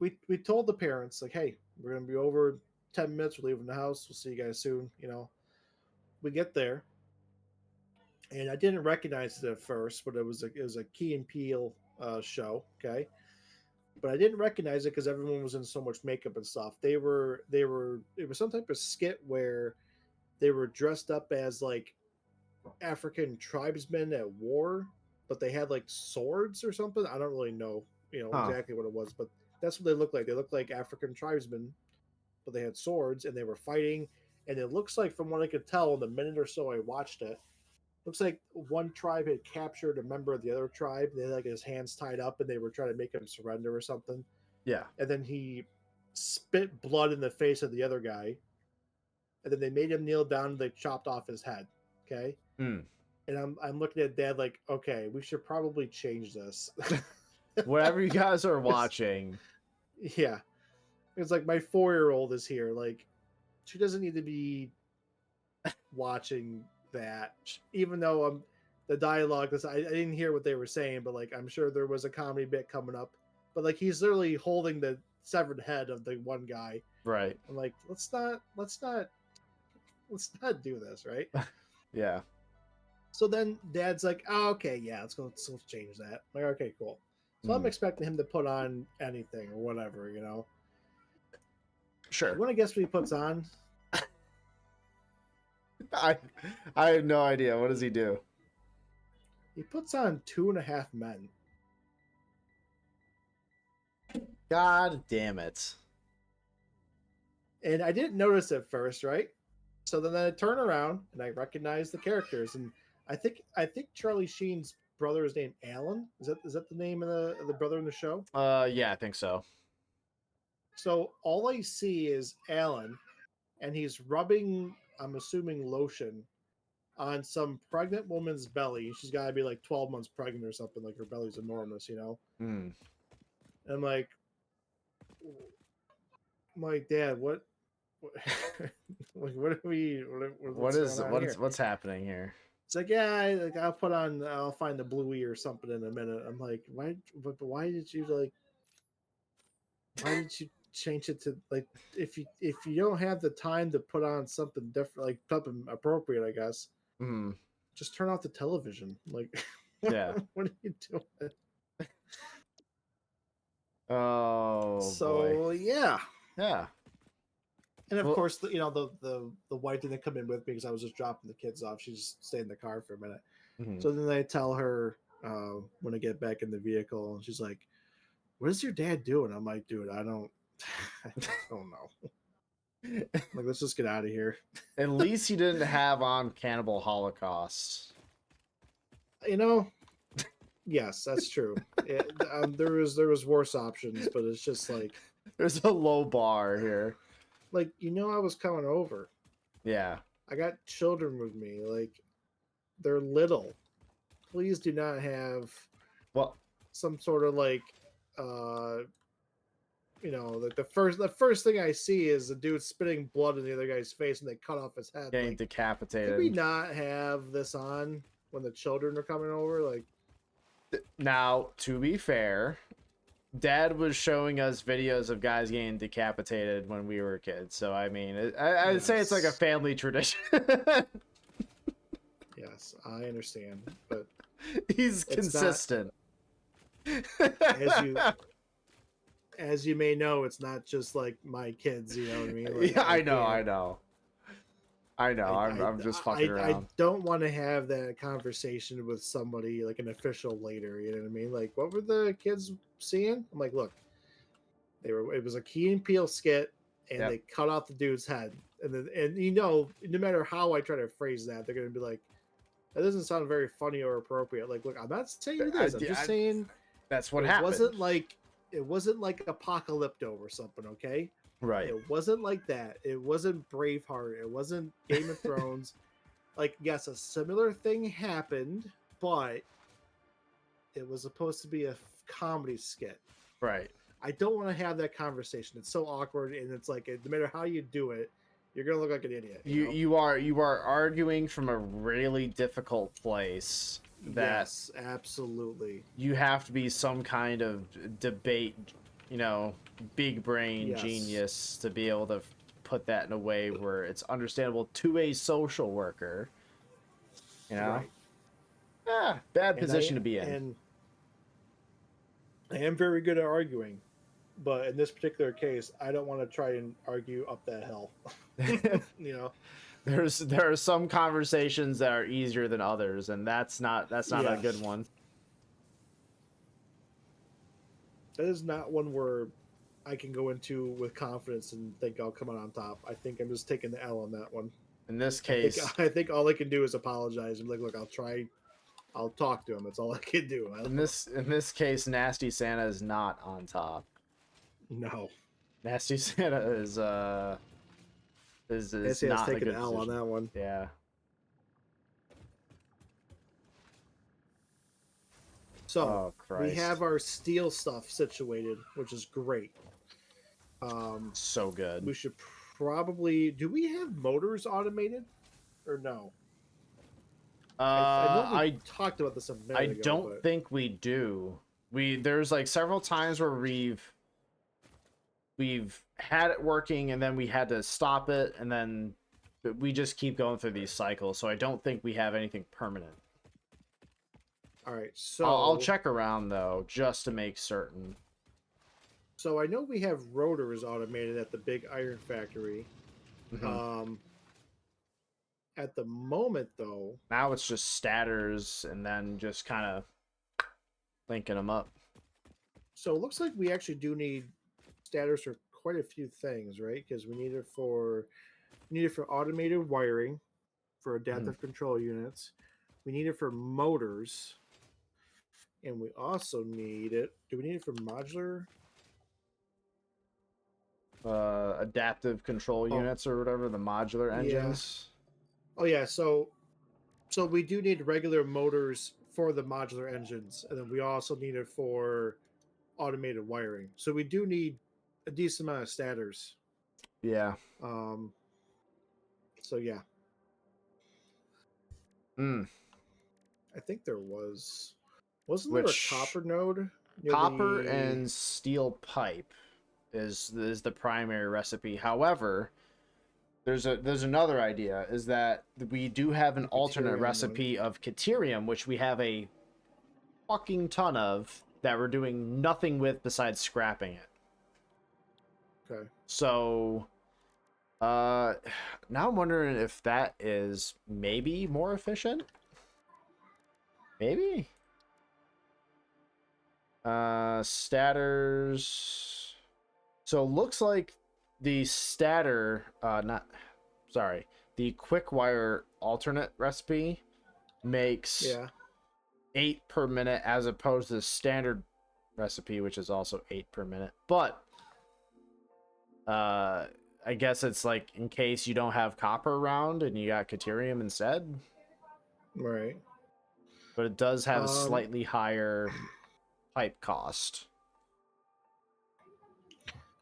[SPEAKER 1] we told the parents like, hey, we're gonna be over 10 minutes. We're leaving the house. We'll see you guys soon. You know, we get there, and I didn't recognize it at first, but it was a Key and Peele show. Okay, but I didn't recognize it because everyone was in so much makeup and stuff. It was some type of skit where they were dressed up as like African tribesmen at war, but they had like swords or something. I don't really know, exactly what it was, but that's what they look like. They look like African tribesmen, but they had swords and they were fighting. And it looks like, from what I could tell in the minute or so I watched it, looks like one tribe had captured a member of the other tribe. They had like his hands tied up and they were trying to make him surrender or something.
[SPEAKER 2] Yeah.
[SPEAKER 1] And then he spit blood in the face of the other guy. And then they made him kneel down and they chopped off his head. Okay.
[SPEAKER 2] Mm.
[SPEAKER 1] And I'm looking at Dad like, okay, we should probably change this.
[SPEAKER 2] Whatever you guys are watching.
[SPEAKER 1] Yeah. It's like my 4-year-old is here. Like, she doesn't need to be watching that. Even though the dialogue, I didn't hear what they were saying, but like I'm sure there was a comedy bit coming up. But like he's literally holding the severed head of the one guy.
[SPEAKER 2] Right.
[SPEAKER 1] I'm like, let's not do this, right?
[SPEAKER 2] Yeah.
[SPEAKER 1] So then Dad's like, oh, okay, yeah, let's change that. I'm like, okay, cool. So I'm expecting him to put on anything or whatever, you know.
[SPEAKER 2] Sure.
[SPEAKER 1] You want to guess what he puts on?
[SPEAKER 2] I have no idea. What does he do?
[SPEAKER 1] He puts on 2.5 Men.
[SPEAKER 2] God damn it.
[SPEAKER 1] And I didn't notice at first, right? So then I turn around and I recognize the characters, and I think Charlie Sheen's brother is named Alan. Is that the name of the brother in the show?
[SPEAKER 2] Yeah, I think so.
[SPEAKER 1] So all I see is Alan, and he's rubbing, I'm assuming, lotion on some pregnant woman's belly. She's got to be like 12 months pregnant or something. Like her belly's enormous, you know.
[SPEAKER 2] Mm.
[SPEAKER 1] And I'm like, Dad, what what are we?
[SPEAKER 2] What's happening here?
[SPEAKER 1] It's like, yeah, I'll find the bluey or something in a minute. I'm like, why? But why did you change it to like if you don't have the time to put on something different, like something appropriate, I guess.
[SPEAKER 2] Mm.
[SPEAKER 1] Just turn off the television. Like,
[SPEAKER 2] yeah.
[SPEAKER 1] What are you doing?
[SPEAKER 2] Oh.
[SPEAKER 1] So
[SPEAKER 2] boy.
[SPEAKER 1] yeah. And of course, the wife didn't come in with me because I was just dropping the kids off. She just stayed in the car for a minute.
[SPEAKER 2] Mm-hmm.
[SPEAKER 1] So then I tell her when I get back in the vehicle, and she's like, "What is your dad doing?" I'm like, "Dude, I don't know. Like, let's just get out of here."
[SPEAKER 2] At least he didn't have on Cannibal Holocaust.
[SPEAKER 1] You know, yes, that's true. There was worse options, but it's just like
[SPEAKER 2] there's a low bar here.
[SPEAKER 1] Like, I was coming over.
[SPEAKER 2] Yeah.
[SPEAKER 1] I got children with me. Like, they're little. Please do not have some sort of like like the first thing I see is the dude spitting blood in the other guy's face and they cut off his head.
[SPEAKER 2] Getting decapitated.
[SPEAKER 1] Did we not have this on when the children are coming over? Like,
[SPEAKER 2] now, to be fair, Dad was showing us videos of guys getting decapitated when we were kids. So, I mean, I'd say it's like a family tradition.
[SPEAKER 1] Yes, I understand. But
[SPEAKER 2] he's consistent.
[SPEAKER 1] as you as you may know, it's not just like my kids. You know what I mean? Like
[SPEAKER 2] Yeah,
[SPEAKER 1] I
[SPEAKER 2] I know,
[SPEAKER 1] can't.
[SPEAKER 2] I know, I know. I'm just fucking
[SPEAKER 1] I
[SPEAKER 2] around.
[SPEAKER 1] don't want to have that conversation with somebody like an official later. You know what I mean? Like, what were the kids seeing? I'm like, look, they were. It was a Key and Peele skit, and
[SPEAKER 2] Yep.
[SPEAKER 1] they cut off the dude's head. And you know, no matter how I try to phrase that, they're gonna be like, that doesn't sound very funny or appropriate. Like, look, I'm not saying it is. I'm just saying
[SPEAKER 2] That's what
[SPEAKER 1] it
[SPEAKER 2] happened.
[SPEAKER 1] wasn't like Apocalypto or something. Okay,
[SPEAKER 2] Right.
[SPEAKER 1] it wasn't like that. It wasn't Braveheart. It wasn't Game of Thrones. Like, yes, a similar thing happened, but it was supposed to be a comedy skit.
[SPEAKER 2] Right.
[SPEAKER 1] I don't want to have that conversation. It's so awkward, and it's like no matter how you do it, you're gonna look like an idiot. You know?
[SPEAKER 2] You are arguing from a really difficult place that
[SPEAKER 1] Yes, absolutely.
[SPEAKER 2] you have to be some kind of debate, you know, big brain
[SPEAKER 1] Yes,
[SPEAKER 2] genius to be able to put that in a way where it's understandable to a social worker, you know?
[SPEAKER 1] right.
[SPEAKER 2] Bad
[SPEAKER 1] And
[SPEAKER 2] position to be in.
[SPEAKER 1] I am very good at arguing, but in this particular case, I don't want to try and argue up that hill. You know?
[SPEAKER 2] There are some conversations that are easier than others, and that's not a
[SPEAKER 1] Yes.
[SPEAKER 2] good one.
[SPEAKER 1] That is not one where I can go into with confidence and think I'll come out on top. I think I'm just taking the L on that one.
[SPEAKER 2] In this
[SPEAKER 1] I think
[SPEAKER 2] case,
[SPEAKER 1] I think all I can do is apologize and be like, look, I'll try. I'll talk to him. That's all I can do. I don't know.
[SPEAKER 2] in this case, Nasty Santa is not on top.
[SPEAKER 1] No,
[SPEAKER 2] Nasty Santa is
[SPEAKER 1] Nancy has
[SPEAKER 2] not in a
[SPEAKER 1] taken the
[SPEAKER 2] good
[SPEAKER 1] L on
[SPEAKER 2] position.
[SPEAKER 1] that one.
[SPEAKER 2] Yeah.
[SPEAKER 1] So
[SPEAKER 2] Oh
[SPEAKER 1] we
[SPEAKER 2] Christ.
[SPEAKER 1] have our steel stuff situated, which is great.
[SPEAKER 2] So good.
[SPEAKER 1] We should probably. Do we have motors automated or no? I know we
[SPEAKER 2] I
[SPEAKER 1] talked about this a
[SPEAKER 2] I
[SPEAKER 1] minute ago,
[SPEAKER 2] don't
[SPEAKER 1] but
[SPEAKER 2] think we do. There's like several times where we've had it working and then we had to stop it and then we just keep going through these cycles. So I don't think we have anything permanent.
[SPEAKER 1] all right.
[SPEAKER 2] I'll check around though just to make certain.
[SPEAKER 1] So I know we have rotors automated at the big iron factory.
[SPEAKER 2] Mm-hmm.
[SPEAKER 1] Um, at the moment, though,
[SPEAKER 2] Now it's just statters and then just kind of linking them up.
[SPEAKER 1] so it looks like we actually do need status for quite a few things, right? Because we need it for automated wiring, for
[SPEAKER 2] Mhm.
[SPEAKER 1] adaptive control units. We need it for motors, and we also need it. Do we need it for modular?
[SPEAKER 2] Adaptive control
[SPEAKER 1] Oh,
[SPEAKER 2] units or whatever, the modular
[SPEAKER 1] yeah.
[SPEAKER 2] engines.
[SPEAKER 1] Oh, yeah. So we do need regular motors for the modular engines, and then we also need it for automated wiring. So we do need a decent amount of stators.
[SPEAKER 2] Yeah.
[SPEAKER 1] Um, so yeah,
[SPEAKER 2] Mm.
[SPEAKER 1] I think wasn't there a
[SPEAKER 2] Which
[SPEAKER 1] copper node near
[SPEAKER 2] copper
[SPEAKER 1] the
[SPEAKER 2] and steel pipe is the primary recipe. However, there's another idea is that we do have an alternate
[SPEAKER 1] Deuterium one?
[SPEAKER 2] recipe of Caterium, which we have a fucking ton of that we're doing nothing with besides scrapping it.
[SPEAKER 1] Okay.
[SPEAKER 2] So uh now I'm wondering if that is maybe more efficient. Maybe. Statters. So it looks like the statter not sorry, the quick wire alternate recipe makes
[SPEAKER 1] Yeah.
[SPEAKER 2] 8 per minute as opposed to the standard recipe, which is also 8 per minute. But I guess it's like in case you don't have copper around and you got Caterium instead.
[SPEAKER 1] Right.
[SPEAKER 2] But it does have a
[SPEAKER 1] Um.
[SPEAKER 2] slightly higher pipe cost.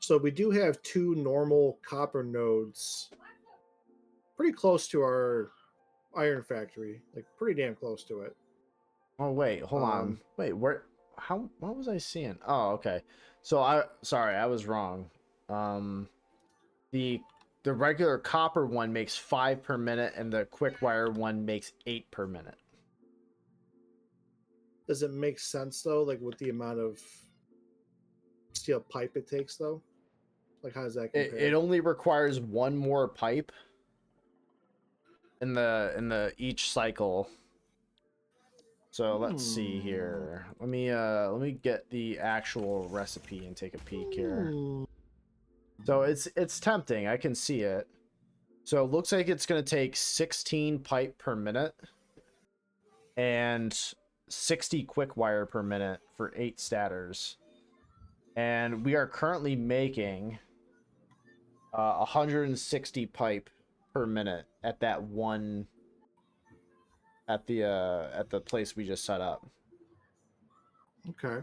[SPEAKER 1] So we do have two normal copper nodes, pretty close to our iron factory, like pretty damn close to it.
[SPEAKER 2] Oh wait, hold on.
[SPEAKER 1] Um.
[SPEAKER 2] Wait, where how what was I seeing? Oh, okay. So I was wrong. Um the the regular copper one makes 5 per minute and the quick wire one makes 8 per minute.
[SPEAKER 1] Does it make sense though, like with the amount of steel pipe it takes though? Like how does that
[SPEAKER 2] It
[SPEAKER 1] compare?
[SPEAKER 2] only requires one more pipe in the each cycle. So let's see here. Let me get the actual recipe and take a peek here. So it's tempting. I can see it. So it looks like it's going to take 16 pipe per minute and 60 quick wire per minute for 8 statters. And we are currently making 160 pipe per minute at that one at the place we just set up.
[SPEAKER 1] Okay.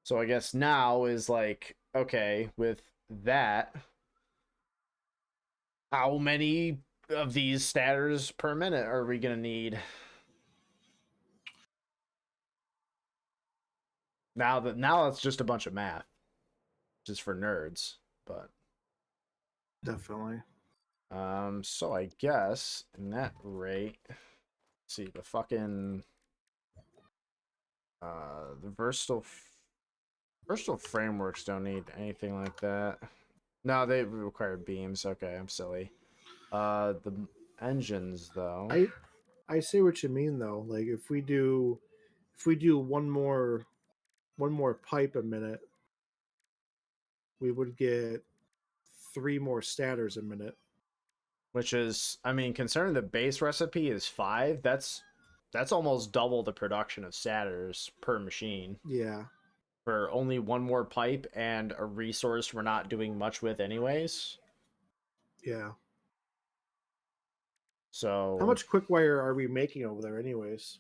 [SPEAKER 2] So I guess now is like, okay, with that, how many of these statters per minute are we gonna need? Now it's just a bunch of math, just for nerds. But
[SPEAKER 1] Definitely.
[SPEAKER 2] so I guess in that rate, let's see the fucking the versatile frameworks don't need anything like that. No, they require beams. Okay, I'm silly. The engines though.
[SPEAKER 1] I see what you mean though. Like if we do one more pipe a minute, we would get three more statters a minute.
[SPEAKER 2] Which is, I mean, considering the base recipe is 5, that's almost double the production of statters per machine
[SPEAKER 1] Yeah.
[SPEAKER 2] for only one more pipe and a resource we're not doing much with anyways.
[SPEAKER 1] Yeah. How
[SPEAKER 2] So
[SPEAKER 1] much quick wire are we making over there anyways?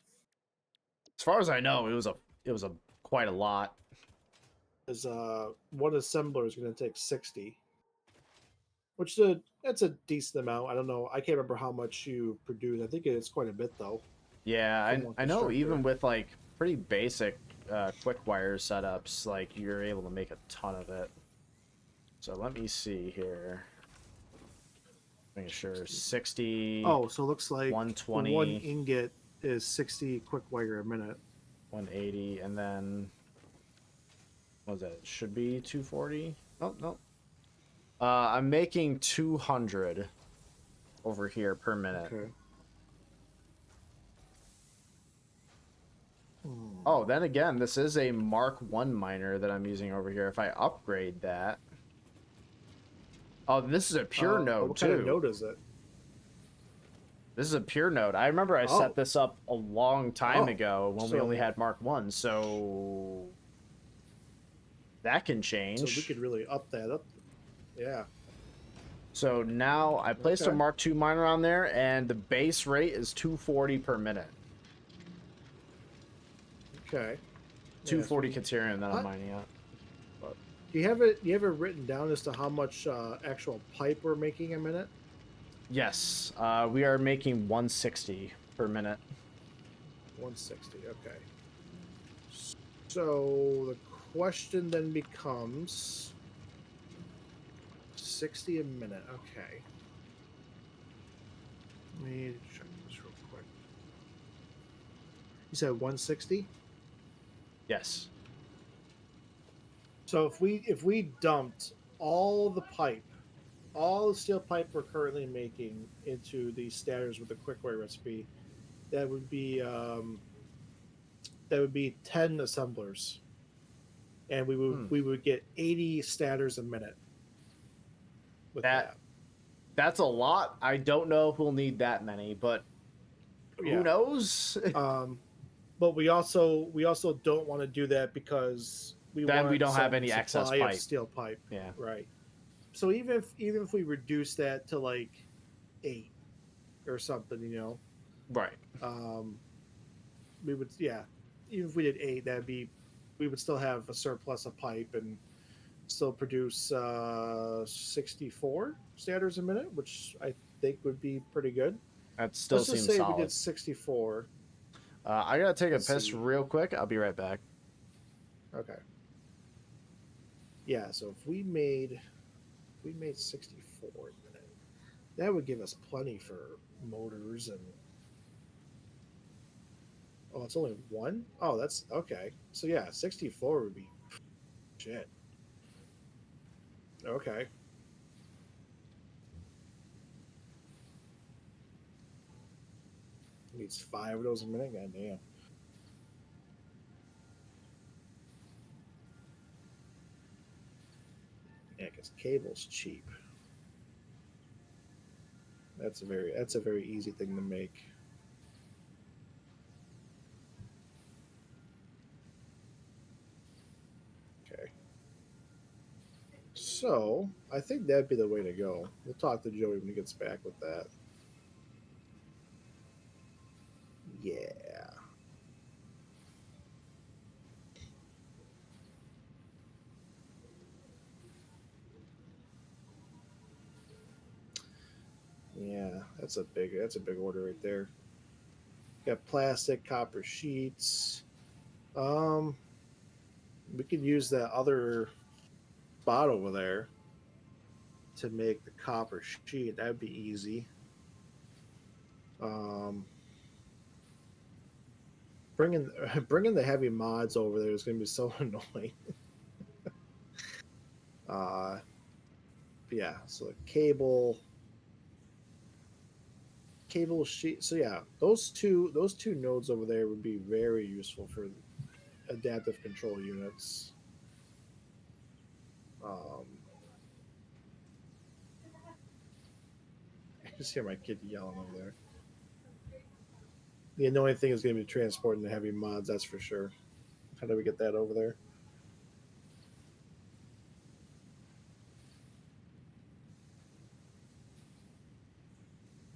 [SPEAKER 2] as far as I know, it was a quite a lot.
[SPEAKER 1] Because one assembler is going to take 60, which is that's a decent amount. I don't know. I can't remember how much you produce. I think it's quite a bit though
[SPEAKER 2] Yeah,
[SPEAKER 1] from one
[SPEAKER 2] I know even
[SPEAKER 1] constructor.
[SPEAKER 2] with like pretty basic quick wire setups, like you're able to make a ton of it. So let me see here. Making sure 60,
[SPEAKER 1] Oh, so it looks like one
[SPEAKER 2] 120,
[SPEAKER 1] ingot is 60 quick wire a minute.
[SPEAKER 2] 180, and then what was that? It should be 240. Oh no. I'm making 200 over here per minute.
[SPEAKER 1] Okay.
[SPEAKER 2] Oh, then again, this is a Mark 1 miner that I'm using over here. If I upgrade that. Oh, this is a pure node
[SPEAKER 1] What kind of
[SPEAKER 2] too.
[SPEAKER 1] node is it?
[SPEAKER 2] This is a pure node. I remember I set
[SPEAKER 1] Oh,
[SPEAKER 2] this up a long time
[SPEAKER 1] oh,
[SPEAKER 2] ago when we only
[SPEAKER 1] so
[SPEAKER 2] had Mark 1, so that can
[SPEAKER 1] so we
[SPEAKER 2] change.
[SPEAKER 1] could really up that up. Yeah.
[SPEAKER 2] So now I placed a
[SPEAKER 1] Okay.
[SPEAKER 2] Mark 2 miner on there, and the base rate is 240 per minute.
[SPEAKER 1] Okay. Yeah.
[SPEAKER 2] 240 Caterium that I'm
[SPEAKER 1] Huh?
[SPEAKER 2] mining up. But
[SPEAKER 1] Do you have it? Do you have it written down as to how much actual pipe we're making a minute?
[SPEAKER 2] yes, we are making 160 per minute.
[SPEAKER 1] 160. Okay. So the question then becomes 60 a minute. Okay. Let me check this real quick. You said 160?
[SPEAKER 2] Yes.
[SPEAKER 1] So if we dumped all the pipe, all the steel pipe we're currently making into these statters with the quickwire recipe, that would be 10 assemblers, and
[SPEAKER 2] Hmm.
[SPEAKER 1] we would get 80 statters a minute with
[SPEAKER 2] That
[SPEAKER 1] that.
[SPEAKER 2] that's a lot. I don't know if we'll need that many, but who
[SPEAKER 1] Yeah.
[SPEAKER 2] knows?
[SPEAKER 1] Um, but we also don't want to do that because we
[SPEAKER 2] Then we
[SPEAKER 1] want
[SPEAKER 2] don't have
[SPEAKER 1] some
[SPEAKER 2] any excess
[SPEAKER 1] supply of
[SPEAKER 2] pipe.
[SPEAKER 1] steel pipe,
[SPEAKER 2] Yeah.
[SPEAKER 1] right? So even if we reduce that to like 8 or something,
[SPEAKER 2] Right.
[SPEAKER 1] um, we would, yeah, even if we did 8, that'd be, we would still have a surplus of pipe and still produce 64 statters a minute, which I think would be pretty good.
[SPEAKER 2] That still
[SPEAKER 1] Let's just
[SPEAKER 2] seems
[SPEAKER 1] say we
[SPEAKER 2] solid.
[SPEAKER 1] did 64.
[SPEAKER 2] I gotta take a
[SPEAKER 1] Let's
[SPEAKER 2] piss
[SPEAKER 1] see.
[SPEAKER 2] real quick. I'll be right back.
[SPEAKER 1] Okay. Yeah, so if we made 64 a minute, that would give us plenty for motors and Oh, it's only one? Oh, that's okay. So yeah, 64 would be shit. Okay. Needs 5 of those a minute. God damn. Yeah, because cable's cheap. That's a very easy thing to make. Okay. So I think that'd be the way to go. We'll talk to Joey when he gets back with that. Yeah. Yeah, that's a big order right there. Got plastic, copper sheets. Um, we could use that other spot over there to make the copper sheet. That'd be easy. Um, bringing bringing the heavy mods over there is going to be so annoying. Uh, yeah. So cable sheet. So yeah, those two nodes over there would be very useful for adaptive control units. Um, I just hear my kid yelling over there. The annoying thing is going to be transporting the heavy mods. That's for sure. How do we get that over there?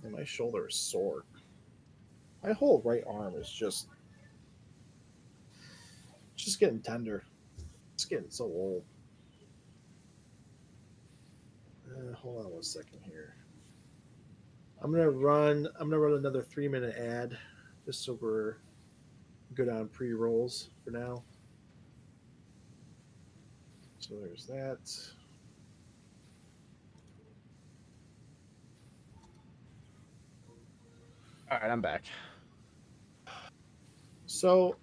[SPEAKER 1] And my shoulder is sore. My whole right arm is just getting tender. It's getting so old. Hold on 1 second here. I'm gonna run another 3 minute ad, just so we're good on pre rolls for now. So there's that.
[SPEAKER 2] All right, I'm back.
[SPEAKER 1] So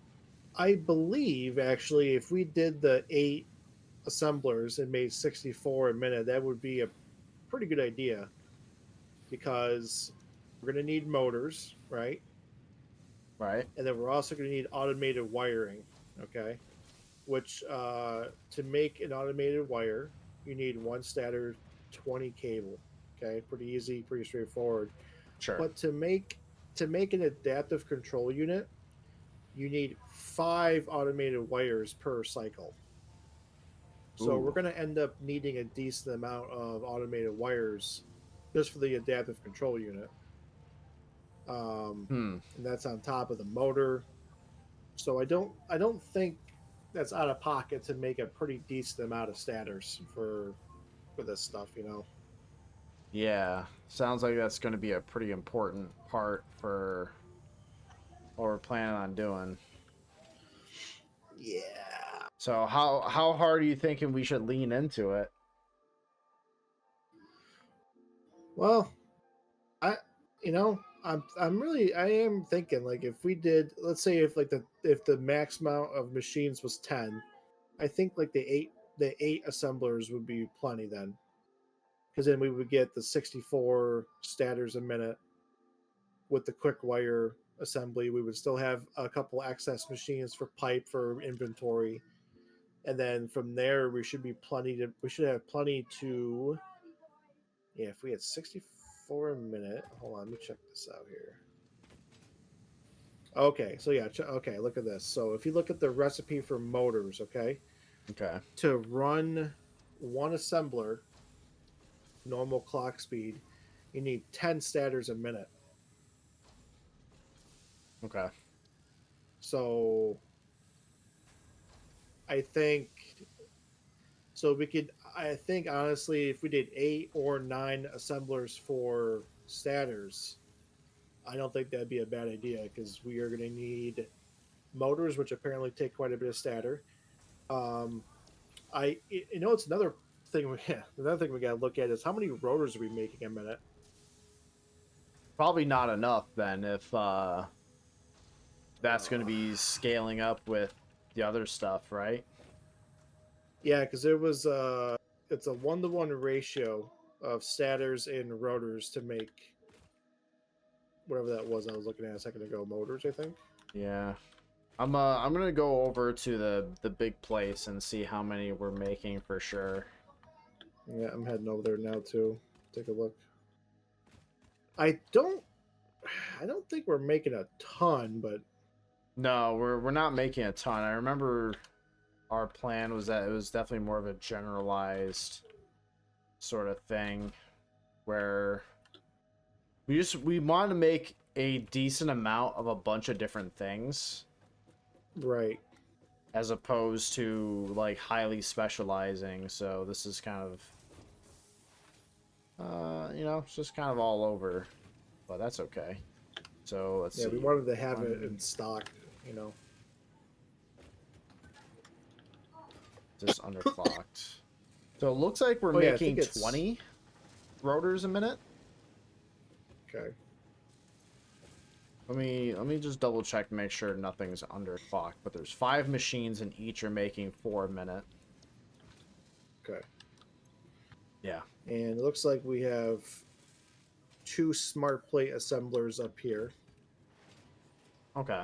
[SPEAKER 1] I believe actually, if we did the 8 assemblers and made 64 a minute, that would be a pretty good idea because we're gonna need motors, right?
[SPEAKER 2] Right.
[SPEAKER 1] And then we're also gonna need automated wiring. Okay, which to make an automated wire, you need one stator 20 cable. Okay, pretty easy, pretty straightforward.
[SPEAKER 2] Sure.
[SPEAKER 1] But to make an adaptive control unit, you need 5 automated wires per cycle. So we're
[SPEAKER 2] Ooh.
[SPEAKER 1] going to end up needing a decent amount of automated wires just for the adaptive control unit.
[SPEAKER 2] Hmm.
[SPEAKER 1] And that's on top of the motor. So I don't think that's out of pocket to make a pretty decent amount of stators for this stuff.
[SPEAKER 2] Yeah. Sounds like that's going to be a pretty important part for what we're planning on doing.
[SPEAKER 1] Yeah.
[SPEAKER 2] So how hard are you thinking we should lean into it?
[SPEAKER 1] Well, I I am thinking like if we did, let's say if the max amount of machines was 10, I think like the eight assemblers would be plenty then, because then we would get the 64 stators a minute with the quick wire assembly. We would still have a couple excess machines for pipe for inventory, and then from there we should have plenty to. Yeah, if we had 64 a minute, hold on, let me check this out here. Okay, so yeah, okay, look at this. So if you look at the recipe for motors, okay,
[SPEAKER 2] Okay.
[SPEAKER 1] to run one assembler, normal clock speed, you need 10 stators a minute.
[SPEAKER 2] Okay.
[SPEAKER 1] So I think so we could I think honestly if we did 8 or 9 assemblers for stators, I don't think that'd be a bad idea because we are going to need motors, which apparently take quite a bit of stator. Um, it's another thing we got to look at is how many rotors are we making a minute.
[SPEAKER 2] Probably not enough then that's going to be scaling up with the other stuff, right?
[SPEAKER 1] Yeah, because it was it's a 1-to-1 ratio of stators and rotors to make whatever that was I was looking at a second ago. Motors, I think.
[SPEAKER 2] Yeah. I'm gonna go over to the big place and see how many we're making for sure.
[SPEAKER 1] Yeah, I'm heading over there now too. Take a look. I don't think we're making a ton, but
[SPEAKER 2] No, we're not making a ton. I remember our plan was that it was definitely more of a generalized sort of thing where we wanted to make a decent amount of a bunch of different things
[SPEAKER 1] right.
[SPEAKER 2] as opposed to like highly specializing. So this is kind of it's just kind of all over, but that's okay. So let's
[SPEAKER 1] Yeah, we
[SPEAKER 2] see.
[SPEAKER 1] wanted to have it in
[SPEAKER 2] One,
[SPEAKER 1] stock, you know.
[SPEAKER 2] just underclocked. So it looks like we're
[SPEAKER 1] Oh yeah, I think
[SPEAKER 2] making
[SPEAKER 1] it's
[SPEAKER 2] 20 rotors a minute.
[SPEAKER 1] okay.
[SPEAKER 2] Let me just double check to make sure nothing's underclocked. But there's 5 machines and each are making 4 a minute.
[SPEAKER 1] Okay.
[SPEAKER 2] Yeah.
[SPEAKER 1] And it looks like we have 2 smart plate assemblers up here.
[SPEAKER 2] Okay.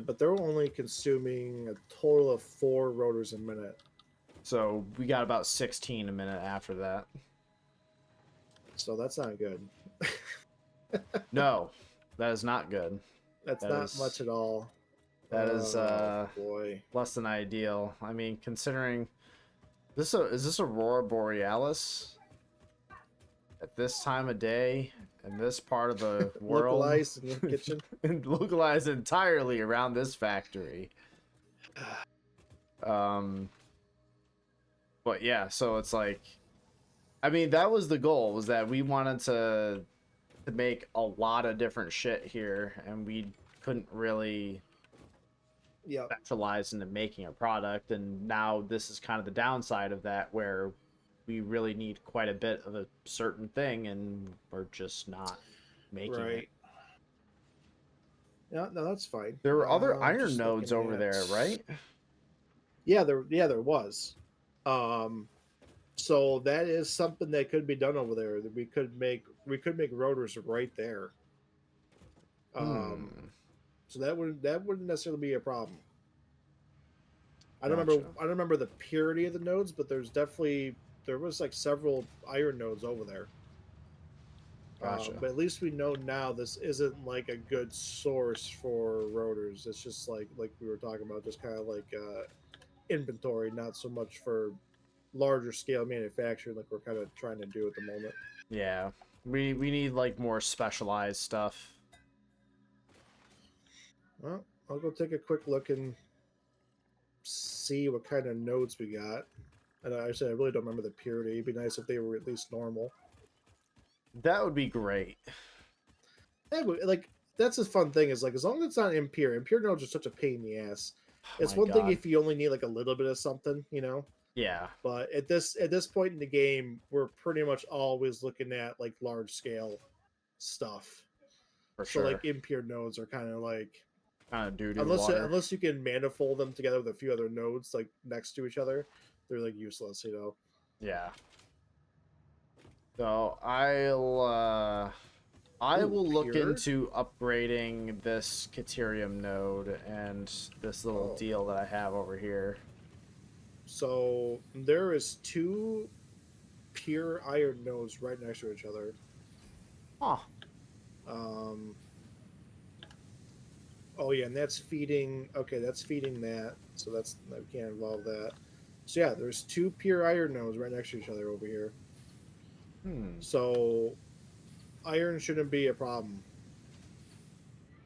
[SPEAKER 1] But they're only consuming a total of 4 rotors a minute.
[SPEAKER 2] So we got about 16 a minute after that.
[SPEAKER 1] So that's not good.
[SPEAKER 2] No, that is not good.
[SPEAKER 1] That's
[SPEAKER 2] That
[SPEAKER 1] not much
[SPEAKER 2] is
[SPEAKER 1] at all.
[SPEAKER 2] that is
[SPEAKER 1] Oh boy.
[SPEAKER 2] less than ideal. I mean, considering is this Aurora Borealis at this time of day in this part of the world
[SPEAKER 1] Localized in your kitchen.
[SPEAKER 2] and localized entirely around this factory. Um, but yeah, so it's like, I mean, that was the goal, was that we wanted to make a lot of different shit here, and we couldn't really
[SPEAKER 1] Yep.
[SPEAKER 2] specialize into making a product, and now this is kind of the downside of that, where we really need quite a bit of a certain thing, and we're just not making it.
[SPEAKER 1] Right. Yeah, no, that's fine.
[SPEAKER 2] There were other iron
[SPEAKER 1] Just
[SPEAKER 2] nodes
[SPEAKER 1] looking
[SPEAKER 2] over
[SPEAKER 1] at.
[SPEAKER 2] there, right?
[SPEAKER 1] Yeah, there was. Um, so that is something that could be done over there. That we could make rotors right there. Um,
[SPEAKER 2] Hmm.
[SPEAKER 1] so that wouldn't necessarily be a problem.
[SPEAKER 2] Gotcha.
[SPEAKER 1] I don't remember the purity of the nodes, but there was like several iron nodes over there.
[SPEAKER 2] Gotcha.
[SPEAKER 1] But at least we know now this isn't like a good source for rotors. It's just like we were talking about, just kind of like inventory, not so much for larger scale manufacturing like we're kind of trying to do at the moment.
[SPEAKER 2] Yeah. We need like more specialized stuff.
[SPEAKER 1] Well, I'll go take a quick look and see what kind of nodes we got. And I said I really don't remember the purity. It'd be nice if they were at least normal.
[SPEAKER 2] That would be great.
[SPEAKER 1] Like that's the fun thing is like as long as it's not impure. Impure nodes are such a pain in the ass.
[SPEAKER 2] Oh
[SPEAKER 1] It's
[SPEAKER 2] my
[SPEAKER 1] one thing
[SPEAKER 2] god.
[SPEAKER 1] if you only need like a little bit of something, you know.
[SPEAKER 2] Yeah,
[SPEAKER 1] But at this point in the game, we're pretty much always looking at like large scale stuff.
[SPEAKER 2] for
[SPEAKER 1] So like
[SPEAKER 2] sure.
[SPEAKER 1] impure nodes are kind of like
[SPEAKER 2] Kind of doo doo
[SPEAKER 1] unless
[SPEAKER 2] water.
[SPEAKER 1] unless you can manifold them together with a few other nodes like next to each other, they're like useless, you know.
[SPEAKER 2] Yeah. So I
[SPEAKER 1] Ooh,
[SPEAKER 2] will look
[SPEAKER 1] pure.
[SPEAKER 2] into upgrading this Caterium node and this little
[SPEAKER 1] Oh,
[SPEAKER 2] deal that I have over here.
[SPEAKER 1] so there is 2 pure iron nodes right next to each other.
[SPEAKER 2] Huh.
[SPEAKER 1] Um. Oh yeah, and that's feeding. Okay, that's feeding that. So that's we can't involve that. So yeah, there's 2 pure iron nodes right next to each other over here.
[SPEAKER 2] Hmm.
[SPEAKER 1] So iron shouldn't be a problem.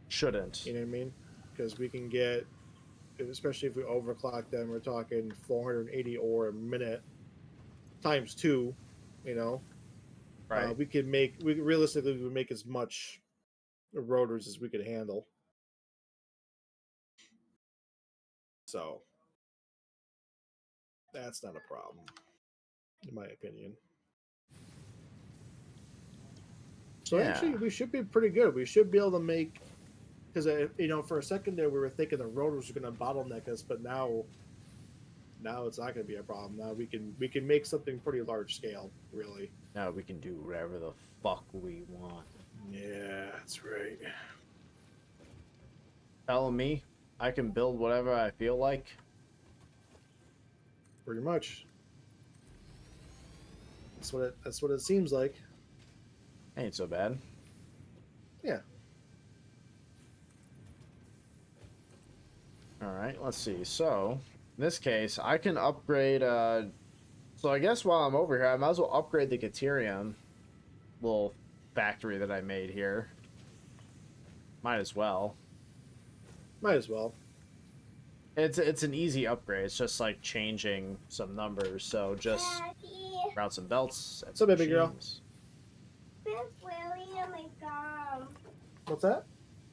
[SPEAKER 2] Shouldn't.
[SPEAKER 1] You know what I mean? Because we can get, especially if we overclock them, we're talking 480 ore a minute times 2. You know,
[SPEAKER 2] Right.
[SPEAKER 1] we realistically we would make as much rotors as we could handle. So that's not a problem, in my opinion. So
[SPEAKER 2] Yeah.
[SPEAKER 1] actually, we should be pretty good. We should be able to make because for a second there we were thinking the rotors were going to bottleneck us, but now it's not going to be a problem. Now we can make something pretty large scale, really.
[SPEAKER 2] Now we can do whatever the fuck we want.
[SPEAKER 1] Yeah, that's right.
[SPEAKER 2] Telling me I can build whatever I feel like.
[SPEAKER 1] Pretty much. That's what it seems like.
[SPEAKER 2] Ain't so bad.
[SPEAKER 1] Yeah.
[SPEAKER 2] All right, let's see. So, in this case, I can upgrade. So I guess while I'm over here, I might as well upgrade the Caterium little factory that I made here. Might as well.
[SPEAKER 1] Might as well.
[SPEAKER 2] It's an easy upgrade. It's just like changing some numbers. So just routes and belts.
[SPEAKER 1] What's up, baby girl?
[SPEAKER 4] Miss William and Gum.
[SPEAKER 1] What's that?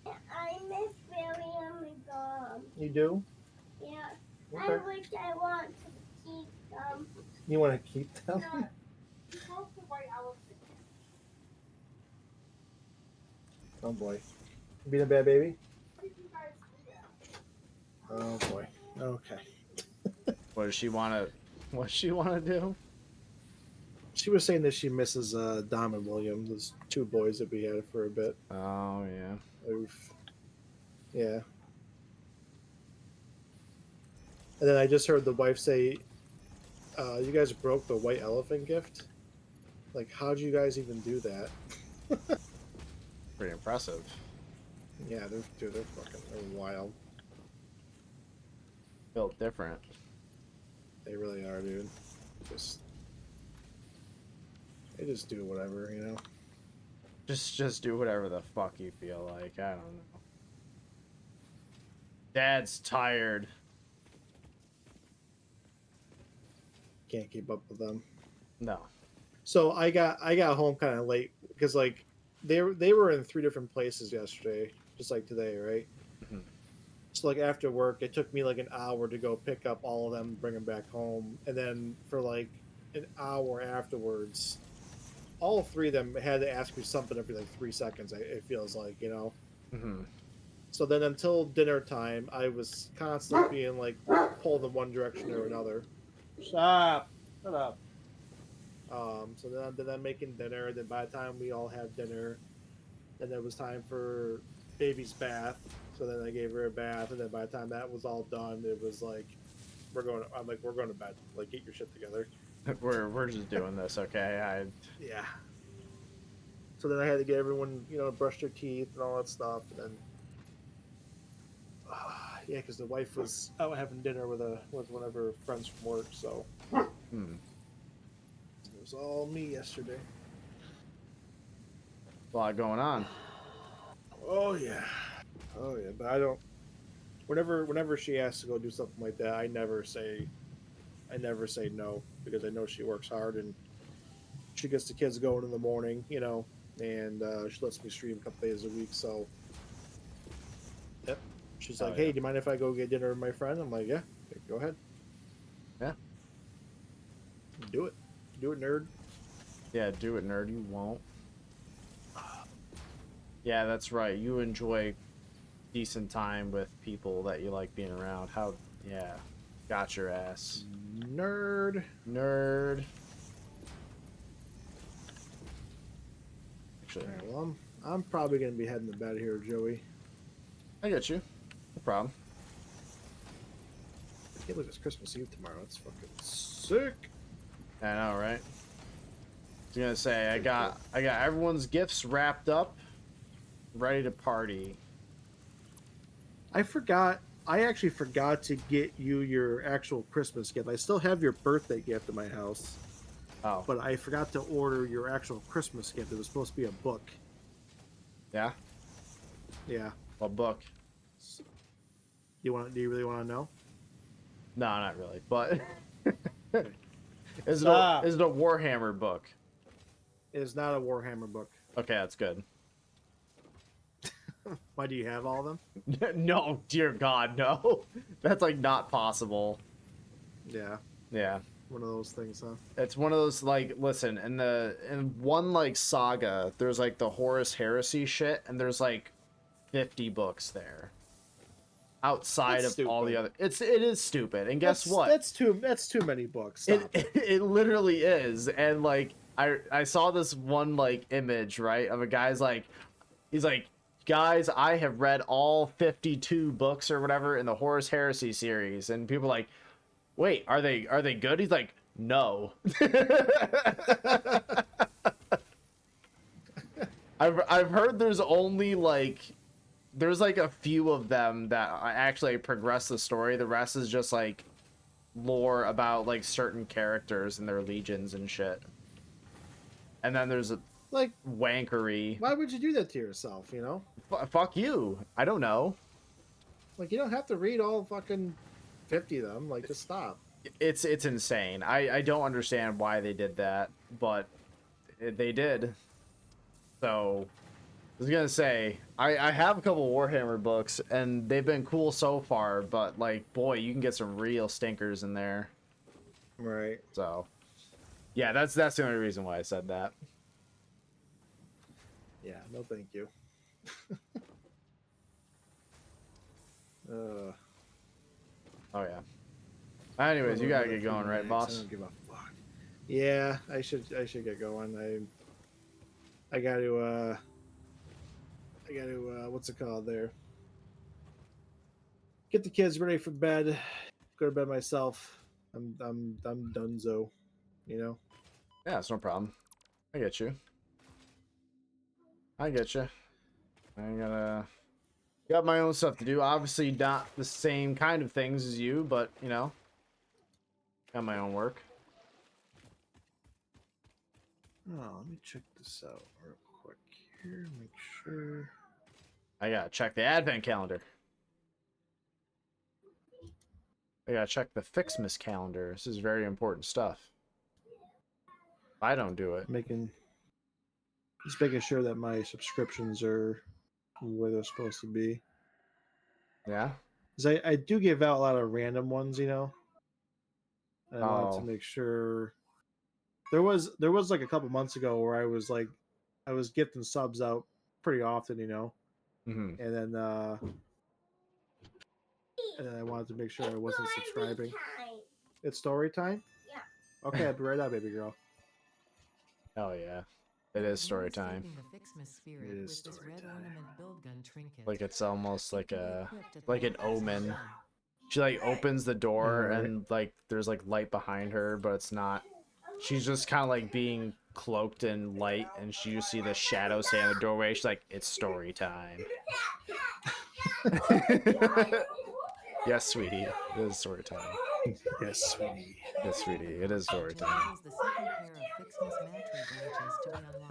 [SPEAKER 4] I miss William and Gum.
[SPEAKER 1] You do?
[SPEAKER 4] Yeah.
[SPEAKER 1] Okay.
[SPEAKER 4] I wish I want to keep them.
[SPEAKER 1] You want to keep them? Oh boy. You being a bad baby? Oh boy. Okay.
[SPEAKER 2] What does she want to? What does she want to do?
[SPEAKER 1] She was saying that she misses Dom and William, those two boys that we had for a bit.
[SPEAKER 2] Oh yeah.
[SPEAKER 1] Oof. Yeah. And then I just heard the wife say, "You guys broke the white elephant gift. Like, how'd you guys even do that?"
[SPEAKER 2] Pretty impressive.
[SPEAKER 1] Yeah, they're they're wild.
[SPEAKER 2] Built different.
[SPEAKER 1] They really are, dude. They just do whatever, you know.
[SPEAKER 2] Just do whatever the fuck you feel like. I don't know. Dad's tired.
[SPEAKER 1] Can't keep up with them.
[SPEAKER 2] No.
[SPEAKER 1] So I got home kind of late because like they were in 3 different places yesterday, just like today, right?
[SPEAKER 2] Mhm.
[SPEAKER 1] So like after work, it took me like an hour to go pick up all of them, bring them back home, and then for like an hour afterwards, all 3 of them had to ask me something every like 3 seconds. It feels like, you know.
[SPEAKER 2] Mm-hmm.
[SPEAKER 1] So then until dinner time, I was constantly being like pulled in one direction or another. Stop! Shut up. So then I'm making dinner. Then by the time we all had dinner, then it was time for baby's bath. So then I gave her a bath, and then by the time that was all done, it was like we're going to bed. Like, get your shit together.
[SPEAKER 2] We're just doing this, okay?
[SPEAKER 1] Yeah. So then I had to get everyone, brush their teeth and all that stuff, and then yeah, because the wife was out having dinner with one of her friends from work, so it was all me yesterday.
[SPEAKER 2] A lot going on.
[SPEAKER 1] Oh yeah, but I don't. Whenever she asks to go do something like that, I never say no because I know she works hard and she gets the kids going in the morning, and she lets me stream a couple days a week. So, yep. She's like, "Hey, do you mind if I go get dinner with my friend?" I'm like, "Yeah, go ahead.
[SPEAKER 2] Yeah.
[SPEAKER 1] Do it, nerd."
[SPEAKER 2] Yeah, do it, nerd. You won't. Yeah, that's right. You enjoy decent time with people that you like being around. Yeah. Got your ass.
[SPEAKER 1] Nerd.
[SPEAKER 2] Actually,
[SPEAKER 1] All right, well, I'm probably gonna be heading to bed here, Joey.
[SPEAKER 2] I get you. No problem.
[SPEAKER 1] I can't believe it's Christmas Eve tomorrow. That's fucking sick.
[SPEAKER 2] I know, right? I was gonna say I got everyone's gifts wrapped up, ready to party.
[SPEAKER 1] I actually forgot to get you your actual Christmas gift. I still have your birthday gift in my house.
[SPEAKER 2] Oh.
[SPEAKER 1] But I forgot to order your actual Christmas gift. It was supposed to be a book.
[SPEAKER 2] Yeah?
[SPEAKER 1] Yeah.
[SPEAKER 2] What book?
[SPEAKER 1] Do you really want to know?
[SPEAKER 2] No, not really. But is it a Warhammer book?
[SPEAKER 1] It is not a Warhammer book.
[SPEAKER 2] Okay, that's good.
[SPEAKER 1] Why, do you have all of them?
[SPEAKER 2] No, dear God, no. That's like not possible.
[SPEAKER 1] Yeah.
[SPEAKER 2] Yeah.
[SPEAKER 1] One of those things, huh?
[SPEAKER 2] It's one of those, like, listen, in one like saga, there's like the Horus Heresy shit, and there's like 50 books there. Outside
[SPEAKER 1] That's
[SPEAKER 2] of all the
[SPEAKER 1] stupid.
[SPEAKER 2] other, it is stupid. And guess what?
[SPEAKER 1] That's too many books. Stop it.
[SPEAKER 2] It literally is. And like I saw this one like image, right, of a guy's like, he's like, guys, I have read all 52 books or whatever in the Horus Heresy series, and people are like, wait, are they good? He's like, no. I've heard there's only like there's like a few of them that actually progress the story. The rest is just like lore about like certain characters and their legions and shit. And then there's a
[SPEAKER 1] Like,
[SPEAKER 2] wankery.
[SPEAKER 1] why would you do that to yourself? You know,
[SPEAKER 2] Fuck you. I don't know.
[SPEAKER 1] like you don't have to read all fucking 50 of them. Like, just stop.
[SPEAKER 2] It's insane. I don't understand why they did that, but they did. So I was gonna say I have a couple Warhammer books and they've been cool so far, but like boy, you can get some real stinkers in there.
[SPEAKER 1] Right.
[SPEAKER 2] So yeah, that's the only reason why I said that.
[SPEAKER 1] Yeah. No, thank you. uh,
[SPEAKER 2] Oh yeah. Anyways, you gotta get going, right,
[SPEAKER 1] I
[SPEAKER 2] boss?
[SPEAKER 1] don't give a fuck. Yeah, I should get going. I got to what's it called there? Get the kids ready for bed. Go to bed myself. I'm donezo, you know.
[SPEAKER 2] Yeah, it's no problem. I get you. I get you. I got my own stuff to do. Obviously not the same kind of things as you, but you know, got my own work.
[SPEAKER 1] Oh, let me check this out real quick here. Make sure.
[SPEAKER 2] I gotta check the advent calendar. I gotta check the Fixmas calendar. This is very important stuff. If I don't do it.
[SPEAKER 1] Just making sure that my subscriptions are where they're supposed to be.
[SPEAKER 2] Yeah.
[SPEAKER 1] Because I do give out a lot of random ones, you know. And I wanted to
[SPEAKER 2] Oh.
[SPEAKER 1] make sure there was like a couple months ago where I was gifting subs out pretty often, you know.
[SPEAKER 2] Mm-hmm.
[SPEAKER 1] And then I wanted to make sure I wasn't subscribing. It's story time?
[SPEAKER 4] Yeah.
[SPEAKER 1] Okay, I'll be right out, baby girl.
[SPEAKER 2] Oh yeah. It is story time.
[SPEAKER 1] It is story time.
[SPEAKER 2] Like it's almost like an omen. She like opens the door
[SPEAKER 1] Alright.
[SPEAKER 2] and like there's like light behind her, but it's not. She's just kind of like being cloaked in light, and you see the shadow stay in the doorway. She's like, "It's story time." Yes, sweetie, it is story time.
[SPEAKER 1] Yes, sweetie.
[SPEAKER 2] Yes, sweetie, it is story time.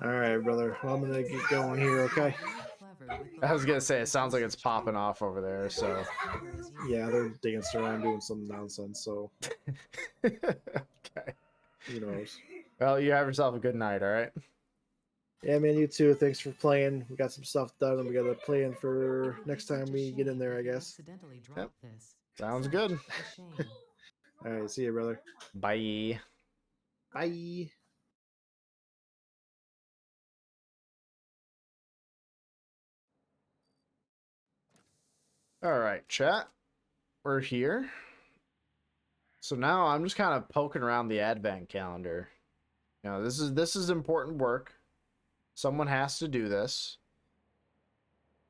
[SPEAKER 1] Alright, brother. Well, I'm gonna get going here, okay?
[SPEAKER 2] I was gonna say it sounds like it's popping off over there, so
[SPEAKER 1] Yeah, they're dancing around doing some nonsense, so
[SPEAKER 2] okay.
[SPEAKER 1] who knows.
[SPEAKER 2] Well, you have yourself a good night, all right?
[SPEAKER 1] Yeah, man, you too. Thanks for playing. We got some stuff done, and we got a plan for next time we get in there, I guess.
[SPEAKER 2] Yep. Sounds good.
[SPEAKER 1] All right, see you, brother.
[SPEAKER 2] Bye.
[SPEAKER 1] Bye.
[SPEAKER 2] All right, chat. We're here. So now I'm just kind of poking around the advent calendar. You know, this is important work. Someone has to do this.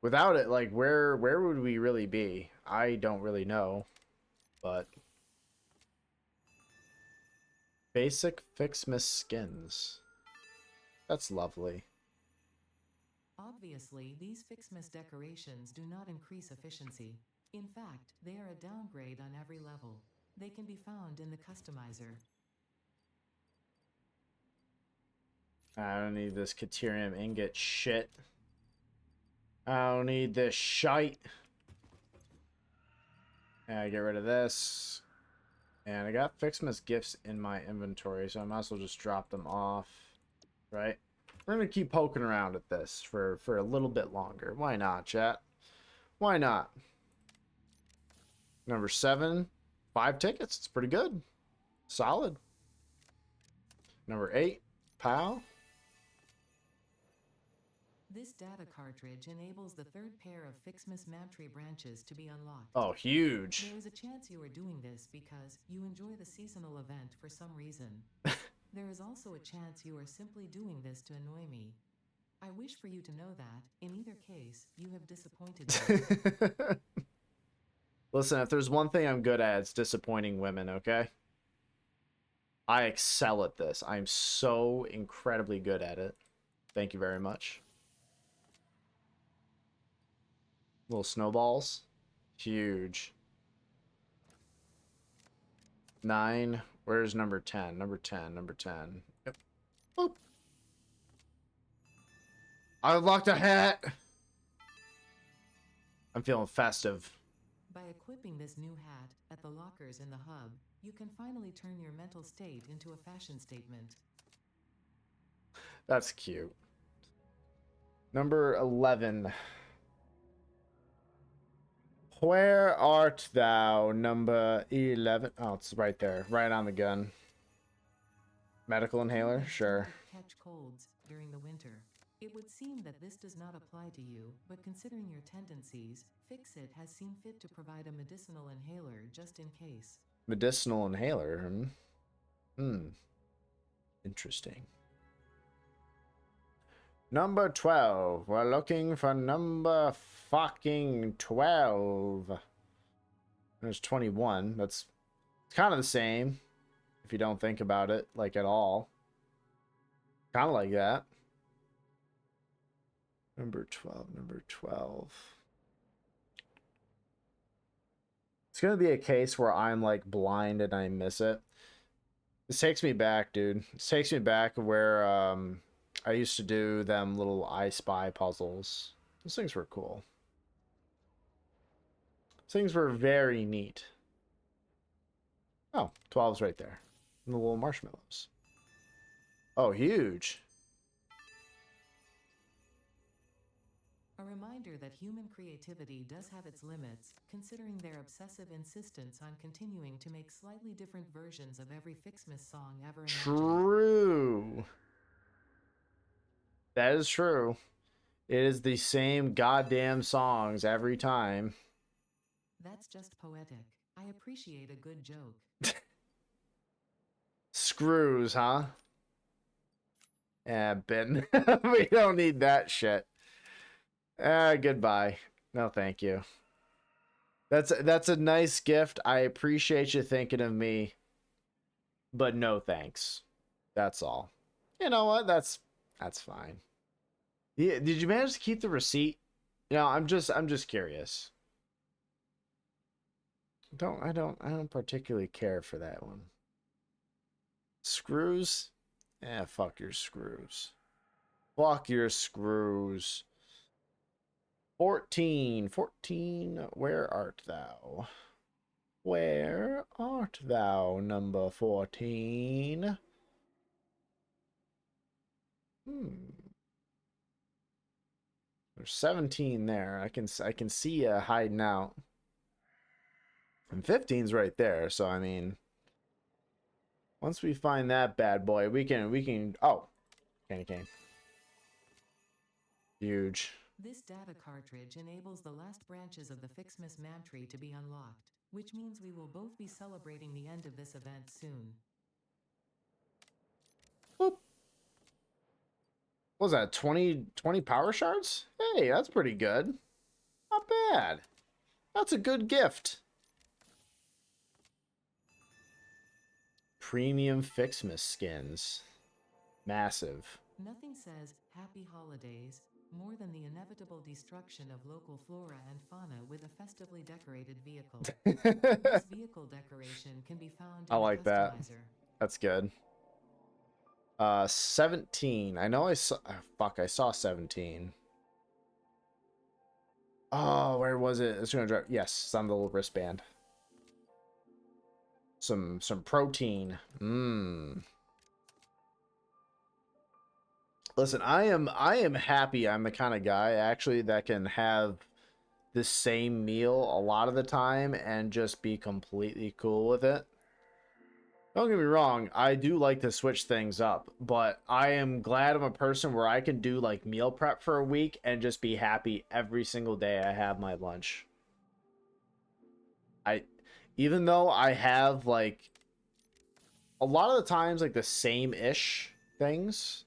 [SPEAKER 2] Without it, like where would we really be? I don't really know. But basic Fixmas skins. That's lovely.
[SPEAKER 5] Obviously, these Fixmas decorations do not increase efficiency. In fact, they are a downgrade on every level. They can be found in the customizer.
[SPEAKER 2] I don't need this Caterium ingot shit. I don't need this shite. And I get rid of this. And I got Fixmas gifts in my inventory, so I might as well just drop them off. Right? We're going to keep poking around at this for a little bit longer. Why not, chat? Why not? Number 7, 5 tickets. It's pretty good. Solid. Number 8, POW.
[SPEAKER 5] This data cartridge enables the third pair of Fixmas Maptree branches to be unlocked.
[SPEAKER 2] Oh, huge.
[SPEAKER 5] There is a chance you are doing this because you enjoy the seasonal event for some reason. There is also a chance you are simply doing this to annoy me. I wish for you to know that, in either case, you have disappointed me.
[SPEAKER 2] Listen, if there's one thing I'm good at, it's disappointing women, okay? I excel at this. I'm so incredibly good at it. Thank you very much. Little snowballs. Huge. 9. Where's number 10? Number 10, number 10. Yep. Boop. I unlocked a hat! I'm feeling festive.
[SPEAKER 5] By equipping this new hat at the lockers in the hub, you can finally turn your mental state into a fashion statement.
[SPEAKER 2] That's cute. Number 11. Where art thou, number 11? Oh, it's right there. Right on the gun. Medical inhaler? Sure.
[SPEAKER 5] Catch colds during the winter. It would seem that this does not apply to you, but considering your tendencies, Fix-It has seen fit to provide a medicinal inhaler just in case.
[SPEAKER 2] Medicinal inhaler? Interesting. Number 12. We're looking for number fucking 12. There's 21. That's kind of the same if you don't think about it, like, at all. Kind of like that. Number 12, number 12. It's going to be a case where I'm, like, blind and I miss it. This takes me back, dude. This takes me back where I used to do them little I Spy puzzles. Those things were cool. Those things were very neat. Oh, 12's right there. And the little marshmallows. Oh, huge.
[SPEAKER 5] A reminder that human creativity does have its limits, considering their obsessive insistence on continuing to make slightly different versions of every Fixmas song ever imagined.
[SPEAKER 2] True. That is true. It is the same goddamn songs every time.
[SPEAKER 5] That's just poetic. I appreciate a good joke.
[SPEAKER 2] Screws, huh? Yeah, Ben. We don't need that shit. Goodbye. No, thank you. That's a nice gift. I appreciate you thinking of me. But no thanks. That's all. You know what? That's fine. Yeah, did you manage to keep the receipt? You know, I'm just curious. I don't particularly care for that one. Screws? Fuck your screws. Fuck your screws. 14. 14. Where art thou? Where art thou, number 14? There's 17 there. I can see you hiding out. And 15's right there, so I mean, once we find that bad boy, we can oh, candy cane. Huge.
[SPEAKER 5] This data cartridge enables the last branches of the Fixmas Maptree to be unlocked, which means we will both be celebrating the end of this event soon.
[SPEAKER 2] Boop. What was that, 20 power shards? Hey, that's pretty good. Not bad. That's a good gift. Premium Fixmas skins. Massive.
[SPEAKER 5] Nothing says happy holidays more than the inevitable destruction of local flora and fauna with a festively decorated vehicle. This vehicle decoration can be found in
[SPEAKER 2] I like
[SPEAKER 5] the
[SPEAKER 2] that.
[SPEAKER 5] customizer.
[SPEAKER 2] That's good. 17. I know I saw. Fuck, I saw 17. Oh, where was it? It's gonna drive. Yes, it's on the little wristband. Some protein. Listen, I am happy I'm the kind of guy actually that can have the same meal a lot of the time and just be completely cool with it. Don't get me wrong, I do like to switch things up, but I am glad I'm a person where I can do like meal prep for a week and just be happy every single day I have my lunch. I even though I have like a lot of the times like the same-ish things,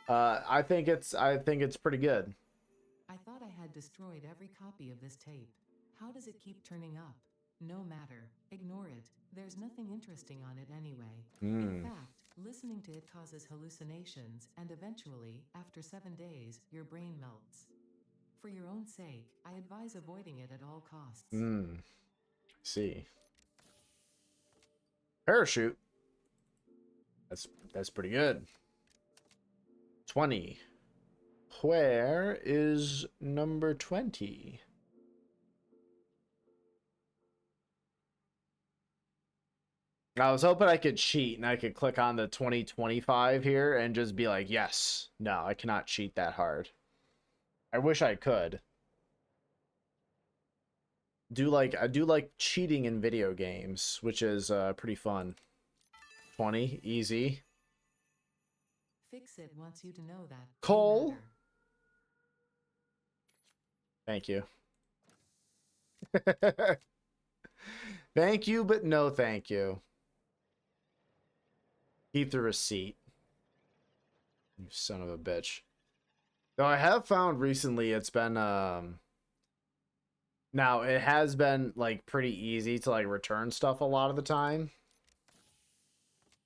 [SPEAKER 2] I think it's pretty good.
[SPEAKER 5] I thought I had destroyed every copy of this tape. How does it keep turning up? No matter. Ignore it. There's nothing interesting on it anyway. In fact, listening to it causes hallucinations, and eventually, after 7 days, your brain melts. For your own sake, I advise avoiding it at all costs.
[SPEAKER 2] See. Parachute. That's pretty good. 20. Where is number 20? I was hoping I could cheat and I could click on the 2025 here and just be like, yes. No, I cannot cheat that hard. I wish I could. I do like cheating in video games, which is pretty fun. 20, easy.
[SPEAKER 5] Fix It wants you to know that.
[SPEAKER 2] Cole.
[SPEAKER 5] No matter.
[SPEAKER 2] Thank you. Thank you, but no thank you. Keep the receipt. You son of a bitch. Though I have found recently it's been now it has been like pretty easy to like return stuff a lot of the time.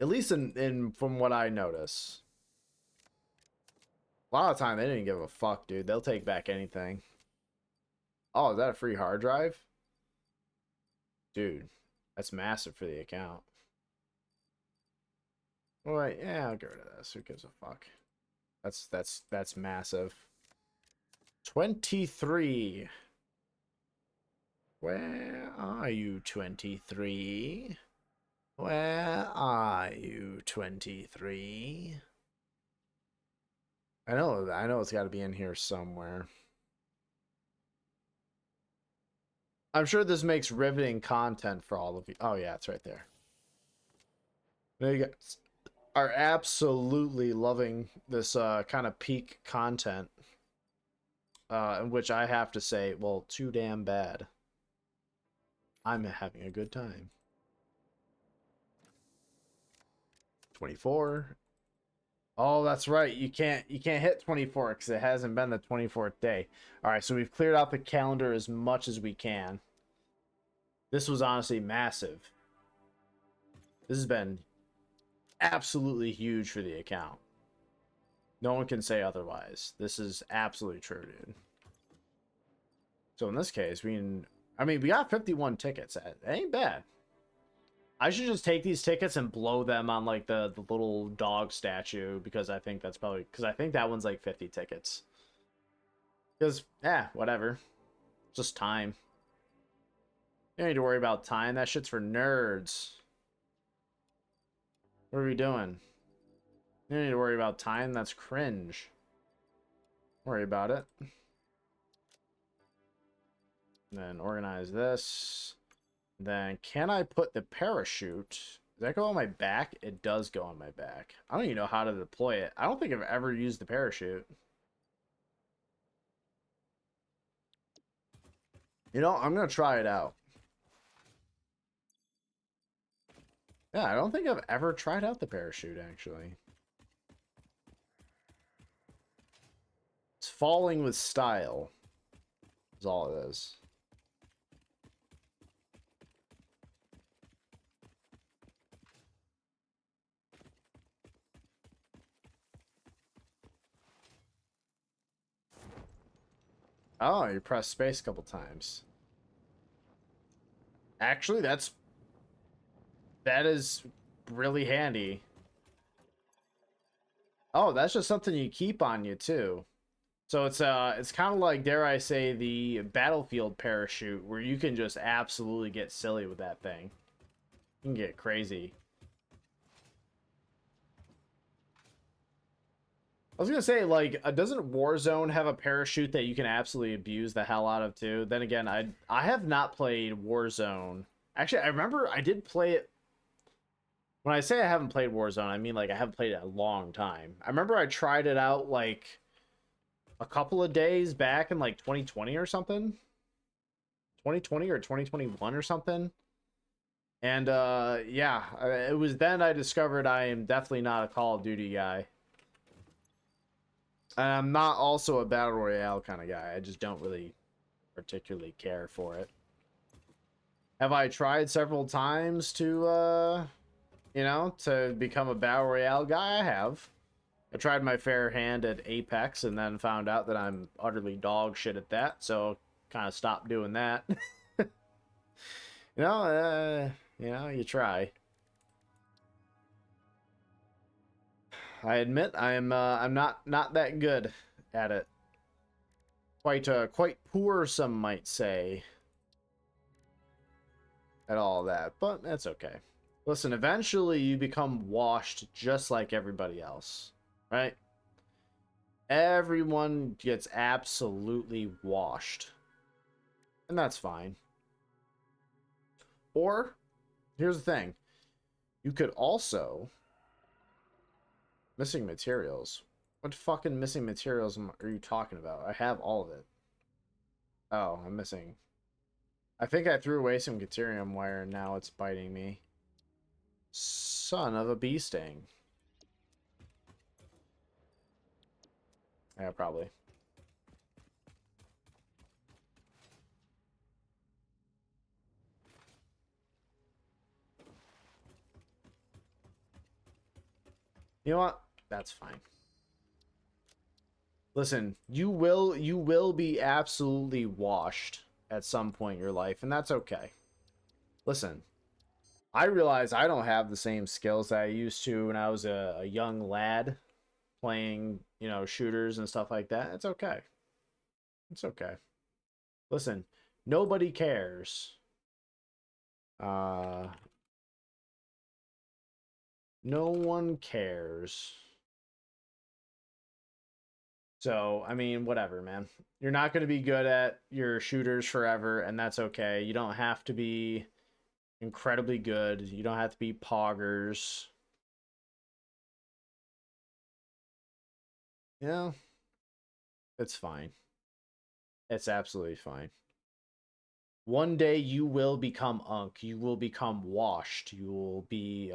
[SPEAKER 2] At least in from what I notice. A lot of the time they didn't give a fuck, dude. They'll take back anything. Oh, is that a free hard drive? Dude, that's massive for the account. All right, yeah, I'll get rid of this. Who gives a fuck? That's massive. 23. Where are you, 23? Where are you, 23? I know it's got to be in here somewhere. I'm sure this makes riveting content for all of you. Oh yeah, it's right there. There you guys are absolutely loving this kind of peak content. Which I have to say, well, too damn bad. I'm having a good time. 24. Oh, that's right. You can't hit 24 because it hasn't been the 24th day. All right, so we've cleared out the calendar as much as we can. This was honestly massive. This has been absolutely huge for the account. No one can say otherwise. This is absolutely true, dude. So in this case, we got 51 tickets. That ain't bad. I should just take these tickets and blow them on like the little dog statue because I think that's probably because I think that one's like 50 tickets. Because whatever. Just time. You don't need to worry about time. That shit's for nerds. What are we doing? You don't need to worry about time. That's cringe. Don't worry about it. And then organize this. Then can I put the parachute? Does that go on my back? It does go on my back. I don't even know how to deploy it. I don't think I've ever used the parachute. You know, I'm going to try it out. Yeah, I don't think I've ever tried out the parachute, actually. It's falling with style. Is all it is. Oh, you press space a couple times. Actually, that is really handy. Oh, that's just something you keep on you too. So it's kind of like, dare I say, the Battlefield parachute where you can just absolutely get silly with that thing. You can get crazy. I was gonna say, like, doesn't Warzone have a parachute that you can absolutely abuse the hell out of too? Then again, I have not played Warzone. Actually, I remember I did play it When I say I haven't played Warzone, I mean like I haven't played it a long time. I remember I tried it out like a couple of days back in like 2020 or something. 2020 or 2021 or something. And yeah, it was then I discovered I am definitely not a Call of Duty guy. And I'm not also a Battle Royale kind of guy. I just don't really particularly care for it. Have I tried several times to, to become a Battle Royale guy? I have. I tried my fair hand at Apex and then found out that I'm utterly dog shit at that, so kind of stopped doing that. You try. I admit I'm not that good at it. Quite poor, some might say, at all that, but that's okay. Listen, eventually you become washed just like everybody else, right? Everyone gets absolutely washed, and that's fine. Or, here's the thing. You could also... Missing materials. What fucking missing materials are you talking about? I have all of it. Oh, I'm missing. I think I threw away some Caterium wire and now it's biting me. Son of a bee sting. Yeah, probably. You know what? That's fine. Listen, you will be absolutely washed at some point in your life, and that's okay. Listen, I realize I don't have the same skills that I used to when I was a young lad playing, shooters and stuff like that. It's okay. It's okay. Listen, nobody cares. No one cares. So, I mean, whatever, man. You're not going to be good at your shooters forever, and that's okay. You don't have to be incredibly good. You don't have to be poggers. It's fine. It's absolutely fine. One day you will become unk. You will become washed. You will be,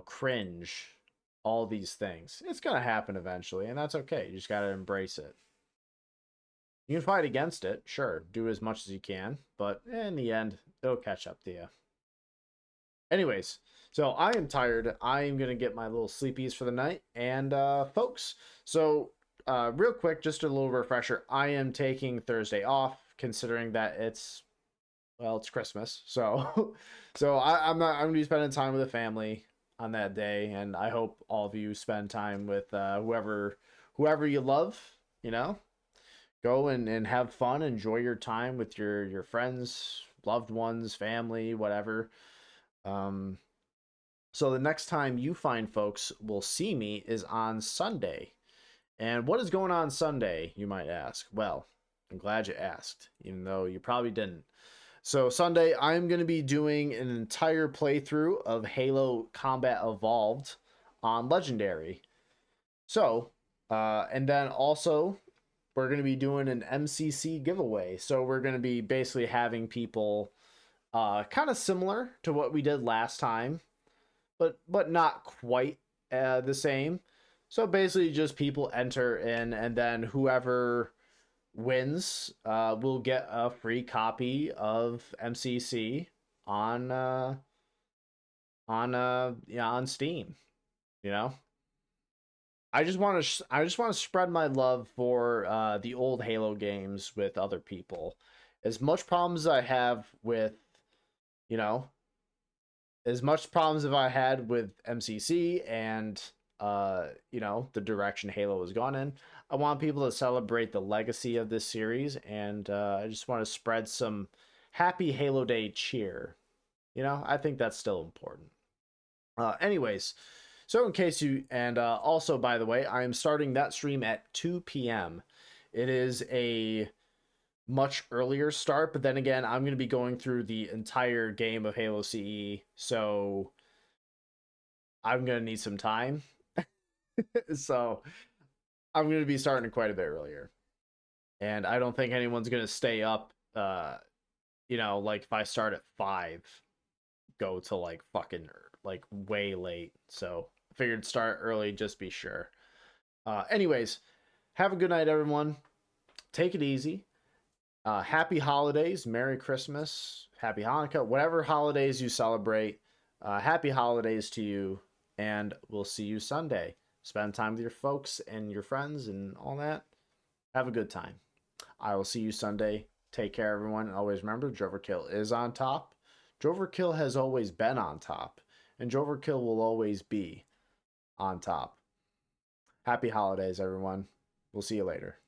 [SPEAKER 2] cringe. All these things. It's going to happen eventually, and that's okay. You just got to embrace it. You can fight against it, sure. Do as much as you can, but in the end, it'll catch up to you. Anyways, so I am tired. I am going to get my little sleepies for the night. And, folks, so real quick, just a little refresher. I am taking Thursday off, considering that it's Christmas. So, I'm going to be spending time with the family on that day. And I hope all of you spend time with whoever you love, Go and have fun, enjoy your time with your friends, loved ones, family, whatever. So the next time you find folks will see me is on Sunday. And what is going on Sunday, you might ask? Well, I'm glad you asked, even though you probably didn't. So Sunday, I'm going to be doing an entire playthrough of Halo Combat Evolved on Legendary. So, and then also we're going to be doing an MCC giveaway. So we're going to be basically having people kind of similar to what we did last time, but not quite the same. So basically just people enter in, and then whoever wins will get a free copy of MCC on on Steam, I just want to spread my love for the old Halo games with other people. As much problems I have with, you know, as much problems as I had with MCC and the direction Halo has gone in, I want people to celebrate the legacy of this series, and I just want to spread some happy Halo Day cheer. I think that's still important. Anyways, so in case you, and also, by the way, I am starting that stream at 2 p.m. It is a much earlier start, but then again, I'm going to be going through the entire game of Halo CE. So, I'm going to need some time. So I'm going to be starting quite a bit earlier. And I don't think anyone's going to stay up, like if I start at 5, go to like fucking like way late. So I figured start early, just be sure. Anyways, have a good night, everyone. Take it easy. Happy holidays, Merry Christmas, Happy Hanukkah, whatever holidays you celebrate. Happy holidays to you, and we'll see you Sunday. Spend time with your folks and your friends and all that. Have a good time. I will see you Sunday. Take care, everyone. And always remember, j0everkill is on top. j0everkill has always been on top, and j0everkill will always be on top. Happy holidays, everyone. We'll see you later.